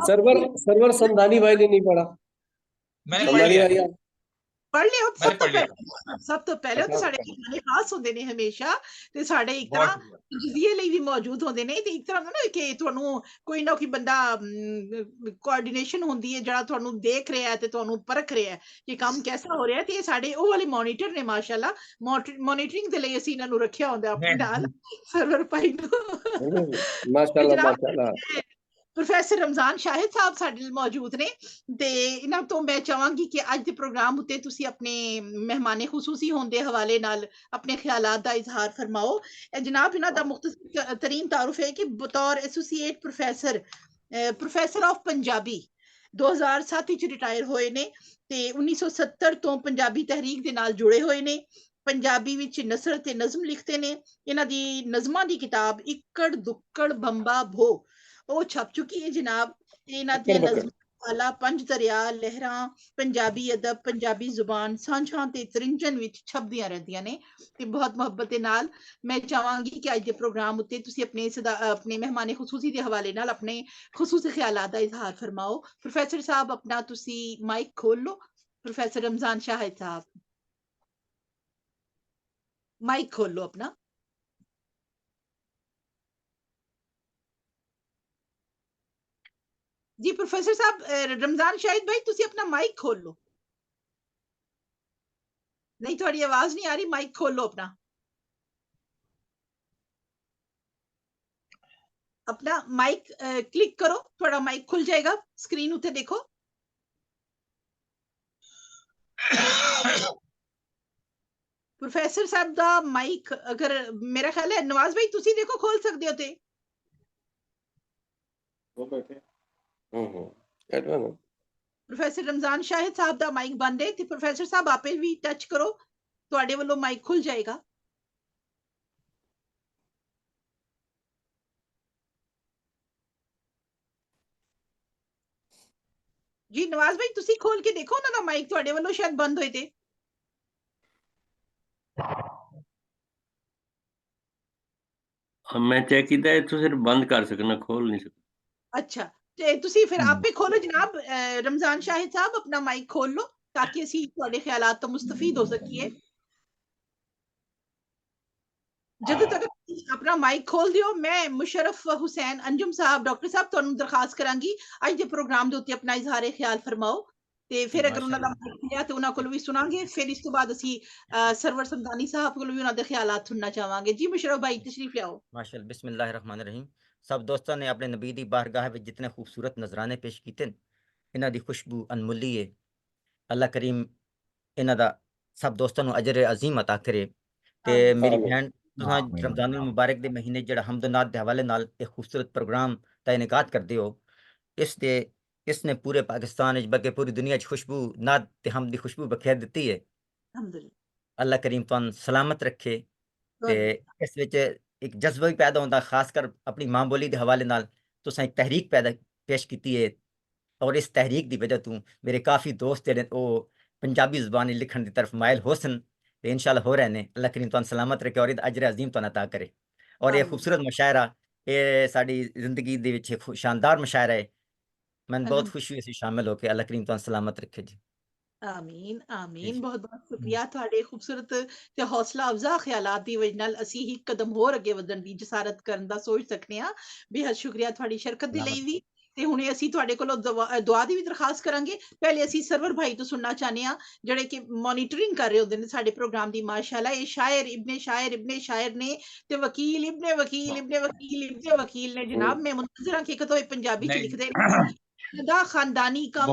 S11: ਸਰਵਰ ਸਮਦਾਨੀ ਭਾਈ ਨੇ ਨਹੀਂ ਪढ़ा
S2: मैंने पढ़ लिया
S1: ਪੜ੍ਹ ਲਿਓ ਸਭ ਤੋਂ ਪਹਿਲੇ ਤਾਂ ਸਾਡੇ ਮਹਿਮਾਨ ਖਾਸ ਹੁੰਦੇ ਨੇ ਹਮੇਸ਼ਾ ਤੇ ਸਾਡੇ ਇੱਕ ਤਰ੍ਹਾਂ ਜਜ਼ੀਏ ਲਈ ਵੀ ਮੌਜੂਦ ਹੁੰਦੇ ਨੇ ਤੇ ਇੱਕ ਤਰ੍ਹਾਂ ਨਾ ਕਿ ਤੁਹਾਨੂੰ ਕੋਈ ਨਾ ਕੋਈ ਬੰਦਾ ਕੋਆਰਡੀਨੇਸ਼ਨ ਹੁੰਦੀ ਹੈ ਜਿਹੜਾ ਤੁਹਾਨੂੰ ਦੇਖ ਰਿਹਾ ਹੈ ਤੇ ਤੁਹਾਨੂੰ ਪਰਖ ਰਿਹਾ ਹੈ ਕਿ ਕੰਮ ਕਿਹਦਾ ਹੋ ਰਿਹਾ ਤੇ ਇਹ ਸਾਡੇ ਉਹ ਵਾਲੇ ਮੋਨੀਟਰ ਨੇ ਮਾਸ਼ਾਅੱਲਾ ਮੋਨੀਟਰਿੰਗ ਦੇ ਲਈ ਅਸੀਂ ਇਹਨਾਂ ਨੂੰ ਰੱਖਿਆ ਹੁੰਦਾ ਆਪਣੇ ਨਾਲ ਸਰਵਰ ਭਾਈ ਨੂੰ
S11: ਮਾਸ਼ਾਅੱਲਾ ਮਾਸ਼ਾਅੱਲਾ
S1: ਪ੍ਰੋਫੈਸਰ ਰਮਜ਼ਾਨ ਸ਼ਾਹਿਦ ਸਾਹਿਬ ਸਾਡੇ ਨਾਲ ਮੌਜੂਦ ਨੇ ਤੇ ਇਹਨਾਂ ਤੋਂ ਮੈਂ ਚਾਹਾਂਗੀ ਕਿ ਅੱਜ ਦੇ ਪ੍ਰੋਗਰਾਮ ਉੱਤੇ ਤੁਸੀਂ ਆਪਣੇ ਮਹਿਮਾਨੇ ਖੁਸੂਸੀ ਹੋਣ ਦੇ ਹਵਾਲੇ ਨਾਲ ਆਪਣੇ ਖਿਆਲਾਤ ਦਾ ਇਜ਼ਹਾਰ ਫਰਮਾਓ ਜਨਾਬ ਇਹਨਾਂ ਦਾ ਮੁਖਤਸਰ ਤਰੀਨ ਤਾਰੁਫ ਹੈ ਕਿ ਬਤੌਰ ਐਸੋਸੀਏਟ ਪ੍ਰੋਫੈਸਰ ਆਫ ਪੰਜਾਬੀ 2007 ਵਿੱਚ ਰਿਟਾਇਰ ਹੋਏ ਨੇ ਤੇ 1970 ਤੋਂ ਪੰਜਾਬੀ ਤਹਿਰੀਕ ਦੇ ਨਾਲ ਜੁੜੇ ਹੋਏ ਨੇ ਪੰਜਾਬੀ ਵਿੱਚ ਨਸਰ ਤੇ ਨਜ਼ਮ ਲਿਖਦੇ ਨੇ ਇਹਨਾਂ ਦੀ ਨਜ਼ਮਾਂ ਦੀ ਕਿਤਾਬ ਇੱਕੜ ਦੁੱਕੜ ਬੰਬਾ ਭੋ ਉਹ ਛਪ ਚੁੱਕੀ ਹੈ ਜਨਾਬ ਇਹਨਾਂ ਦੀਆਂ ਨਜ਼ਮਾਂ ਪੰਜ ਦਰਿਆ ਲਹਿਰਾਂ ਪੰਜਾਬੀ ਅਦਬ ਪੰਜਾਬੀ ਜ਼ੁਬਾਨ ਸਾਂਝਾਂ ਤੇ ਤਰਿੰਜਨ ਵਿੱਚ ਛਪਦੀਆਂ ਰਹਿੰਦੀਆਂ ਨੇ ਤੇ ਬਹੁਤ ਮੁਹੱਬਤ ਦੇ ਨਾਲ ਮੈਂ ਚਾਹਾਂਗੀ ਕਿ ਅੱਜ ਦੇ ਪ੍ਰੋਗਰਾਮ ਉੱਤੇ ਤੁਸੀਂ ਆਪਣੇ ਮਹਿਮਾਨੇ ਖੁਸੂਸੀ ਦੇ ਹਵਾਲੇ ਨਾਲ ਆਪਣੇ ਖੁਸੂਸੀ ਖਿਆਲਾਤ ਦਾ ਇਜ਼ਹਾਰ ਫਰਮਾਓ ਪ੍ਰੋਫੈਸਰ ਸਾਹਿਬ ਆਪਣਾ ਤੁਸੀਂ ਮਾਈਕ ਖੋਲ ਲਓ ਪ੍ਰੋਫੈਸਰ ਰਮਜ਼ਾਨ ਸ਼ਾਹਿਦ ਸਾਹਿਬ ਮਾਈਕ ਖੋਲ ਲਓ ਆਪਣਾ जी प्रोफेसर साहब रमजान शाहिद भाई तुसी अपना माइक खोल लो नहीं थोड़ी आवाज नहीं आ रही माइक खोल लो अपना माइक क्लिक करो थोड़ा माइक खुल जाएगा स्क्रीन उते देखो प्रोफेसर साहब दा माइक अगर मेरा ख्याल है नवाज भाई तुसी देखो खोल सकते हो ते
S11: वो बैठे
S1: ਪ੍ਰੋਫੈਸਰ ਰਮਜ਼ਾਨ ਸ਼ਾਹਿਦ ਸਾਹਿਬ ਦਾ ਮਾਈਕ ਬੰਦ ਹੈ ਤੇ ਪ੍ਰੋਫੈਸਰ ਸਾਹਿਬ ਆਪੇ ਵੀ ਟੱਚ ਕਰੋ ਤੁਹਾਡੇ ਵੱਲੋਂ ਮਾਈਕ ਖੁੱਲ ਜਾਏਗਾ ਜੀ ਨਵਾਜ਼ ਭਾਈ ਤੁਸੀਂ ਖੋਲ ਕੇ ਦੇਖੋ ਉਹਨਾਂ ਦਾ ਮਾਈਕ ਤੁਹਾਡੇ ਵੱਲੋਂ ਸ਼ਾਇਦ ਬੰਦ ਹੋਏ ਤੇ
S6: ਮੈਂ ਚੈੱਕ ਕੀਤਾ ਇੱਥੋਂ ਸਿਰਫ ਬੰਦ ਕਰ ਸਕਣਾ ਖੋਲ ਨਹੀਂ ਸਕਦਾ
S1: ਅੱਛਾ ਤੇ ਤੁਸੀਂ ਫਿਰ ਆਪੇ ਖੋਲੋ ਜਨਾਬ ਰਮਜ਼ਾਨ ਸ਼ਾਹਿਦ ਸਾਹਿਬ ਆਪਣਾ ਮਾਈਕ ਖੋਲ ਲਓ ਤਾकि ਅਸੀਂ ਤੁਹਾਡੇ ਖਿਆਲਾਤ ਤੋਂ ਮੁਸਤਫੀਦ ਹੋ ਸਕੀਏ ਜਦੋਂ ਤੱਕ ਆਪਣਾ ਮਾਈਕ ਖੋਲ ਦਿਓ ਮੈਂ ਮੁਸ਼ਰਫ ਹੁਸੈਨ ਅੰਜੁਮ ਸਾਹਿਬ ਡਾਕਟਰ ਸਾਹਿਬ ਤੁਹਾਨੂੰ ਦਰਖਾਸਤ ਕਰਾਂਗੀ ਅੱਜ ਦੇ ਪ੍ਰੋਗਰਾਮ ਦੇ ਉੱਤੇ ਆਪਣਾ ਇਜ਼ਹਾਰੇ ਖਿਆਲ ਫਰਮਾਓ ਤੇ ਫਿਰ ਅਗਰ ਉਹਨਾਂ ਦਾ ਮਾਈਕ ਖੁੱਲਿਆ ਤੇ ਉਹਨਾਂ ਕੋਲ ਵੀ ਸੁਣਾਂਗੇ ਫਿਰ ਇਸ ਤੋਂ ਬਾਅਦ ਅਸੀਂ ਸਰਵਰ ਸਮਦਾਨੀ ਸਾਹਿਬ ਕੋਲ ਵੀ ਉਹਨਾਂ ਦੇ ਖਿਆਲਾਤ ਸੁਣਨਾ ਚਾਹਾਂਗੇ ਜੀ ਮੁਸ਼ਰਫ ਭਾਈ ਤਸ਼ਰੀਫ ਲਿਆਓ
S7: ਮਾਸ਼ਾਅੱਲਾ ਬਿਸਮਿल्लाह रहमान रहीम सब दोस्तों ने अपने नबी दी बारगाह में जितने खूबसूरत नजराने पेश किए इन्हां दी खुशबू अनमुल्ली है अल्लाह करीम इन्हां दा सब दोस्तों को अजर अजीम अता करे ते मेरी बहन तुसां रमजान मुबारक दे महीने जेड़ा हमद नात दे हवाले नाल एक खूबसूरत प्रोग्राम दा इनेकाद करदे हो इसने पूरे पाकिस्तान बल्कि पूरी दुनिया च खुशबू नात ते हमद दी खुशबू बखेर दित्ती है अल्लाह करीम तुहानू सलामत रखे ते इस विच एक जज्बा भी पैदा होता खासकर अपनी मां बोली के हवाले नाल तुसां एक तहरीक पैदा पेश की है और इस तहरीक की वजह तो मेरे काफ़ी दोस्त जेह्ड़े वो पंजाबी ज़बान लिखण की तरफ मायल होसन ते इंशाअल्लाह हो रहे ने अल्लाह करीम तुहानू सलामत रखे और अजर अजीम तुहानू अता करे और ये खूबसूरत मुशायरा ये साडी जिंदगी दे विच एक शानदार मुशायरा है मैंने बहुत खुशी हुई शामिल होकर अल्लाह करीम तुहानू सलामत रखे जी
S1: आमीन आमीन बहुत बहुत शुक्रिया ਤੁਹਾਡੇ ਖੂਬਸੂਰਤ ਤੇ ਹੌਸਲਾ ਅਫਜ਼ਾ ਖਿਆਲਾਤ ਦੀ ਵਜ੍ਹਾ ਨਾਲ ਅਸੀਂ ਇੱਕ ਕਦਮ ਹੋਰ ਅੱਗੇ ਵਧਣ ਦੀ ਜਸਾਰਤ ਕਰਨ ਦਾ ਸੋਚ ਸਕਨੇ ਆ ਬੇਹੱਦ ਸ਼ੁਕਰੀਆ ਤੁਹਾਡੀ ਸ਼ਰਕਤ ਦੇ ਲਈ ਵੀ ਤੇ ਹੁਣੇ ਅਸੀਂ ਤੁਹਾਡੇ ਕੋਲੋਂ ਦੁਆ ਦੀ ਵੀ ਦਰਖਾਸਤ ਕਰਾਂਗੇ। ਪਹਿਲੇ ਅਸੀਂ ਸਰਵਰ ਭਾਈ ਤੋਂ ਸੁਣਨਾ ਚਾਹੁੰਦੇ ਹਾਂ, ਜਿਹੜੇ ਕਿ ਮੋਨੀਟਰਿੰਗ ਕਰ ਰਹੇ ਹੁੰਦੇ ਨੇ ਸਾਡੇ ਪ੍ਰੋਗਰਾਮ ਦੀ। ਮਾਸ਼ਾਅੱਲਾ ਇਹ ਸ਼ਾਇਰ ਇਬਨੇ ਸ਼ਾਇਰ ਨੇ ਤੇ ਵਕੀਲ ਇਬਨੇ ਵਕੀਲ ਨੇ ਜਨਾਬ। मैं मुंतज़िर हां कि एक तो पंजाबी च लिखदे ने दा खानदानी कम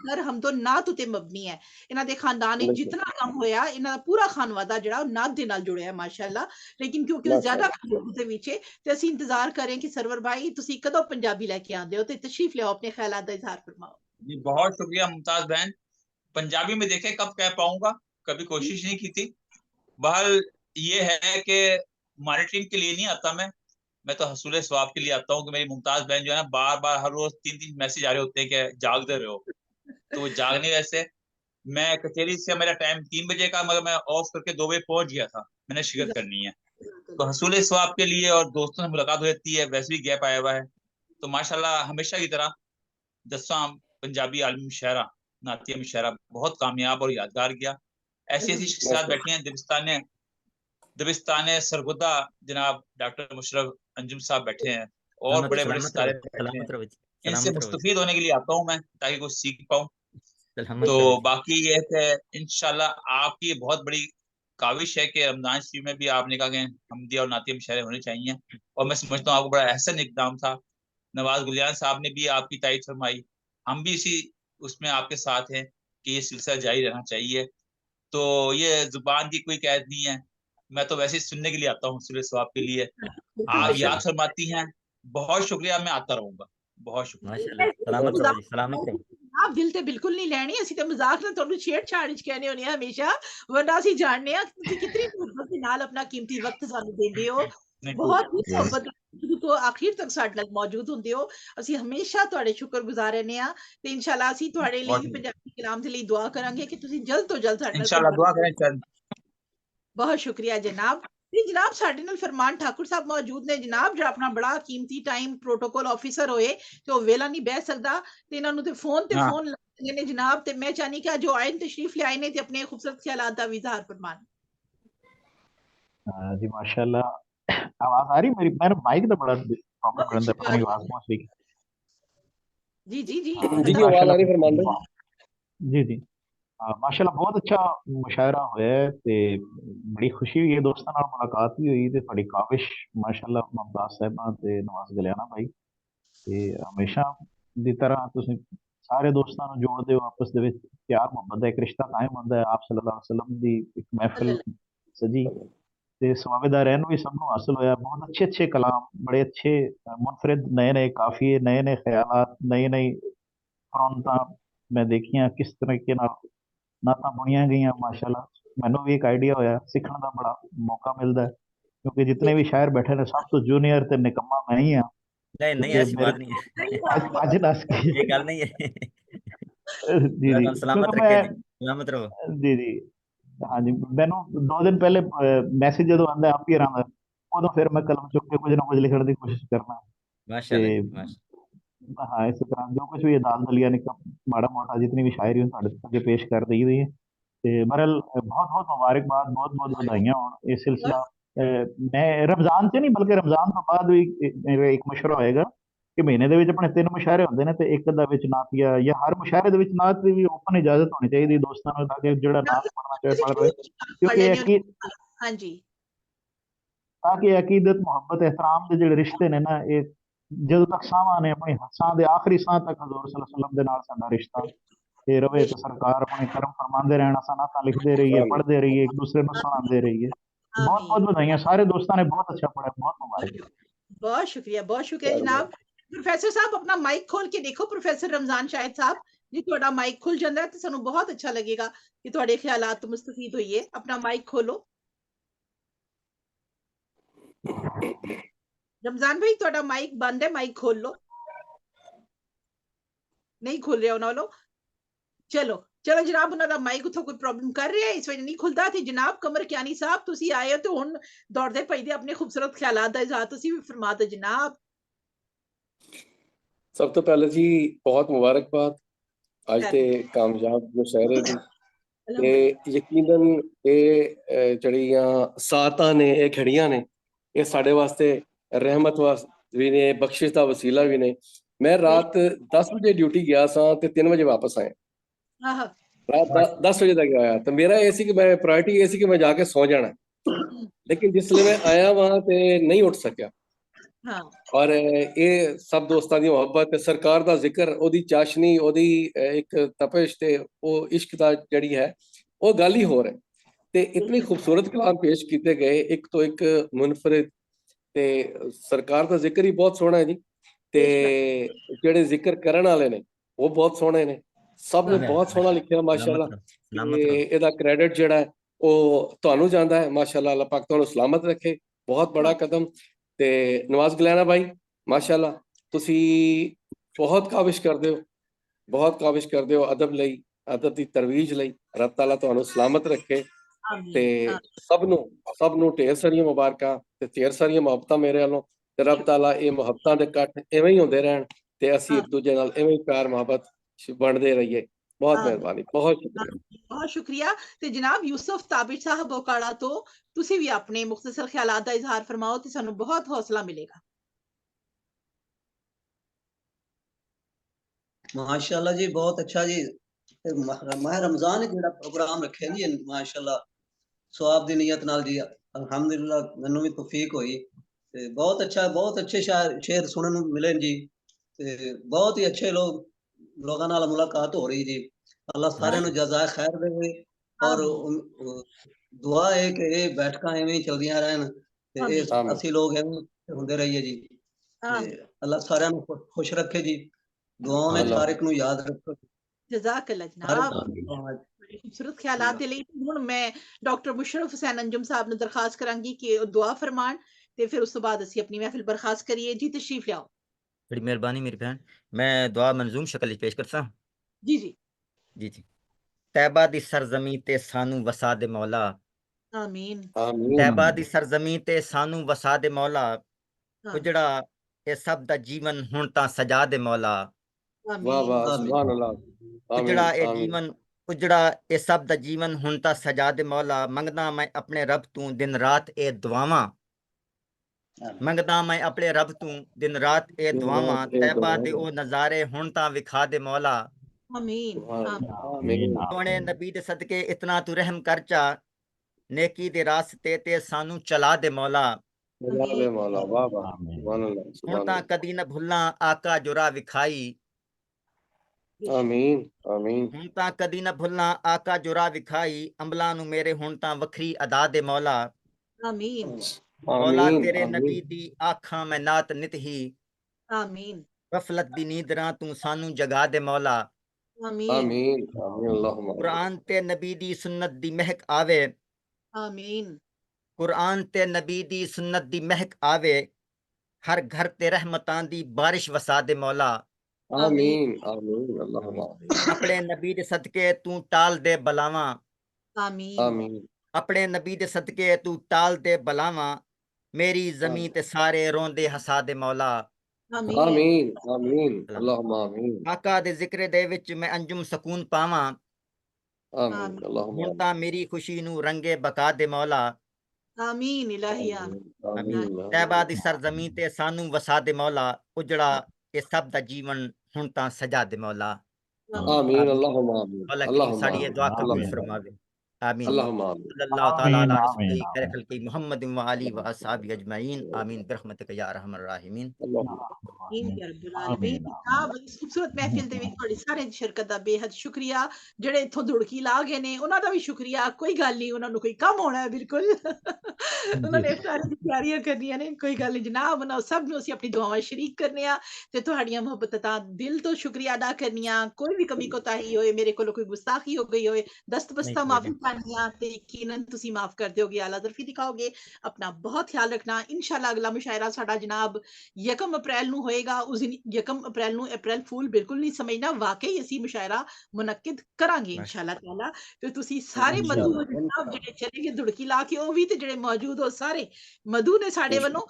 S1: कर हम तो नात उते मबनी है। इन्हां दे खानदान विच जितना काम होया इन्हां दा पूरा खानवादा जेड़ा नात दे नाल जुड़िया है माशाअल्लाह। लेकिन क्योंकि ज्यादा दे विच ते ਅਸੀਂ इंतजार करें कि सरवर भाई ਤੁਸੀਂ कदों पंजाबी लेके आंदे हो, ते तशरीफ ले आओ, अपने ख्यालात दा इजहार फरमाओ।
S2: जी बहुत शुक्रिया मुमताज बहन। पंजाबी में देखे कब कह पाऊंगा, कभी कोशिश नहीं की थी। बहल ये है कि मॉनिटरिंग के लिए नहीं आता मैं तो हसूल सवाब के लिए आता हूँ कि मेरी मुमताज बहन जो है ना बार बार हर रोज 3 मैसेज आ रहे होते हैं कि जागते रहो, तो वो जागने वैसे मैं कचहरी से मेरा टाइम 3 बजे का, मगर मैं ऑफ करके 2 बजे पहुंच गया था, मैंने शिरकत करनी है। तो हसूल सवाब के लिए और दोस्तों से मुलाकात हो जाती है, वैसे भी गैप आया हुआ है। तो माशाल्लाह हमेशा की तरह 10वां पंजाबी आलमी मुशायरा नातिया मुशायरा बहुत कामयाब और यादगार गया। ऐसी ऐसी शख्सियत बैठी हैं। दबिस्तान सरगुदा जनाब डॉक्टर मुशर्रफ अंजुम साहब बैठे हैं, और बड़े बड़े सितारे बैठे हैं। इनसे मुस्तफीद होने के लिए आता हूँ मैं, ताकि कुछ सीख पाऊँ। तो बाकी ये है इंशाल्लाह आपकी बहुत बड़ी काविश है कि रमजान शरीफ में भी आपने कहा कि हमदिया और नातिया मुशायरे होने चाहिए, और मैं समझता हूँ आपको बड़ा एहसन इकदाम था। नवाज गुलियान साहब ने भी आपकी तारीफ फरमाई, हम भी इसी उसमें आपके साथ हैं कि ये सिलसिला जारी रहना चाहिए। तो ये जुबान की कोई कैद नहीं है, मैं तो वैसे ही सुनने के लिए आता हूँ, सूरज सवाब के लिए। आप याद फरमाती हैं, बहुत शुक्रिया, मैं आता रहूंगा। बहुत शुक्रिया।
S1: आप दिल ते बिल्कुल नहीं लैनी, ਅਸੀਂ ਤੇ ਮਜ਼ਾਕ ਨਾਲ ਤੁਹਾਨੂੰ ਛੇੜਛਾੜ ਵਿੱਚ कहने होने हमेशा, वरना ਅਸੀਂ ਜਾਣਦੇ ਹਾਂ ਤੁਸੀਂ ਕਿੰਨੀ ਮੁਹੱਬਤ ਦੇ ਨਾਲ ਆਪਣਾ ਕੀਮਤੀ ਵਕਤ ਸਾਨੂੰ ਦਿੰਦੇ ਹੋ। ਬਹੁਤ ਹੀ ਮੁਹੱਬਤ ਤੋਂ ਆਖਿਰ ਤੱਕ ਸਾਡੇ ਨਾਲ ਮੌਜੂਦ ਹੁੰਦੇ ਹੋ। ਅਸੀਂ ਹਮੇਸ਼ਾ ਤੁਹਾਡੇ ਸ਼ੁਕਰਗੁਜ਼ਾਰ ਰਹਿੰਦੇ ਹਾਂ, ਤੇ ਇਨਸ਼ਾਅੱਲਾ ਅਸੀਂ ਤੁਹਾਡੇ ਲਈ ਪੰਜਾਬੀ ਕਲਾਮ ਦੇ ਲਈ ਦੁਆ ਕਰਾਂਗੇ ਕਿ ਤੁਸੀਂ ਜਲਦ ਤੋਂ ਜਲਦ ਸਾਡੇ ਨਾਲ
S2: इंशाल्लाह दुआ करें।
S1: बहुत शुक्रिया जनाब। जी जनाब साडे नाल फरमान ठाकुर साहब मौजूद ने जनाब, जो अपना बड़ा कीमती टाइम प्रोटोकॉल ऑफिसर होए ते ओ वेला नहीं बह सकदा, ते इन्हां नु ते फोन लगदे ने जनाब। ते मैं चाहनी कि जो आए तशरीफ ले आए ने ते अपने खूबसूरत ख्यालात दा इजहार फरमान।
S9: जी माशाल्लाह आवाज आ रही मेरी? मेरा माइक दा बड़ा प्रॉब्लम रहंदा, पता नहीं आवाज पहुंच रही।
S1: जी जी जी
S11: जी आवाज आ रही फरमान दो।
S9: जी माशाल्लाह बहुत अच्छा मुशायरा होया है, ते बड़ी खुशी हुई है, दोस्तों नाल मुलाकात भी हुई, ते थोड़ी काविश माशाल्लाह मुमताज साहिबा ते नवाज गलियाना भाई, ते हमेशा दी तरह तुसीं सारे दोस्तों ਨੂੰ जोड़दे हो आपस ਦੇ ਵਿੱਚ, प्यार ਮੁਹੱਬਤ ਦਾ ਇੱਕ ਰਿਸ਼ਤਾ ਕਾਇਮ ਹੁੰਦਾ ਹੈ। ਆਪ सल्लल्लाहु अलैहि वसल्लम ਦੀ ਇੱਕ महफिल सजी ਤੇ ਸਵਾਬेदार रहन भी सब ਨੂੰ हासिल होया। बहुत अच्छे कलाम, बड़े अच्छे मुनफरिद नए काफिए, नए ख्यालात, नई फ्रंटां मैं देखियां, किस तरीके नाल नातां बुनिया गईयां। माशाल्लाह मैनू भी एक आइडिया होया, सीखने का बड़ा मौका मिलता है, क्योंकि जितने भी शायर बैठे ने सब तो जूनियर ते निकम्मा मैं ही हाँ।
S13: नहीं ऐसी बात नहीं है,
S9: आज दस
S13: ये गल नहीं है।
S9: जी
S13: सलामत रखे जी, सलामत रहो
S9: जी। हाँ जी, मैनू 2 दिन पहले मैसेज जो आंदा आप ही आंदा, उदों फिर मैं कलम चुक के कुछ ना कुछ लिखने की कोशिश करना।
S13: माशाल्लाह।
S9: हाँ इस तरह जो कुछ भी दाल दलिया निका माड़ा मोटा जितनी भी शायरी आगे पेश कर दी हुई है। बहरहाल बहुत बहुत मुबारकबाद, बहुत बहुत बधाइयां होण। इस सिलसिला मैं रमजान से नहीं बल्कि रमजान तो बाद भी मेरा एक मशवरा होएगा कि महीने दे विच अपने 3 मुशायरे होंदे ने, ते एक दा विच नातिया या हर मुशायरे दे विच नात दी भी ओपन इजाजत होनी चाहिए दोस्तों को, ताकि जिहड़ा नात पढ़ना चाहे पढ़ रहे, क्योंकि
S1: हां जी
S9: ताकि अकीदत मोहब्बत एहतराम दे जिहड़े रिश्ते ने ना, ये ਜਦੋਂ तक ਸਾਹਾਂ ਨੇ अपनी ਸਾਹ ਦੇ आखिरी ਸਾਹ तक हजूर सल्लल्लाहु अलैहि वसल्लम ਦੇ ਨਾਲ ਸਾਡਾ ਰਿਸ਼ਤਾ ਤੇ ਰਵੇ, ਤੇ ਸਰਕਾਰ अपने करम फरमाते रहना, सनाता लिखते रहिए, पढ़ते रहिए, एक दूसरे को सुनाते रहिए। बहुत बहुत बधाइयां, सारे दोस्तों ने बहुत अच्छा पढ़ा, बहुत मुबारक।
S1: बहुत शुक्रिया जनाब। प्रोफेसर साहब अपना माइक खोल के देखो, प्रोफेसर रमजान शाहिद साहब जी, ਤੁਹਾਡਾ माइक खुल ਜਾਂਦਾ है तो ਸਾਨੂੰ बहुत अच्छा लगेगा कि ਤੁਹਾਡੇ ख्यालात तो मुस्तफीद होइए। अपना माइक खोलो रमजान भाई, ਤੁਹਾਡਾ माइक बंद है, माइक खोल लो। नहीं खुल ਰਿਹਾ ਉਹਨਾਂ ਵੱਲੋਂ। ਚਲੋ ਜਨਾਬ, ਉਹਨਾਂ ਦਾ ਮਾਈਕ ਉਥੋਂ ਕੋਈ ਪ੍ਰੋਬਲਮ ਕਰ ਰਿਹਾ, ਇਸ ਵਜ੍ਹਾ ਨਹੀਂ ਖੁੱਲਦਾ। ਤੇ ਜਨਾਬ ਕਮਰ ਕਿਆਨੀ ਸਾਹਿਬ ਤੁਸੀਂ ਆਏ ਹੋ ਤੇ ਹੁਣ ਦੌੜਦੇ ਪਈਦੇ ਆਪਣੇ ਖੂਬਸੂਰਤ ਖਿਆਲਾਤ ਦਾ ਇਜ਼ਹਾਰ ਤੁਸੀਂ ਵੀ ਫਰਮਾ ਦਿਓ ਜਨਾਬ।
S11: ਸਭ ਤੋਂ ਪਹਿਲਾਂ ਜੀ ਬਹੁਤ ਮੁਬਾਰਕਬਾਦ ਅੱਜ ਦੇ ਕਾਮਯਾਬ ਮੁਸ਼ਾਇਰੇ ਦੀ। ਤੇ ਯਕੀਨਨ ਇਹ ਜਿਹੜੀਆਂ ਸਾਤਾਂ ਨੇ, ਇਹ ਖੜੀਆਂ ਨੇ, ਇਹ ਸਾਡੇ ਵਾਸਤੇ ਰਹਿਮਤ ਵੀ ਨੇ, ਬਖਸ਼ਿਸ਼ ਦਾ ਵਸੀਲਾ ਵੀ ਨੇ। मैं रात 10 वजे ड्यूटी गया सा ते 3 वजे वापस आए। रात 10 वजे तक आया तो मेरा ये सी कि मैं प्रायोरिटी ये सी कि मैं जाके सो जाना, लेकिन जिसले मैं आया वहां ते नहीं उठ सकिया। और ये सब दोस्तां दी मोहब्बत ते सरकार दा जिक्र, ओदी चाशनी, ओदी एक तपश ते वो इश्क दा जड़ी है वो गल ही हो रहा है। ते इतनी खूबसूरत कलाम पेश किए गए, एक तो एक मुनफरिद ते सरकार दा जिक्र ही बहुत सोहना है जी, ते जेड़े जिक्र करन वाले ने वो बहुत सोहने ने, सब ने बहुत सोहना लिखिया माशाअल्लाह। ते एदा क्रेडिट जेड़ा है वो तुहानू जांदा है माशाअल्लाह। अल्लाह पाक तुहानू सलामत रखे, बहुत बड़ा कदम। ते नवाज गलैना भाई माशाअल्लाह तुसी बहुत काबिश करदे हो, बहुत काबिश करदे हो अदब लई, अदब दी तरवीज लई। रब तआला तुहानू सलामत रखे ते सबनू ढेर सारियां मुबारकां ते ढेर सारियां मोहब्बतां मेरे वालों। ते रब तआला ये मोहब्बतां दे कट इवें ही होंदे रहन ते असीं एक दूजे नाल इवें ही प्यार मोहब्बत वंडदे रहिए। बहुत मेहरबानी, बहुत शुक्रिया।
S1: बहुत शुक्रिया। ते जनाब यूसुफ ताबिश साहब बोकाड़ा तो तुसी भी अपने मुख्तसर ख्यालात दा इजहार फरमाओ ते सानू बहुत हौसला मिलेगा।
S12: माशाल्लाह जी, बहुत अच्छा जी। माह रमजान जेड़ा प्रोग्राम रखे जी माशाल्लाह सवाब दी नियत नाल जी, अल्हम्दुलिल्लाह मैनू भी तौफीक होई ते बहुत अच्छा, बहुत अच्छे शेर सुनने नू मिले जी ते बहुत ही अच्छे लोगां नाल मुलाकात हो रही जी। अल्लाह सारे नू जज़ाए खैर देवे और दुआ है कि ये बैठकां एवें ही चलदियां रहन ते असीं लोग एवें हुंदे रहिए जी। अल्लाह सारे नू खुश रखे जी, दुआओं में तारिक नू याद रखो।
S1: जज़ाकल्लाह जनाब, खूबसूरत ख्यालात दे लई। हुण मैं डॉक्टर मुशर्रफ हुसैन अंजुम साहब नू दरखास्त करांगी कि दुआ फरमान ते फिर उस तो बाद असीं अपनी महफिल बर्खास्त करिए जी। तशरीफ लियाओ।
S13: बड़ी मेहरबानी मेरी बहन, मैं दुआ मंजूम शक्ल पेश करता।
S1: जी जी
S13: जी जी। तैबा दी सरजमी ते सानू वसा दे मौला,
S1: आमीन।
S13: तैबा दी सरजमी ते सानू वसा दे मौला, उजड़ा ये सब दा जीवन हुण तां सजा दे मौला।
S11: वाह वाह सुभान अल्लाह,
S13: उजड़ा
S11: आमीन
S13: ये
S11: आमीन।
S13: जीवन, उजड़ा ये सब दा जीवन हुण तां सजा दे मौला। मंगदा मैं अपने रब तू दिन रात ए दुआवां, मंगदा मैं अपने रब तू दिन रात ए दुआवां। तैबा दे ओ नज़ारे हुण तां विखा दे मौला।
S1: आमीन
S11: आमीन।
S13: सोने नबी दे सदके इतना तू रहम कर चा, नेकी दे रास्ते ते सानू चला दे मौला।
S11: मौला वाह वाह सुभान अल्लाह,
S13: हुण
S11: सुभान
S13: तां
S11: अल्लाह।
S13: कदी न भुल्लां आका जुरा विखाई,
S11: आमीन आमीन।
S13: हुण तां कदी न भुल्लां आका जुरा विखाई। अमलां नू मेरे हुण तां वखरी अदा दे मौला।
S1: आमीन
S13: मौला
S11: आमीन
S13: तेरे
S11: आमीन।
S13: नबी दी आखां मैं नात नित ही,
S1: आमीन
S13: गफलत दी नींदरां तू सानू जगा दे मौला।
S1: आमीन
S11: आमीन आमीन अल्लाहुम्मा आमीन।
S13: कुरान ते नबी दी सुन्नत दी महक आवे,
S1: आमीन
S13: कुरान ते नबी दी सुन्नत दी महक आवे। हर घर ते रहमतां दी बारिश वसा दे मौला।
S11: आमीन आमीन अल्लाहुम्मा आमीन।
S13: अपने नबी दे सदके तू टाल दे बलावां,
S1: आमीन
S11: आमीन
S13: अपने नबी दे सदके तू टाल दे बलावां। मेरी जमीन ते सारे रोंदे हसा दे मौला।
S1: आमीन
S11: आमीन आमीन अल्लाहुम्मा आमीन।
S13: आका दे जिक्र दे विच मैं अंजुम सकून पावां,
S11: आमीन अल्लाहुम्मा
S13: हुण तां मेरी खुशी नू रंगे बका दे मौला।
S1: आमीन इलाही
S11: आमीन
S13: आमीन।
S11: आमीन
S13: तैबा दी सरजमी ते सानू वसा दे मौला, उजड़ा ये सब दा जीवन हुण तां सजा दे मौला।
S11: आमीन अल्लाहुम्मा आमीन
S13: मौला करीम
S11: अल्लाहुम्मा
S13: साड़ी ये दुआ
S11: आमीन
S13: कबूल
S11: अल्लाहुम्मा
S13: फरमावे। आमीन।
S11: अल्लाहुम्मा आमीन।
S13: सल्लल्लाहु तआला
S9: आमीन
S13: अला
S9: आमीन
S13: रसूलिही खैर
S9: आमीन।
S13: खल्क़ी मुहम्मदिन व आलिहि व अस्हाबिहि अजमईन। आमीन बिरहमतिक या अरहमर राहिमीन।
S1: या रब्बुल आलमीन। जनाब इस खूबसूरत महफिल दे विच तुहाडी सारे दी शिरकत दा बेहद शुक्रिया। ਜਿਹੜੇ ਇੱਥੋਂ ਦੁੜਕੀ ਲਾ ਗਏ ਨੇ ਉਹਨਾਂ ਦਾ ਵੀ ਸ਼ੁਕਰੀਆ। ਕੋਈ ਗੱਲ ਨਹੀਂ, ਉਹਨਾਂ ਨੂੰ ਕੋਈ ਕੰਮ ਹੋਣਾ ਹੈ ਬਿਲਕੁਲ। ਉਹਨਾਂ ਨੇ ਇਫਤਾਰੀ ਦੀ ਤਿਆਰੀਆਂ ਕਰਨੀਆਂ ਨੇ। ਕੋਈ ਗੱਲ ਨਹੀਂ ਜਨਾਬ, ਉਹਨਾਂ ਸਭ ਨੂੰ ਅਸੀਂ ਆਪਣੀ ਦੁਆਵਾਂ ਸ਼ਰੀਕ ਕਰਨੇ ਆ ਤੇ ਤੁਹਾਡੀਆਂ ਮੁਹੱਬਤਾਂ ਦਾ ਦਿਲ ਤੋਂ ਸ਼ੁਕਰੀਆ ਅਦਾ ਕਰਨੀਆਂ। ਕੋਈ ਵੀ ਕਮੀ ਕੋਤਾਹੀ ਹੋਏ, ਮੇਰੇ ਕੋਲੋਂ ਕੋਈ ਗੁਸਤਾਖੀ ਹੋ ਗਈ ਹੋਏ, ਦਸਤਬਸਤਾ ਮਾਫੀ ਚਾਹਨੀਆਂ ਤੇ ਯਕੀਨਨ ਤੁਸੀਂ ਮਾਫ ਕਰ ਦਿਓਗੇ, ਆਲਾ ਜ਼ਰਫੀ ਦਿਖਾਓਗੇ। ਆਪਣਾ ਬਹੁਤ ਖਿਆਲ ਰੱਖਣਾ। ਇਨਸ਼ਾਅੱਲਾ ਅਗਲਾ ਮੁਸ਼ਾਇਰਾ ਸਾਡਾ ਜਨਾਬ 1 ਅਪ੍ਰੈਲ ਨੂੰ ਹੋਏਗਾ। ਉਸ ਦਿਨ 1 ਅਪ੍ਰੈਲ ਨੂੰ ਅਪ੍ਰੈਲ ਫੂਲ ਬਿਲਕੁਲ ਨਹੀਂ ਸਮਝਣਾ, ਵਾਕਈ ਅਸੀਂ ਮੁਸ਼ਾਇਰਾ ਮੁਨੱਕਿਦ ਕਰਾਂਗੇ ਇਨਸ਼ਾਅੱਲਾ ਤਾਲਾ। ਤੇ ਤੁਸੀਂ ਸਾਰੇ ਮਧੂ ਜਨਾਬ ਜਿਹੜੇ ਚਲੇ ਗਏ ਦੁੜਕੀ ਲਾ ਕੇ, ਉਹ ਵੀ ਤੇ ਜਿਹੜੇ ਮੌਜੂਦ ਹੋ ਸਾਰੇ ਮਧੂ ਨੇ ਸਾਡੇ ਵੱਲੋਂ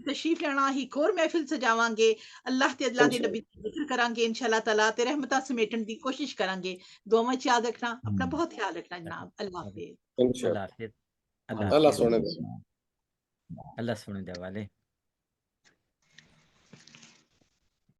S1: ਤਸ਼ਰੀਫ ਲੈਣਾ। ਹੀ ਇੱਕ ਹੋਰ ਮਹਿਫਿਲ ਸਜਾਵਾਂਗੇ। ਅੱਲਾਹ ਤੇ ਅੱਲਾਹ ਦੇ ਨਬੀ ਦਾ ਜ਼ਿਕਰ ਕਰਾਂਗੇ ਇਨਸ਼ਾਅੱਲਾ ਤਾਲਾ ਤੇ ਰਹਿਮਤਾਂ ਸਮੇਟਣ ਦੀ ਕੋਸ਼ਿਸ਼ ਕਰਾਂਗੇ। ਦੁਆਵਾਂ ਚ ਯਾਦ ਰੱਖਣਾ। ਆਪਣਾ ਬਹੁਤ ਖਿਆਲ ਰੱਖਣਾ ਜਨਾਬ। ਅੱਲਾਹ ਹਾਫਿਜ਼।
S11: इंशाअल्लाह
S13: अल्लाह हाफिज।
S11: अल्लाह सुने दे।
S13: अल्लाह सुने दे वाले।